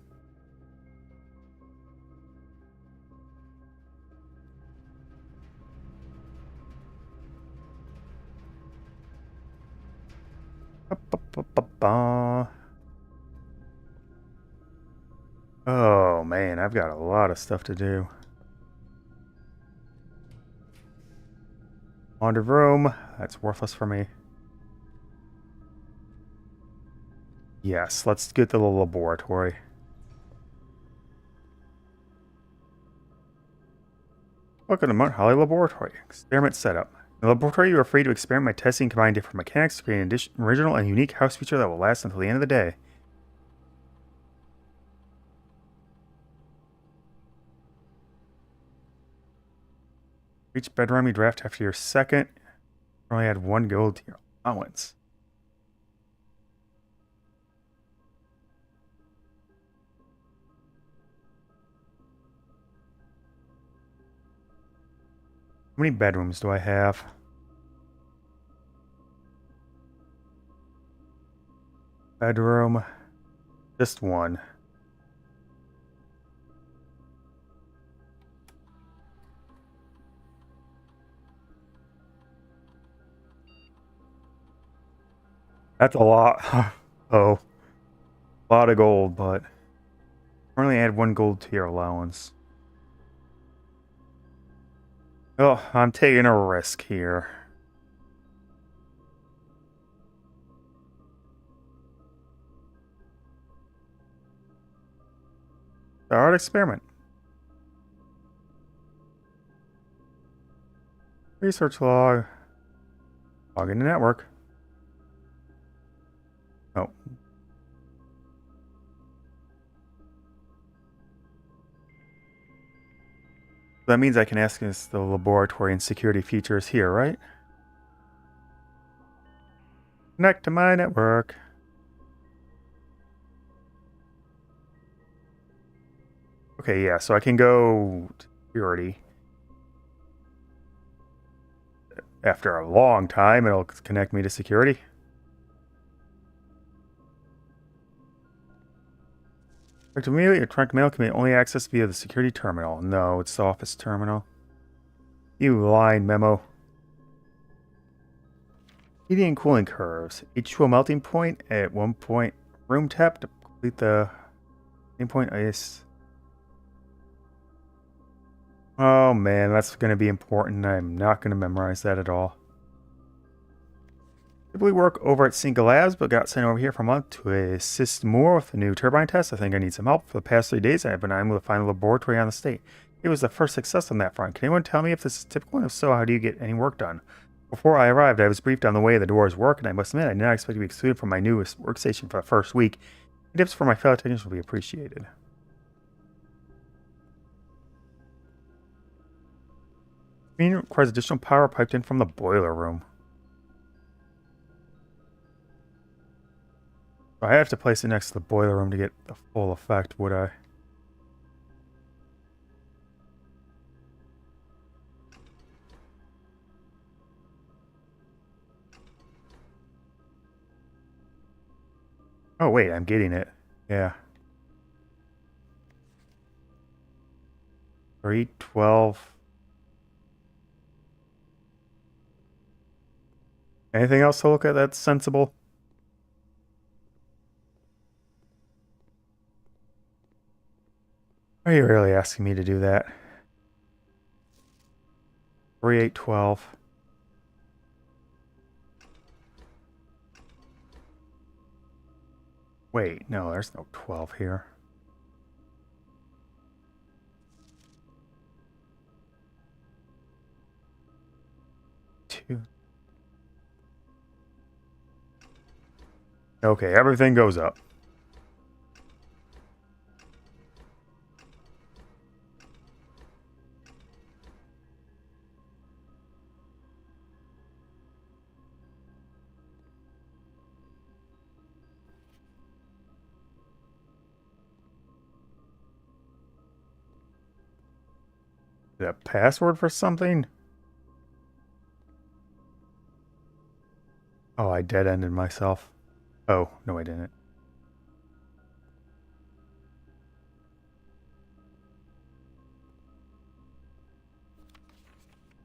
Oh man, I've got a lot of stuff to do. Haunted room, that's worthless for me. Yes, let's get to the laboratory. Welcome to Mount Holly Laboratory. Experiment setup. In the laboratory, you are free to experiment by testing and combining different mechanics to create an original and unique house feature that will last until the end of the day. Each bedroom you draft after your second. Only add 1 gold to your allowance. How many bedrooms do I have? Bedroom. Just 1. That's a lot. Oh. A lot of gold, but only add 1 gold to your allowance. Oh, I'm taking a risk here. Start experiment. Research log. Log into network. Oh. That means I can access the laboratory and security features here, right? Connect to my network. Okay, yeah, so I can go to security. After a long time, it'll connect me to security. Correct immediately, electronic mail can be only accessed via the security terminal. No, it's the office terminal. You lying memo. Heating and cooling curves. H2O melting point at 1 point. Room temp to complete the melting point ice. Oh man, that's going to be important. I'm not going to memorize that at all. Typically work over at Single Labs, but got sent over here for a month to assist more with the new turbine test. I think I need some help. For the past 3 days, I have been able to find a laboratory on the state. It was the first success on that front. Can anyone tell me if this is typical, and if so, how do you get any work done? Before I arrived, I was briefed on the way the doors work, and I must admit I did not expect to be excluded from my newest workstation for the first week. Tips for my fellow technicians will be appreciated. Meaning requires additional power piped in from the boiler room. So I have to place it next to the boiler room to get the full effect, would I? Oh wait, I'm getting it. Yeah. 312. Anything else to look at that's sensible? Are you really asking me to do that? 3812. Wait, no, there's no 12 here. Two. Okay, everything goes up. Is that a password for something? Oh, I dead-ended myself. Oh, no I didn't.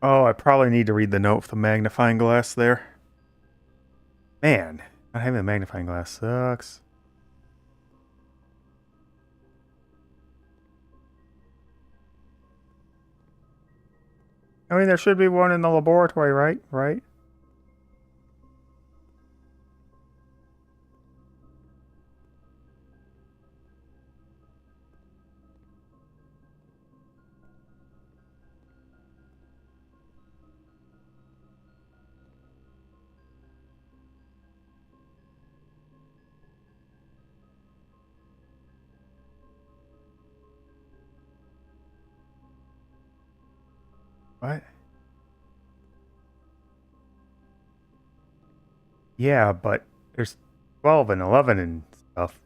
Oh, I probably need to read the note with the magnifying glass there. Man, not having a magnifying glass sucks. I mean, there should be one in the laboratory, right? Right? What? Yeah, but there's 12 and 11 and stuff.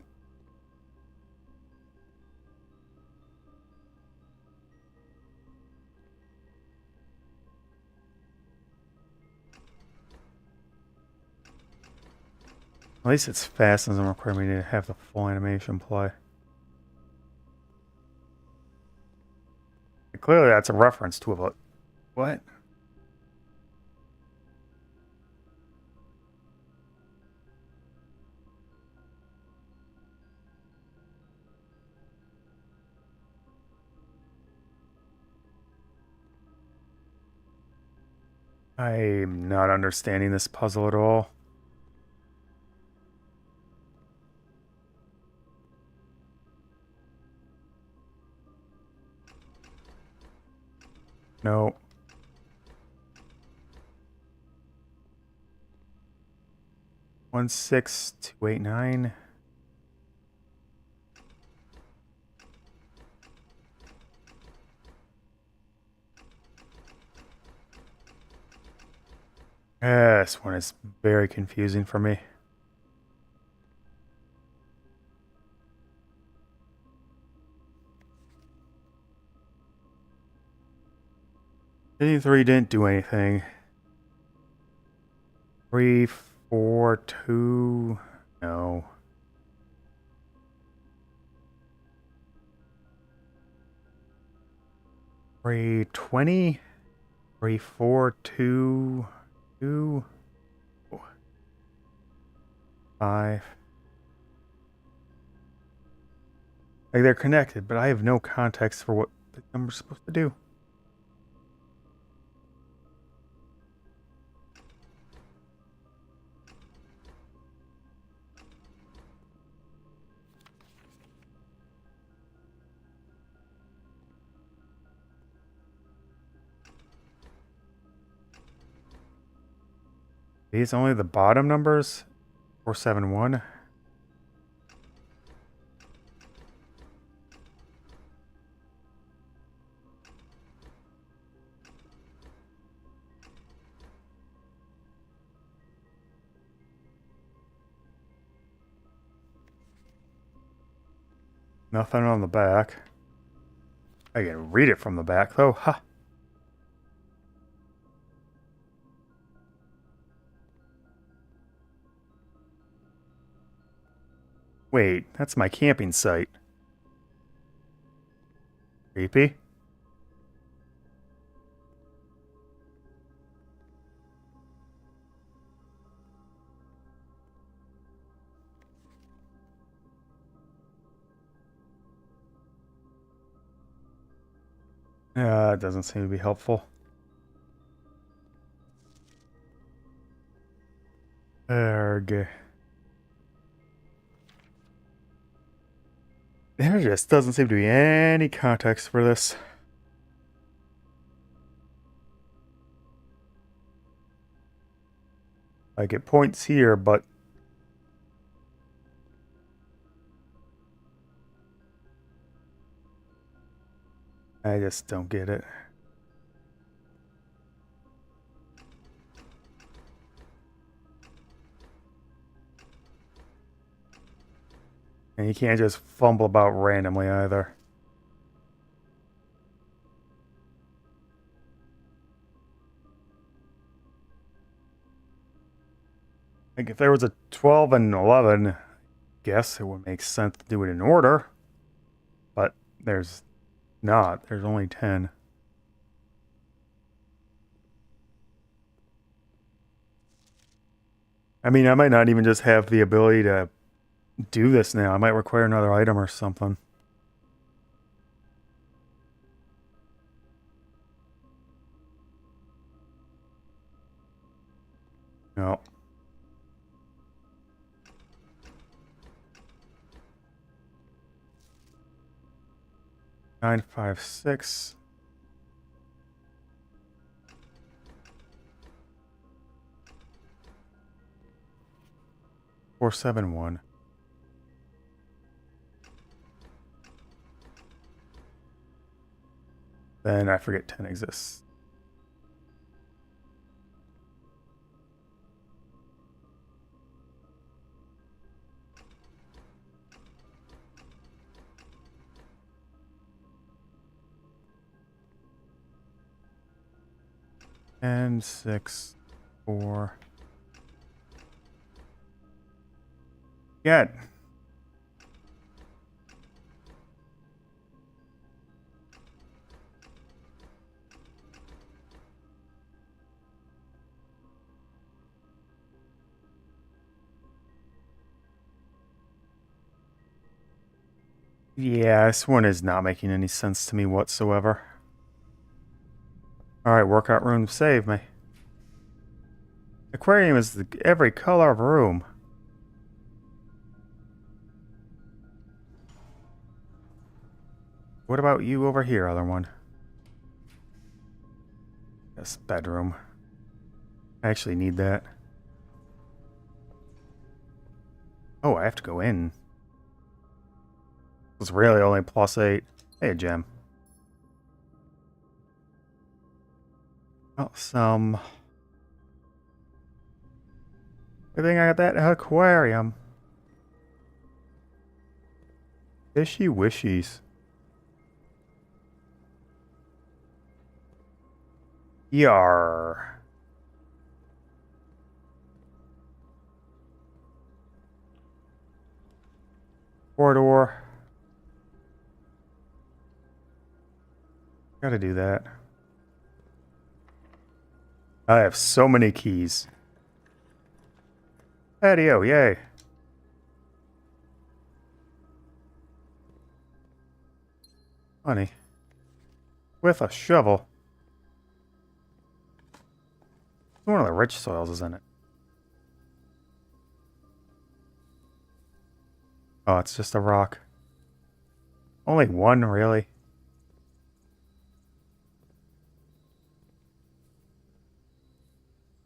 At least it's fast and doesn't require me to have the full animation play. Clearly that's a reference to a... What? I'm not understanding this puzzle at all. No. One 6289. This one is very confusing for me. 53 didn't do anything. 3, 4, 2. No. 320. 3, 4, 2, 2, 5. Like they're connected, but I have no context for what the number's supposed to do. These only the bottom numbers? 471. Nothing on the back. I can read it from the back though. Ha! Wait, that's my camping site. Creepy. It doesn't seem to be helpful. Erg. There just doesn't seem to be any context for this. I get points here, but I just don't get it. And you can't just fumble about randomly either. Like if there was a 12 and 11, I guess it would make sense to do it in order. But there's not. There's only 10. I mean, I might not even just have the ability to do this now. I might require another item or something. No. Nine, 5, 6. 4, 7, 1. Then I forget 10 exists. And 6, 4. Yeah. Yeah, this one is not making any sense to me whatsoever. Alright, workout room, save me. Aquarium is every color of a room. What about you over here, other one? Yes, bedroom. I actually need that. Oh, I have to go in. It's really only +8. Hey, gem. Oh, some. Good thing I got that aquarium. Fishy wishies. Yar. Corridor. Gotta do that. I have so many keys. Patio, yay. Honey. With a shovel. One of the rich soils is in it. Oh, it's just a rock. Only one, really?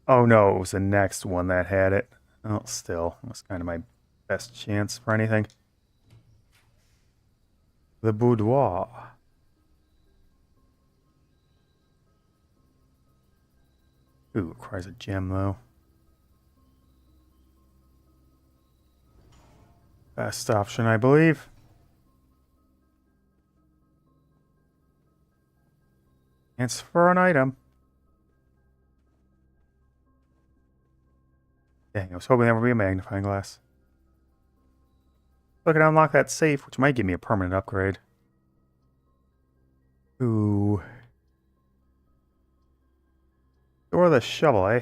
Oh no, it was the next one that had it. Oh, still, that's kind of my best chance for anything. The boudoir. Ooh, requires a gem though. Best option, I believe. Transfer an item. Dang, I was hoping there would be a magnifying glass. Look, I can unlock that safe, which might give me a permanent upgrade. Ooh. Or the shovel, eh?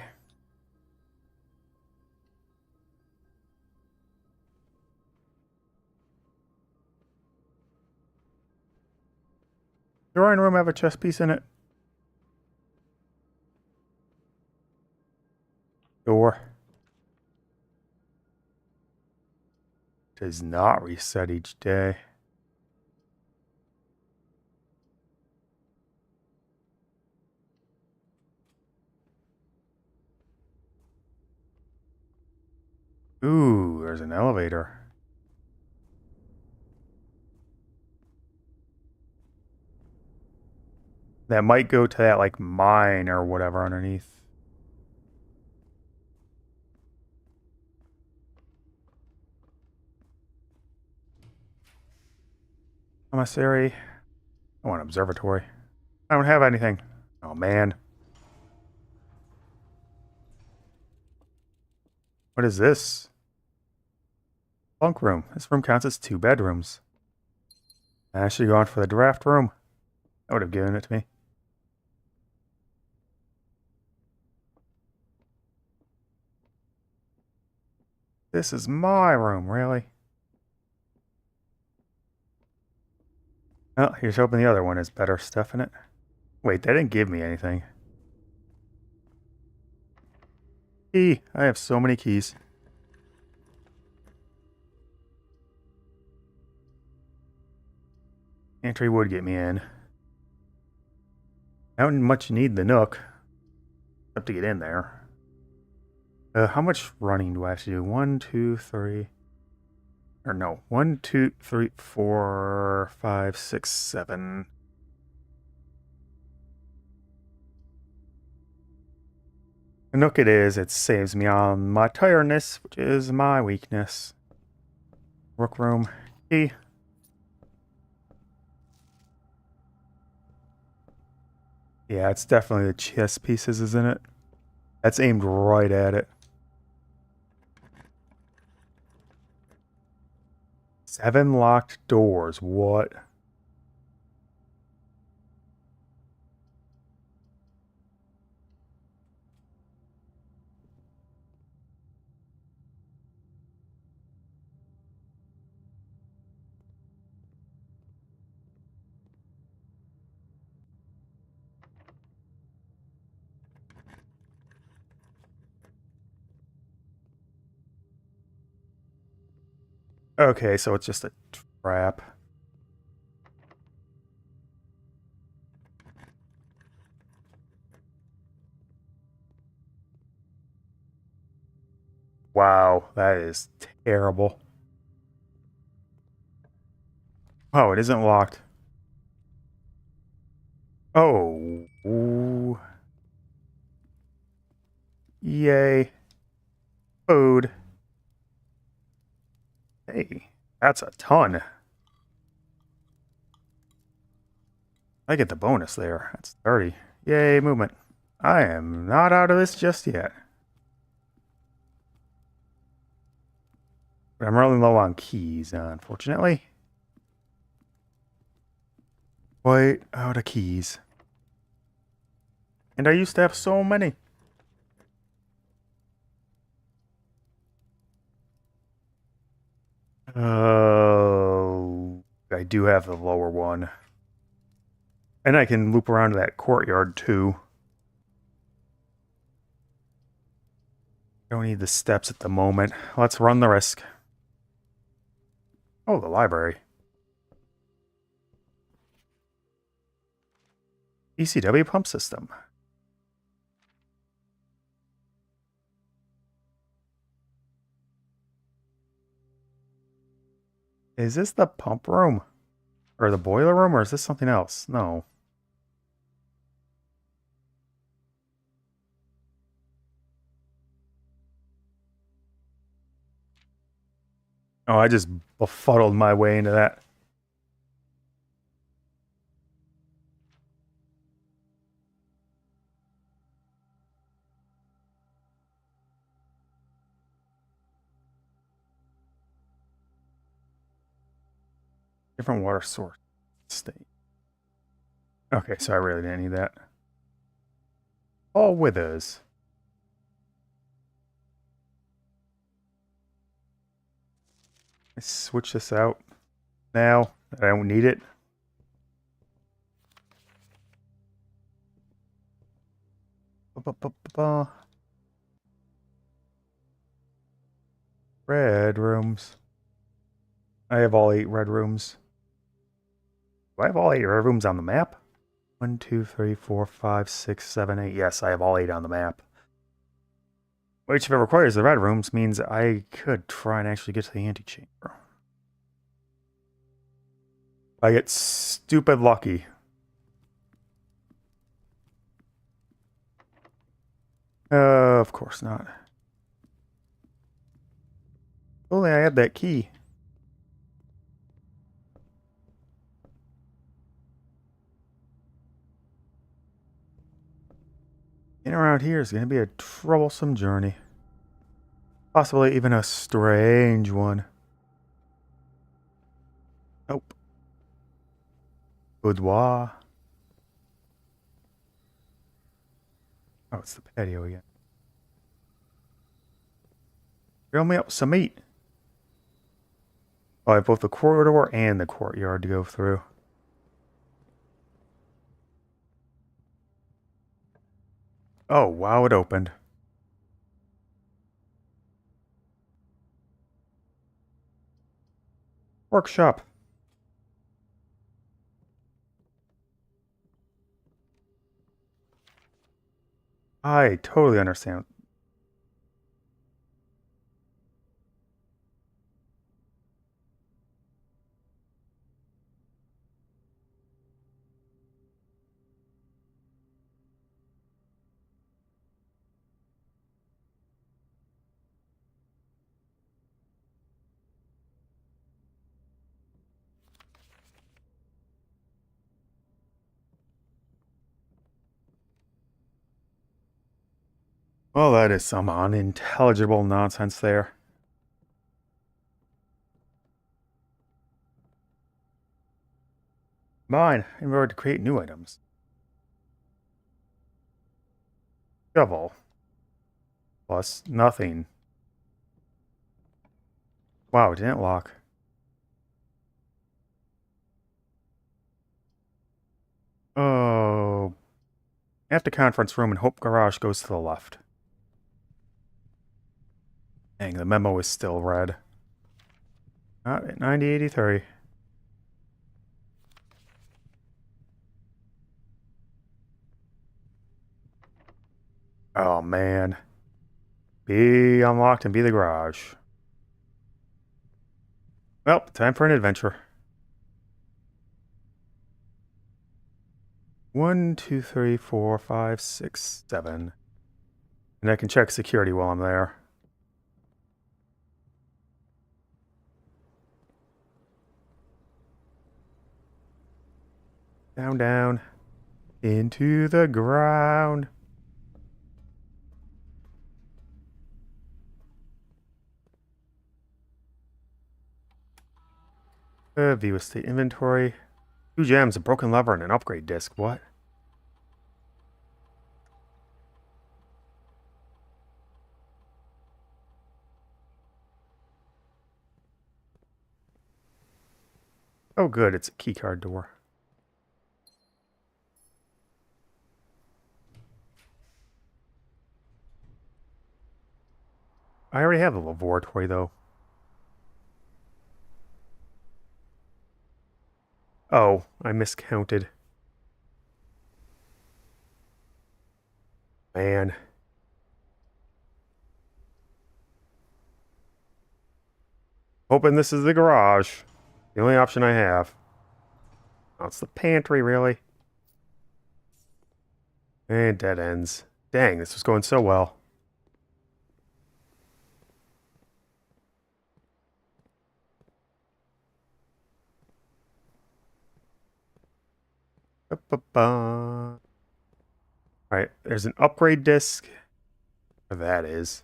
Drawing room have a chess piece in it? Door. Does not reset each day. Ooh, there's an elevator. That might go to that, like, mine or whatever underneath. Commissary. I want observatory. I don't have anything. Oh, man. What is this? Bunk room. This room counts as 2 bedrooms. I should have gone for the draft room. That would have given it to me. This is my room, really? Well, here's hoping the other one has better stuff in it. Wait, that didn't give me anything. Key. I have so many keys. Entry would get me in. I don't much need the nook. Up to get in there. How much running do I have to do? 1, 2, 3. Or no. 1, 2, 3, 4, 5, 6, 7. The nook it is. It saves me on my tiredness, which is my weakness. Rook room. Key. Yeah, it's definitely the chess pieces, isn't it? That's aimed right at it. 7 locked doors. What? Okay, so it's just a trap. Wow, that is terrible. Oh, it isn't locked. Oh. Ooh. Yay. Food. Hey, that's a ton. I get the bonus there. That's 30. Yay, movement. I am not out of this just yet. But I'm running low on keys, unfortunately. Quite out of keys. And I used to have so many. Oh, I do have the lower one. And I can loop around to that courtyard too. Don't need the steps at the moment. Let's run the risk. Oh, the library. ECW pump system. Is this the pump room? Or the boiler room? Or is this something else? No. Oh, I just befuddled my way into that. Different water source. State. Okay, so I really didn't need that. All withers. Let's switch this out now that I don't need it. Ba-ba-ba-ba-ba. Red rooms. I have all 8 red rooms. Do I have all 8 red rooms on the map? 1, 2, 3, 4, 5, 6, 7, 8. Yes, I have all 8 on the map. Which, if it requires the red rooms, means I could try and actually get to the antechamber. I get stupid lucky. Of course not. If only I had that key. Getting around here is going to be a troublesome journey. Possibly even a strange one. Nope. Boudoir. Oh, it's the patio again. Grill me up some meat. Oh, I have both the corridor and the courtyard to go through. Oh, wow, it opened. Workshop. I totally understand. Well, that is some unintelligible nonsense there. Mine, in order to create new items. Shovel. Plus nothing. Wow, it didn't lock. Oh. After conference room and Hope Garage goes to the left. Dang, the memo is still red. Not at 9083. Oh, man. Be unlocked and be the garage. Well, time for an adventure. 1, 2, 3, 4, 5, 6, 7. And I can check security while I'm there. Down, down. Into the ground. View estate inventory. 2 gems, a broken lever, and an upgrade disc. What? Oh good, it's a keycard door. I already have the laboratory though. Oh, I miscounted. Man. Hoping this is the garage. The only option I have. Oh, it's the pantry, really. And dead ends. Dang, this was going so well. Alright, there's an upgrade disc. Where that is.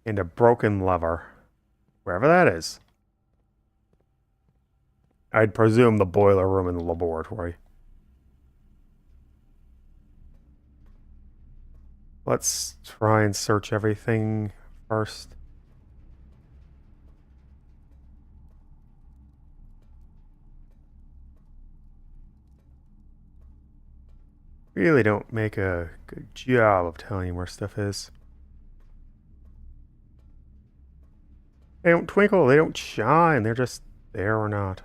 And a broken lever. Wherever that is. I'd presume the boiler room in the laboratory. Let's try and search everything first. Really don't make a good job of telling you where stuff is. They don't twinkle, they don't shine, they're just there or not.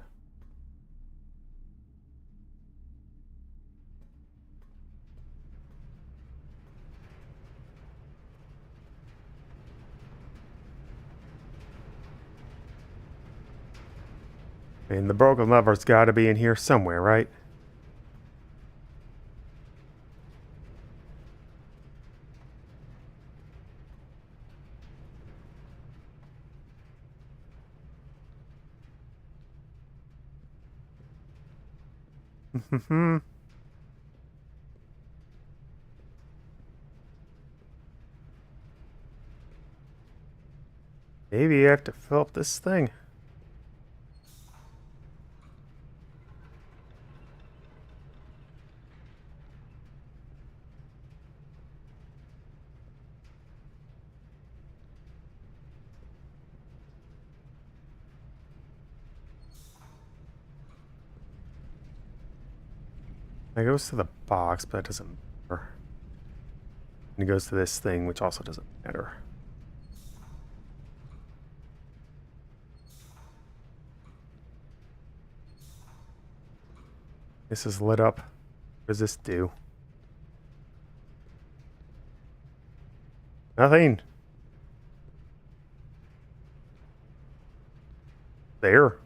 I mean, the broken lever's gotta be in here somewhere, right? Maybe I have to fill up this thing. It goes to the box, but that doesn't matter. And it goes to this thing, which also doesn't matter. This is lit up. What does this do? Nothing. There.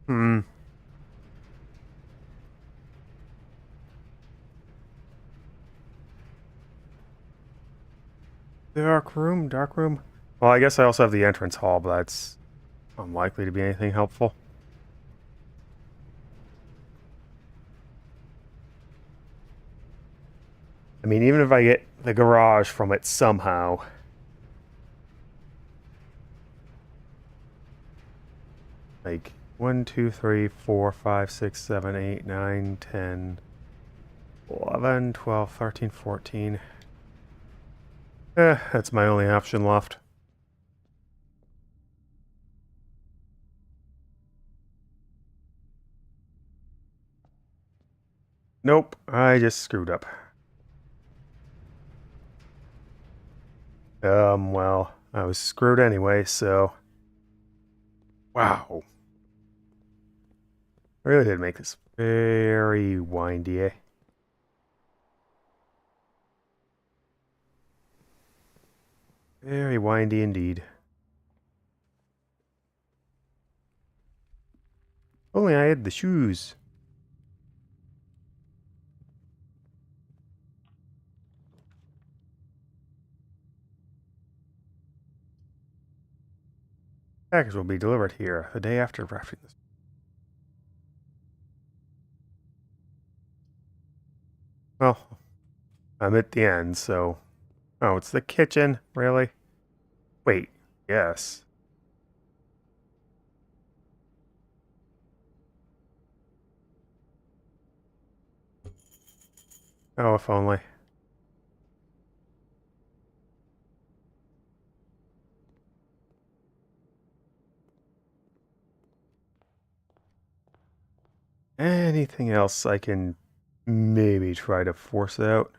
Hmm. Dark room, dark room. Well, I guess I also have the entrance hall, but that's unlikely to be anything helpful. I mean, even if I get the garage from it somehow. Like 1, 2, 3, 4, 5, 6, 7, 8, 9, 10, 11, 12, 13, 14. That's my only option left. Nope, I just screwed up. Well, I was screwed anyway, so... Wow. I really did make this very windy, eh? Very windy indeed. Only I had the shoes. Package will be delivered here the day after drafting this. Well, I'm at the end, so... Oh, it's the kitchen? Really? Wait, yes. Oh, if only. Anything else I can maybe try to force out?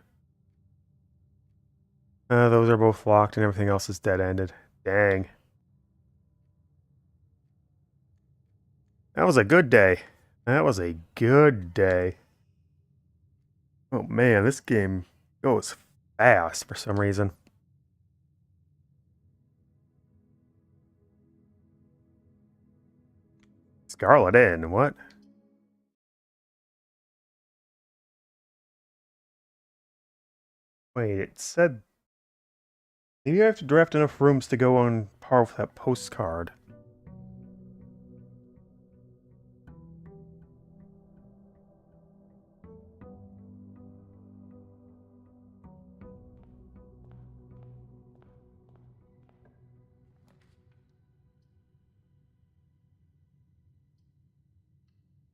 Those are both locked and everything else is dead-ended. Dang. That was a good day. That was a good day. Oh man, this game goes fast for some reason. Scarlet Inn, what? Wait, it said... Maybe I have to draft enough rooms to go on par with that postcard.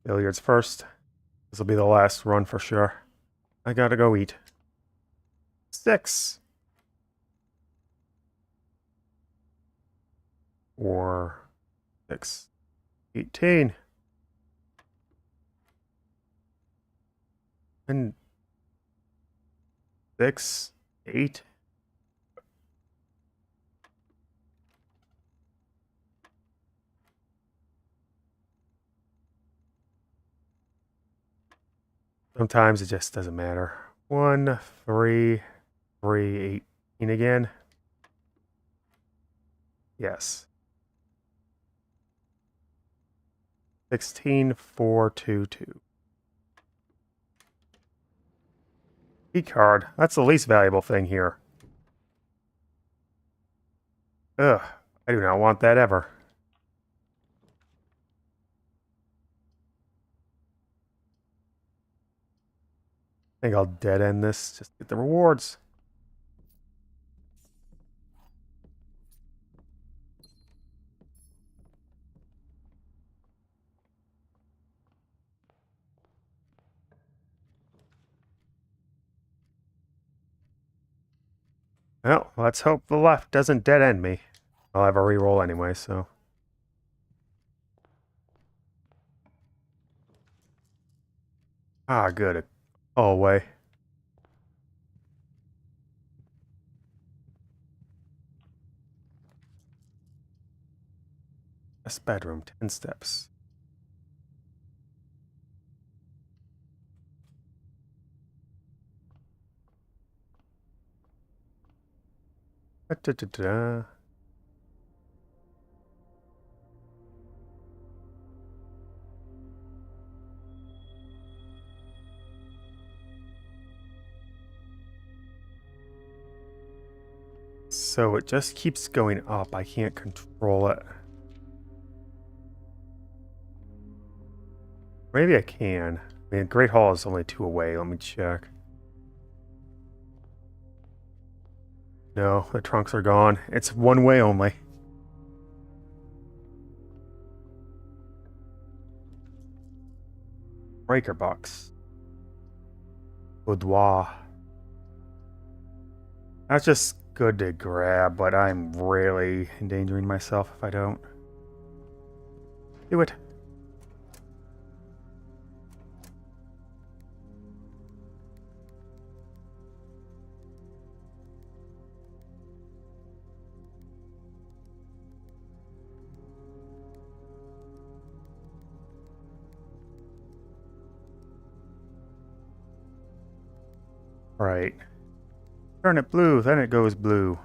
Billiards first. This will be the last run for sure. I gotta go eat. 6. Or 6. 18. And 6. 8. Sometimes it just doesn't matter. 1, 3, 3, 18 again. Yes. 16, 4, 2, 2. Key card. That's the least valuable thing here. Ugh. I do not want that ever. I think I'll dead end this. Just get the rewards. Well, let's hope the left doesn't dead end me. I'll have a reroll anyway, so. Ah, good. Hallway. This bedroom, 10 steps. Da-da-da-da. So it just keeps going up. I can't control it. Maybe I can. I mean, Great Hall is only 2 away. Let me check. No, the trunks are gone. It's 1 way only. Breaker box. Boudoir. That's just good to grab, but I'm really endangering myself if I don't. Do it. Right. Turn it blue, then it goes blue.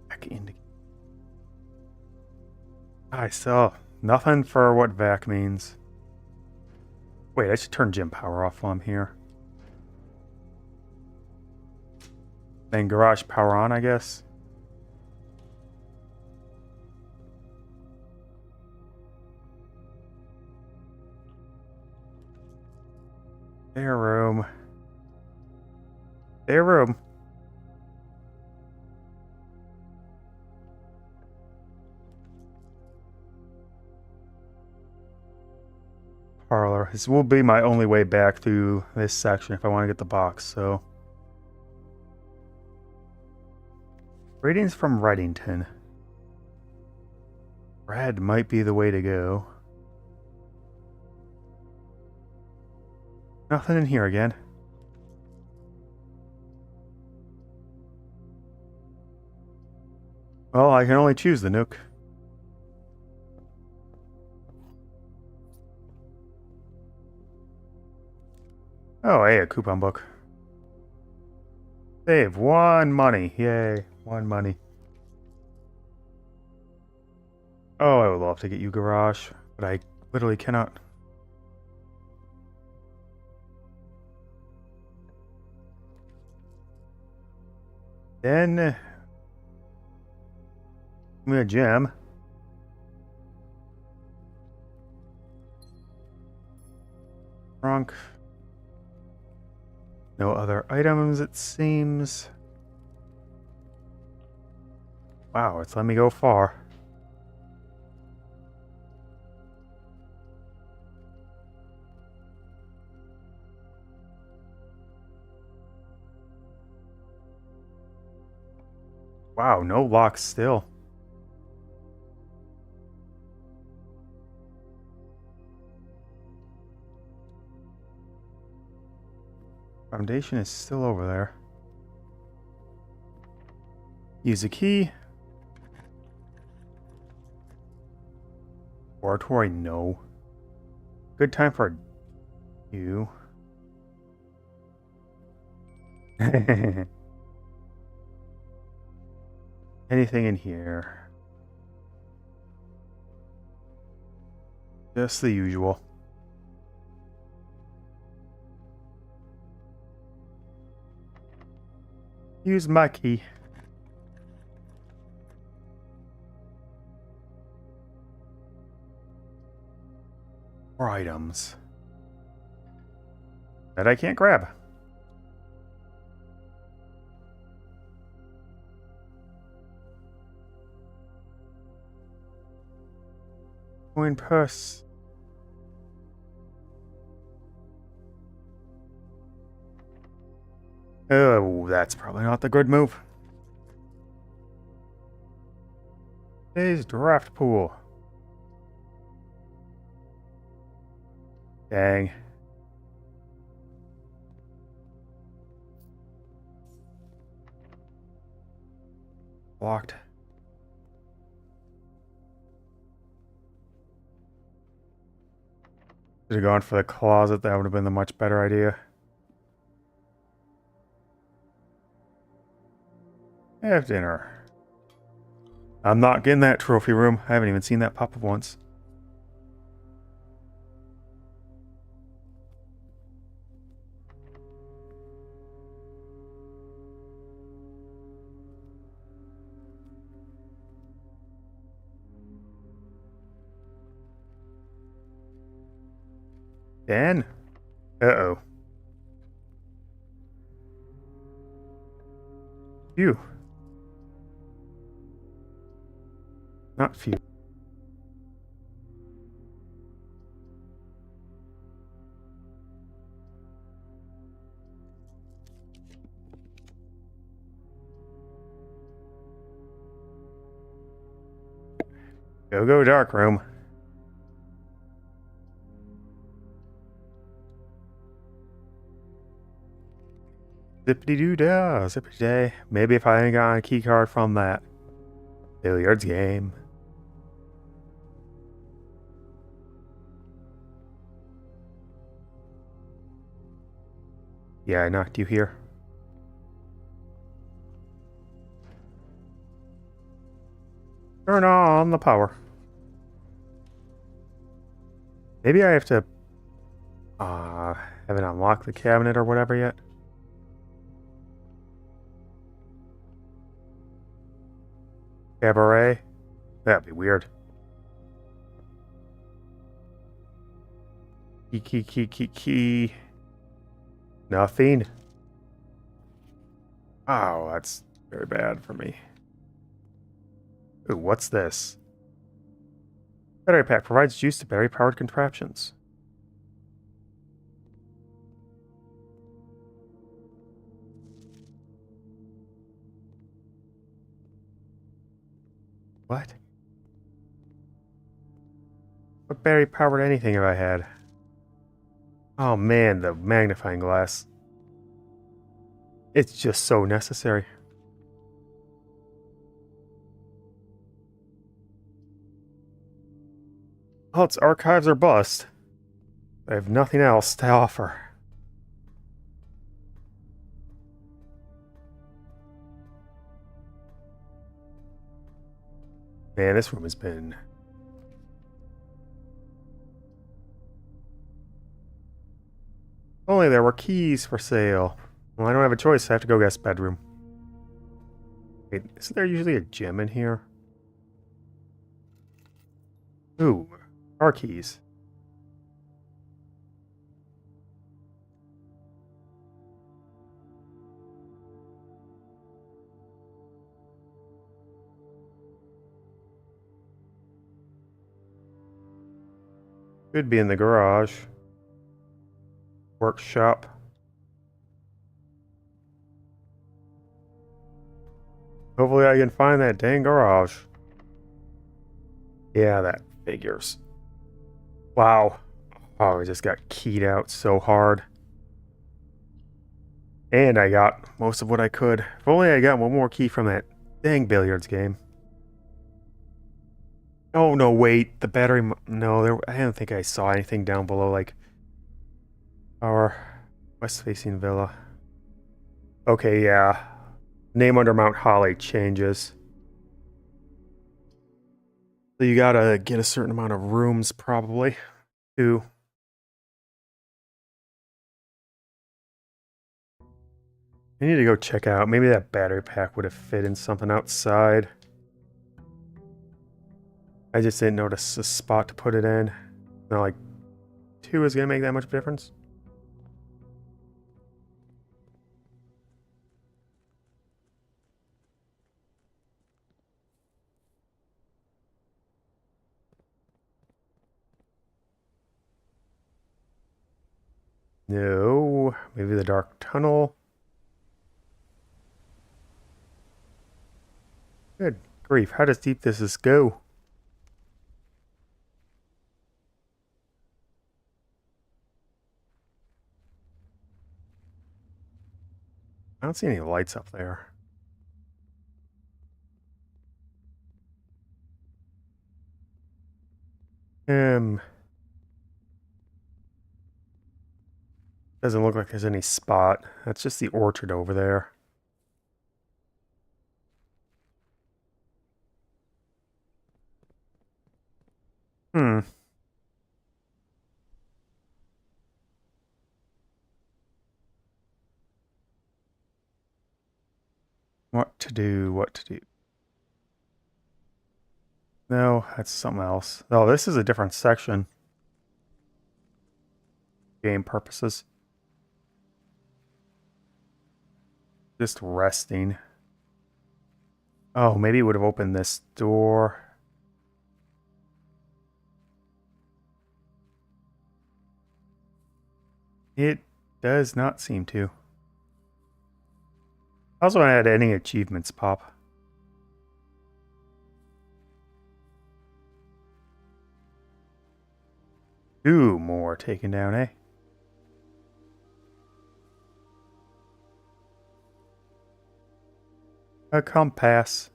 Back into. I still nothing for what vac means. Wait, I should turn gym power off while I'm here. Then garage power on, I guess. Spare room. Spare room. Parlor. This will be my only way back through this section if I want to get the box, so. Ratings from Reddington. Red might be the way to go. Nothing in here again. Well, I can only choose the Nook. Oh, hey, a coupon book. Save 1 money. Yay, 1 money. Oh, I would love to get you garage, but I literally cannot. Then, give me a gem. Trunk. No other items, it seems. Wow, it's let me go far. Wow, no locks still. Foundation is still over there. Use a key. Oratory, no. Good time for you. Anything in here? Just the usual. Use my key. More items that I can't grab. Coin purse. Oh, that's probably not the good move. Today's draft pool. Dang. Locked. Should have gone for the closet. That would have been the much better idea. Have dinner. I'm not getting that trophy room. I haven't even seen that pop up once. Dan? Uh-oh. Phew. Not few. Go dark room. Zippity doo dah, zippity day. Maybe if I ain't got a key card from that billiards game. Yeah, I knocked you here. Turn on the power. Maybe I have to haven't unlocked the cabinet or whatever yet. Cabaret? That'd be weird. Key. Nothing. Oh, that's very bad for me. Ooh, what's this? Battery pack provides juice to battery-powered contraptions. What? What battery-powered anything have I had? Oh man, the magnifying glass. It's just so necessary. Oh, it's archives or bust. I have nothing else to offer. Man, this room has been... Only there were keys for sale. Well, I don't have a choice. I have to go guest bedroom. Wait, isn't there usually a gem in here? Ooh, car keys. Could be in the garage. Workshop. Hopefully I can find that dang garage. Yeah, that figures. Wow. Oh, I just got keyed out so hard. And I got most of what I could. If only I got one more key from that dang billiards game. Oh, no, wait. The battery... No, I don't think I saw anything down below, like... Our west-facing villa. Okay, yeah. Name under Mount Holly changes. So you gotta get a certain amount of rooms, probably, too. I need to go check out. Maybe that battery pack would have fit in something outside. I just didn't notice a spot to put it in. Not like 2 is gonna make that much difference. No, maybe the dark tunnel. Good grief, how does deep does this go? I don't see any lights up there. Doesn't look like there's any spot. That's just the orchard over there. Hmm. What to do, what to do. No, that's something else. Oh, this is a different section. Game purposes. Just resting. Oh, maybe it would have opened this door. It does not seem to. I also had any achievements pop. Two more taken down, eh? A compass.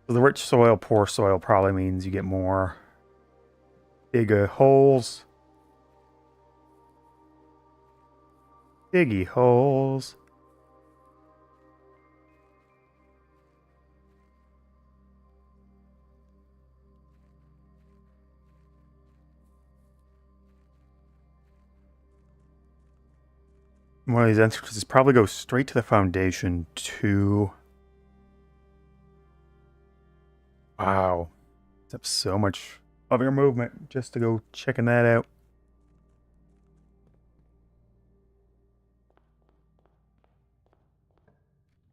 So the rich soil, poor soil probably means you get more. Dig holes. Diggy holes. One of these entrances probably goes straight to the foundation to... Wow. That's so much of your movement just to go checking that out.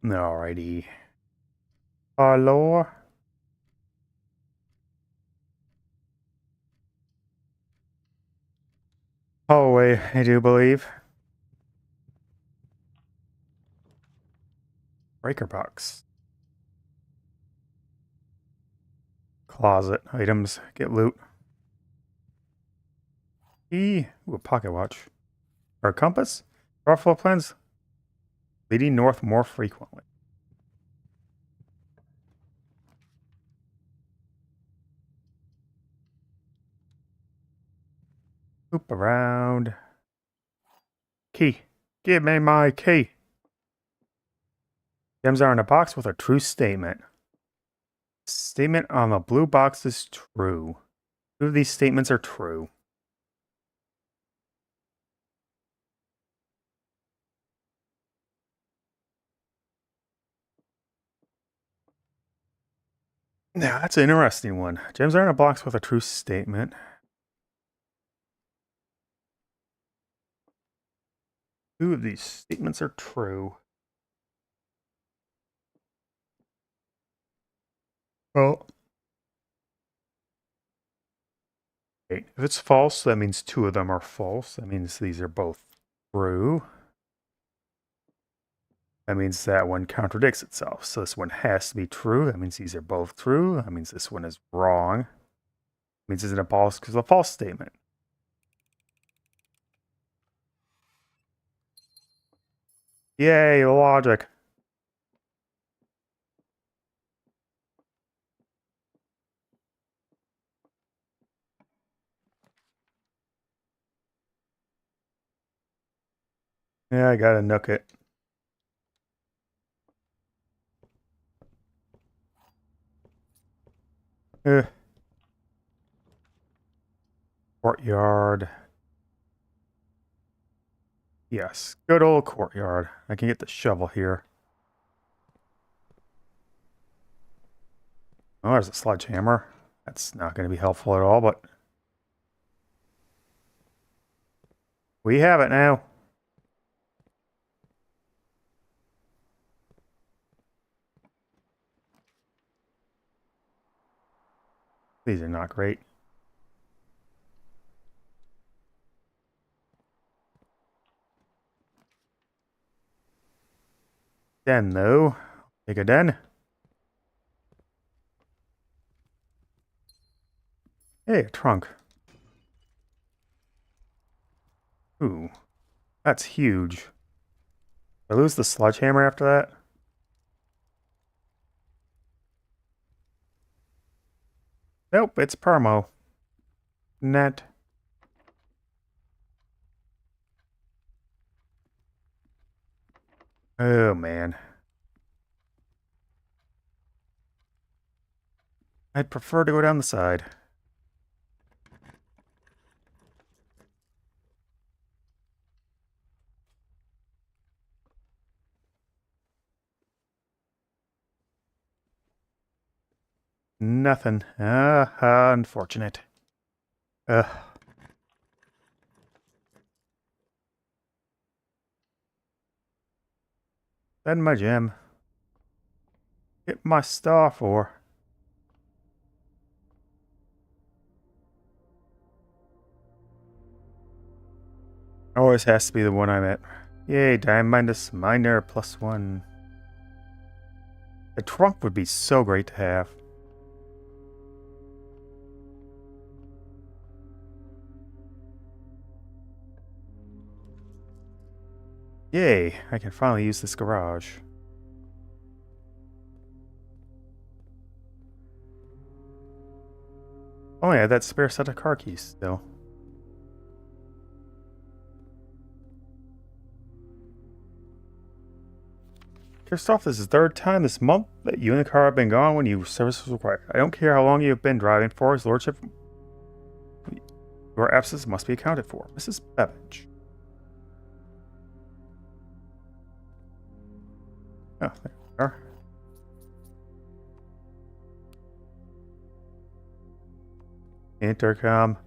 Alrighty. Hello? Hallway, I do believe. Breaker box. Closet. Items. Get loot. Ooh, a pocket watch. Or a compass? Draw floor plans. Leading north more frequently. Loop around. Key. Give me my key. Gems are in a box with a true statement. Statement on the blue box is true. Two of these statements are true. Now, that's an interesting one. Gems are in a box with a true statement. Two of these statements are true. Well, okay. If it's false, that means two of them are false. That means these are both true. That means that one contradicts itself. So this one has to be true. That means these are both true. That means this one is wrong. That means it's in a false because of a false statement. Yay, logic. Yeah, I gotta nook it. Eh. Courtyard. Yes, good old courtyard. I can get the shovel here. Oh, there's a sledgehammer. That's not going to be helpful at all, but we have it now. These are not great. Den, though. Take a den. Hey, a trunk. Ooh, that's huge. Did I lose the sledgehammer after that? Nope, it's permo. Net. Oh, man. I'd prefer to go down the side. Nothing. Unfortunate. Ugh. Send my gem. Get my star for. Always has to be the one I'm at. Yay, Diamondus Miner +1. The trunk would be so great to have. Yay, I can finally use this garage. Oh yeah, that spare set of car keys still. Christoph, this is the third time this month that you and the car have been gone when your service was required. I don't care how long you have been driving for, His Lordship. Your absence must be accounted for. Mrs. Babbage. Oh, there we are. Intercom.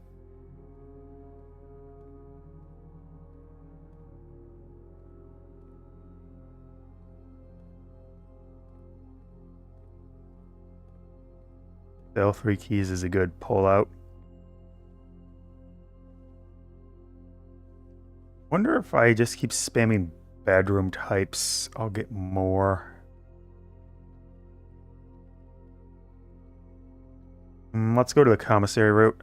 Still, 3 keys is a good pull-out. Wonder if I just keep spamming bedroom types, I'll get more. Let's go to the commissary route.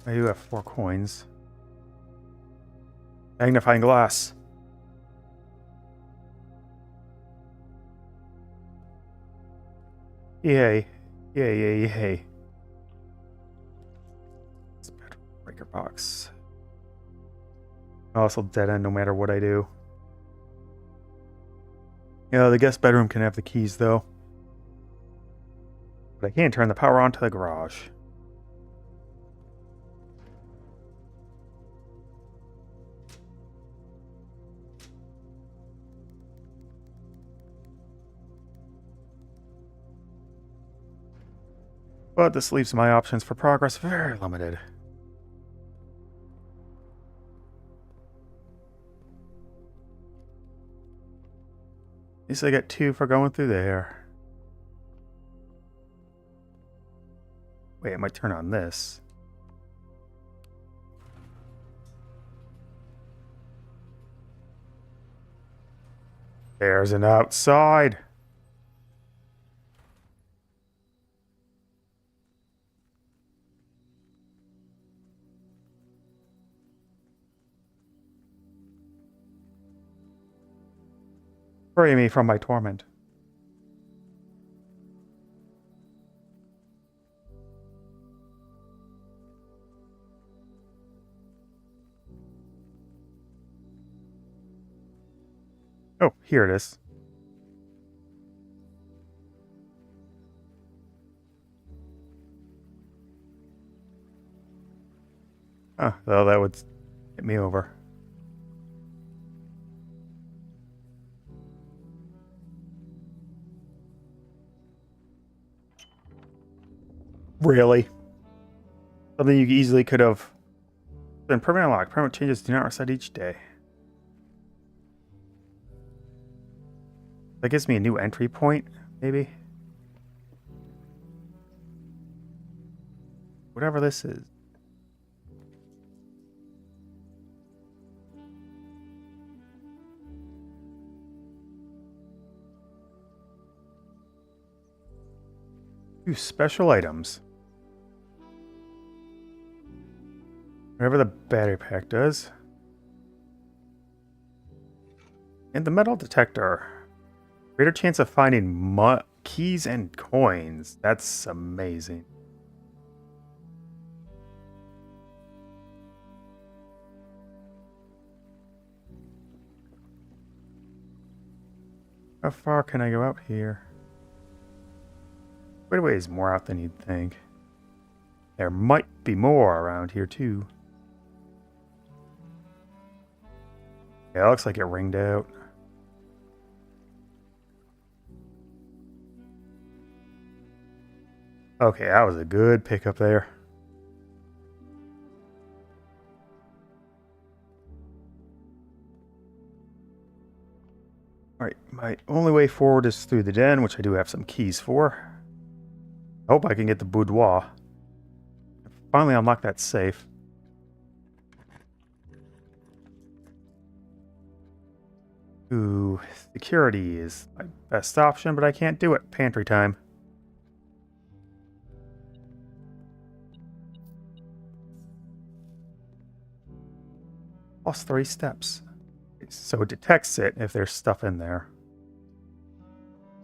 I do have 4 coins. Magnifying glass. Yay. Yay, yay, yay. It's a better breaker box. Also dead end no matter what I do. Yeah, the guest bedroom can have the keys though. But I can't turn the power on to the garage. But this leaves my options for progress very limited. At least I get 2 for going through there. Wait, I might turn on this. There's an outside. Free me from my torment. Oh, here it is. Oh, well, that would get me over. Really? Something you easily could have been permanent locked. Permanent changes do not reset each day. That gives me a new entry point, maybe? Whatever this is. Two special items. Whatever the battery pack does. And the metal detector. Greater chance of finding keys and coins. That's amazing. How far can I go out here? Quite a ways more out than you'd think. There might be more around here too. Yeah, it looks like it ringed out. Okay, that was a good pickup there. Alright, my only way forward is through the den, which I do have some keys for. I hope I can get the boudoir. Finally unlock that safe. Ooh, security is my best option, but I can't do it. Pantry time. Plus 3 steps. So it detects it if there's stuff in there.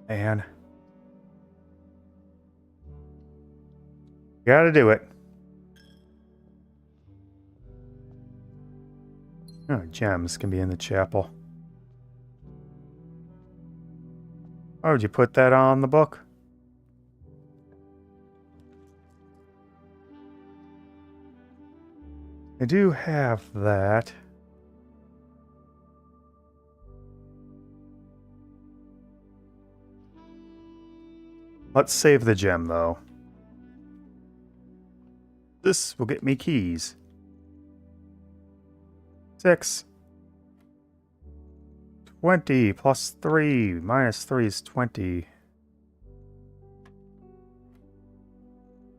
And gotta do it. Oh, gems can be in the chapel. Oh, would you put that on the book? I do have that. Let's save the gem, though. This will get me keys. 6. 20 plus 3 minus 3 is 20.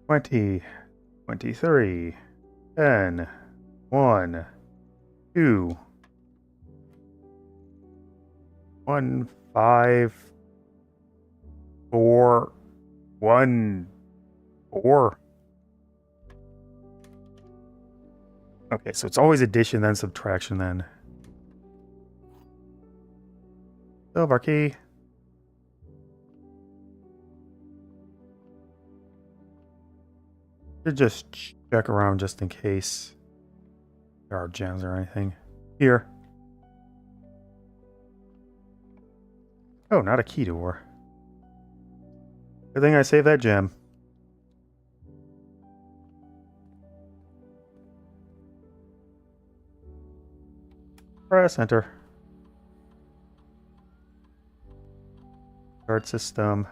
20. 23. 10. 1. 2. 1. 5. 4. 1. 4. Okay, so it's always addition, then subtraction, then. Silver key. Should just check around just in case there are gems or anything. Here. Oh, not a key door. Good thing I saved that gem. Press enter. Start system.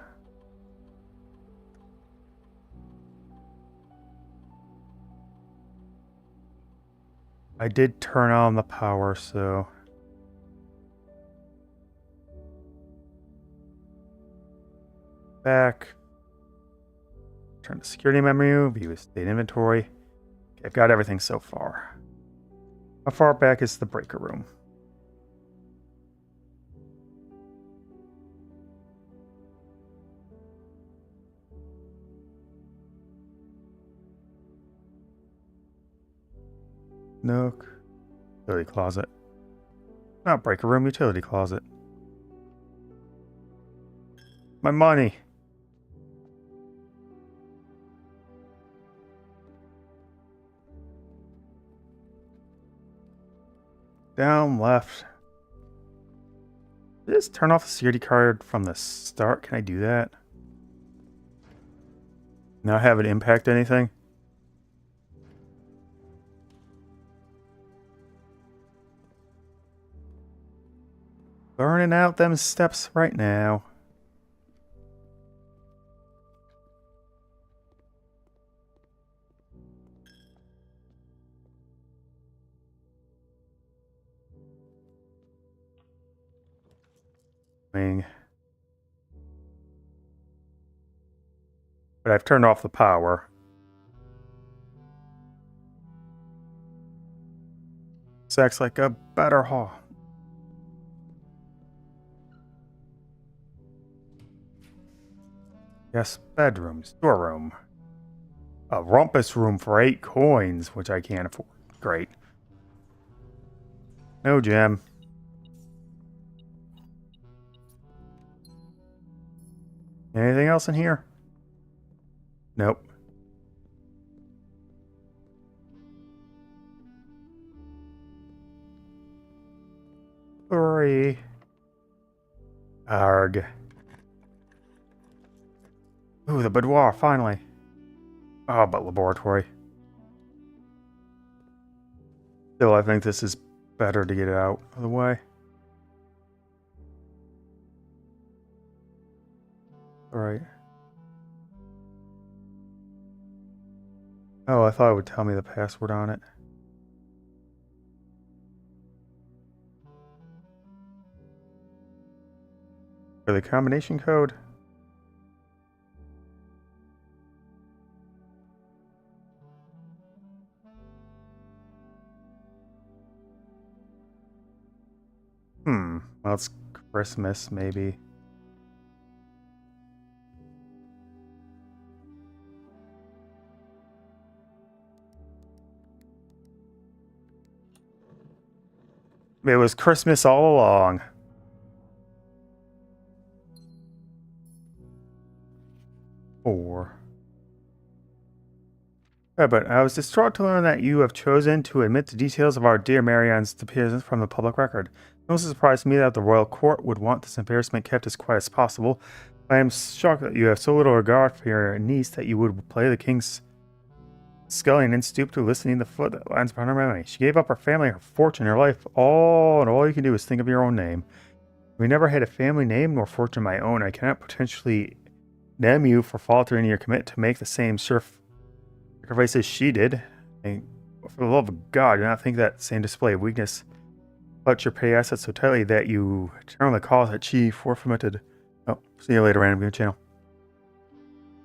I did turn on the power, so... Back. Turn to security menu, view state inventory. Okay, I've got everything so far. How far back is the breaker room? Nook. Utility closet. Not breaker room, utility closet. My money. Down left. Did I just turn off the security card from the start? Can I do that? Not have it impact anything? Burning out them steps right now. But I've turned off the power. This acts like a better hall. Yes, bedroom, storeroom. A rumpus room for 8 coins, which I can't afford. Great. No gem. Anything else in here? Nope. Three. Arg. Ooh, the boudoir, finally. Oh, but laboratory. Still, I think this is better to get it out of the way. Alright. Oh, I thought it would tell me the password on it. For the combination code? Well, it's Christmas, maybe. It was Christmas all along. Four. Yeah, but I was distraught to learn that you have chosen to admit the details of our dear Marianne's disappearance from the public record. It was a surprise to me that the royal court would want this embarrassment kept as quiet as possible. I am shocked that you have so little regard for your niece that you would play the king's sculling and stooped to listening to the foot that lands upon her memory. She gave up her family, her fortune, her life, all, and all you can do is think of your own name. We never had a family name nor fortune of my own. I cannot potentially damn you for faltering in your commitment to make the same sacrifices she did. And for the love of God, do not think that same display of weakness clutch your pay assets so tightly that you turn on the cause that she forfeited. Oh, see you later, random game channel.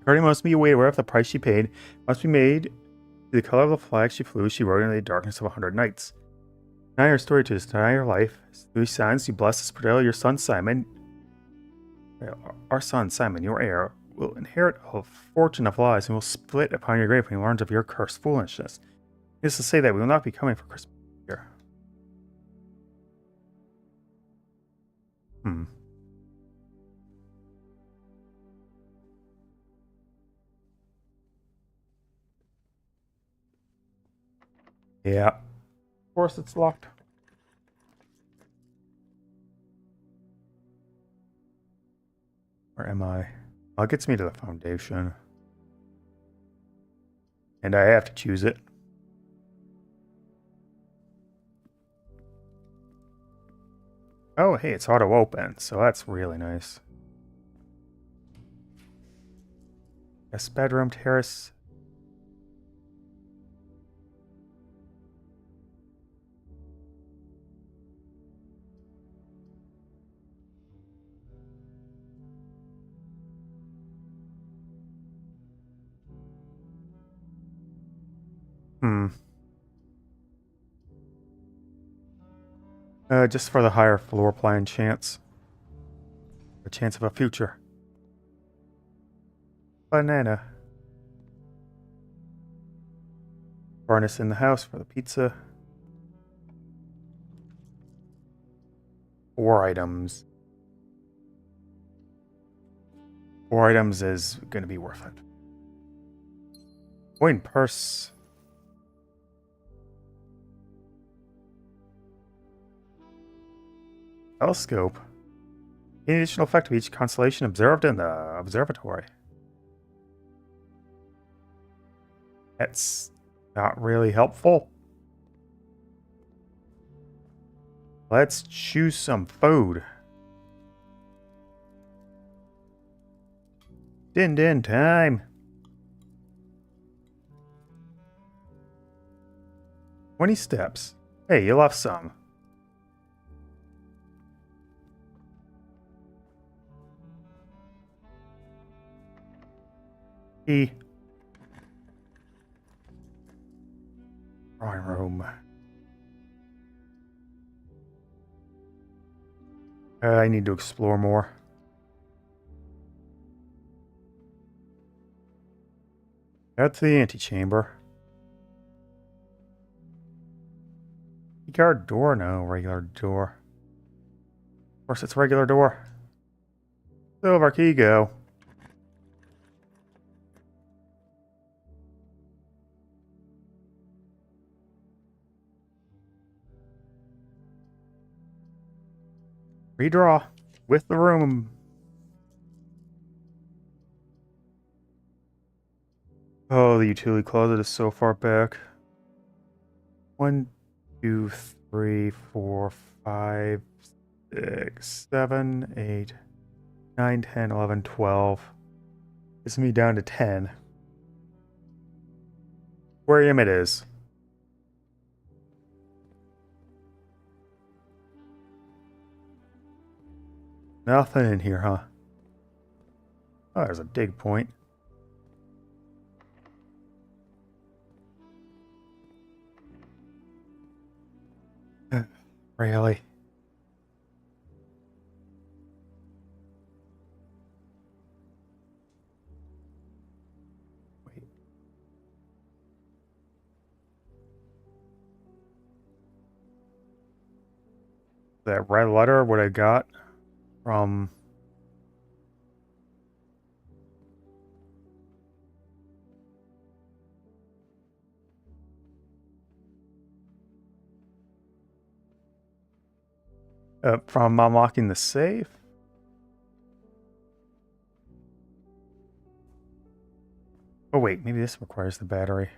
Guardian must be aware of the price she paid, must be made to the color of the flag she flew. She rode in the darkness of 100 nights. Deny her story to deny her life. Through signs, you bless this Cordelia, your son Simon. Our son Simon, your heir, will inherit a fortune of lies and will split upon your grave when he learns of your cursed foolishness. It is to say that we will not be coming for Christmas here. Yeah. Of course it's locked. Where am I? Oh, it gets me to the foundation. And I have to choose it. Oh, hey, it's auto open, so that's really nice. Guest bedroom, terrace. Just for the higher floor plan chance. A chance of a future. Banana. Furnace in the house for the pizza. 4 items. 4 items is going to be worth it. Coin purse. Telescope. Any additional effect of each constellation observed in the observatory. That's not really helpful. Let's choose some food. Din time. 20 steps. Hey, you left some. Drawing room. I need to explore more. Out to the antechamber. Keycard door? No, regular door. Of course, it's regular door. Silver key, go. Redraw with the room. Oh, the utility closet is so far back. 1, 2, 3, 4, 5, 6, 7, 8, 9, 10, 11, 12. It's me down to 10. Aquarium it is. Nothing in here, huh? Oh, there's a dig point. Really? Wait. That red letter, what I got from... from unlocking the safe? Oh wait, maybe this requires the battery.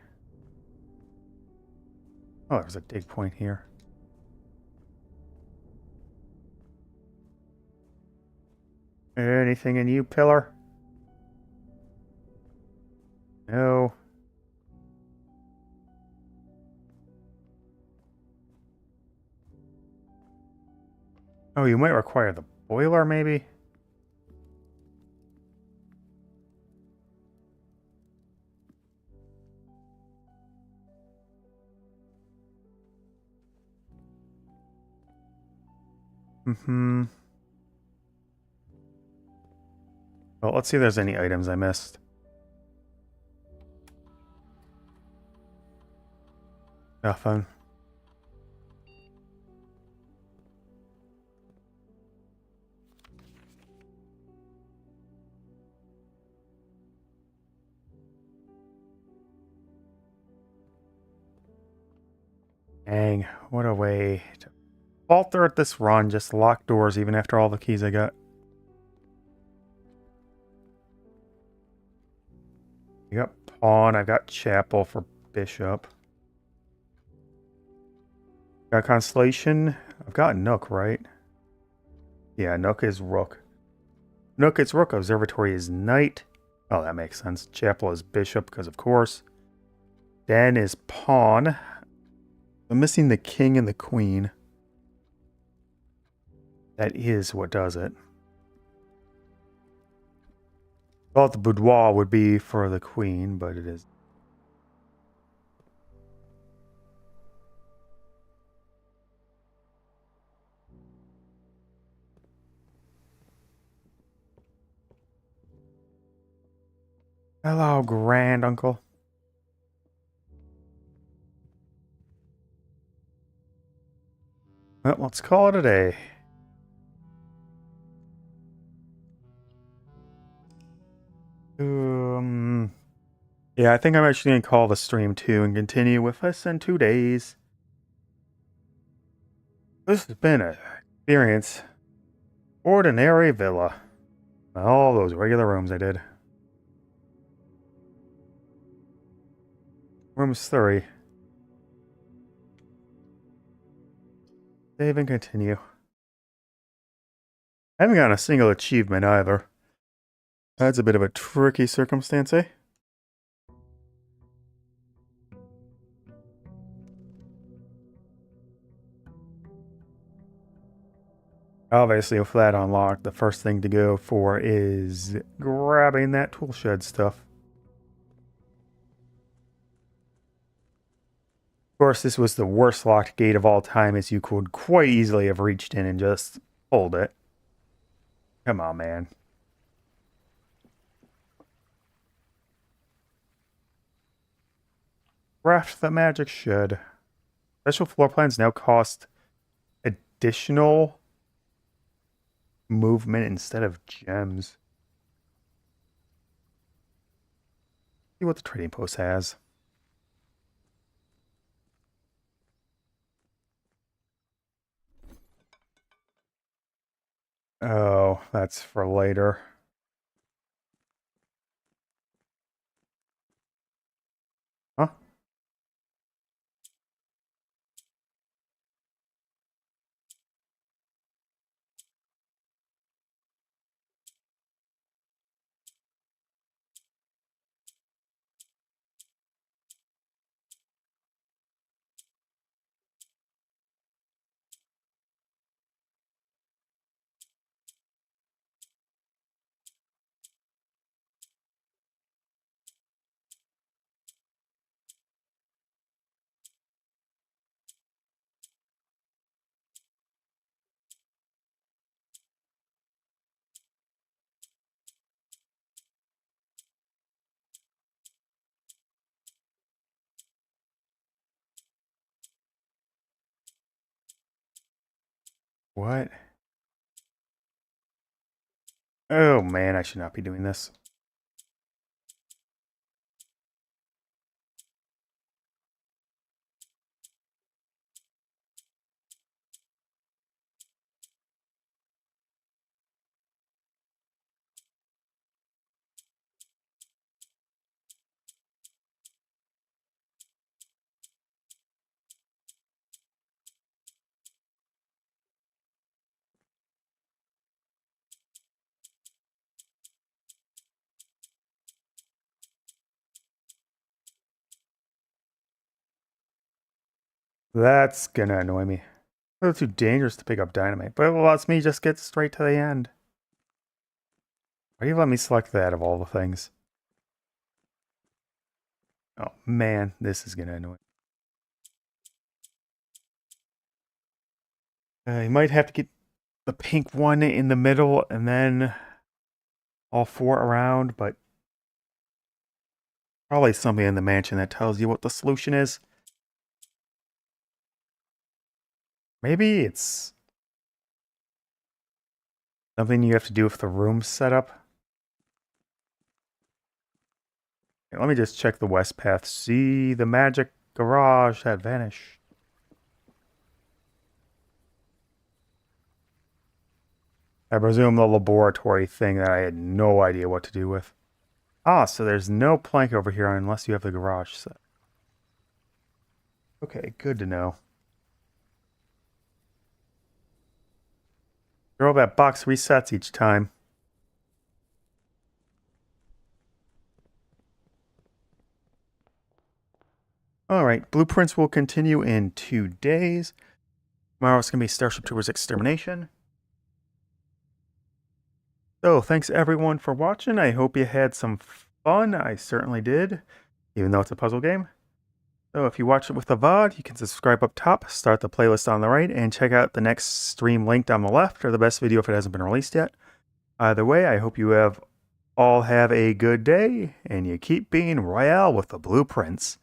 Oh, there's a dig point here. Anything in you, pillar? No. Oh, you might require the boiler, maybe? Mm-hmm. Well, let's see if there's any items I missed. Nothing. Dang, what a way to falter at this run. Just lock doors even after all the keys I got. I got pawn, I got chapel for bishop. Got constellation. I've got nook, right? Yeah, nook is rook. Nook is rook, observatory is knight. Oh, that makes sense. Chapel is bishop, because of course. Den is pawn. I'm missing the king and the queen. That is what does it. Thought the boudoir would be for the queen, but it is. Hello, grand uncle. Well, let's call it a day. Yeah, I think I'm actually going to call the stream 2 and continue with us in 2 days. This has been an experience. Ordinary villa. All those regular rooms I did. Rooms 3. Save and continue. I haven't gotten a single achievement either. That's a bit of a tricky circumstance, eh? Obviously, with that unlocked, the first thing to go for is grabbing that toolshed stuff. Of course, this was the worst locked gate of all time, as you could quite easily have reached in and just pulled it. Come on, man. Craft the magic shed. Special floor plans now cost additional movement instead of gems. See what the trading post has. Oh, that's for later. Huh? What? Oh man, I should not be doing this. That's gonna annoy me. A little too dangerous to pick up dynamite, but it lets me just get straight to the end. Why do you let me select that of all the things? Oh man, this is gonna annoy me. You might have to get the pink one in the middle and then all four around, but probably something in the mansion that tells you what the solution is. Maybe it's something you have to do with the room setup. Okay, let me just check the west path. See the magic garage that vanished. I presume the laboratory thing that I had no idea what to do with. Ah, so there's no plank over here unless you have the garage set. Okay, good to know. Girl, that box resets each time. Alright, blueprints will continue in 2 days. Tomorrow it's going to be Starship Troopers Extermination. So, thanks everyone for watching. I hope you had some fun. I certainly did, even though it's a puzzle game. So if you watch it with the VOD, you can subscribe up top, start the playlist on the right, and check out the next stream linked on the left, or the best video if it hasn't been released yet. Either way, I hope you all have a good day, and you keep being royale with the blueprints.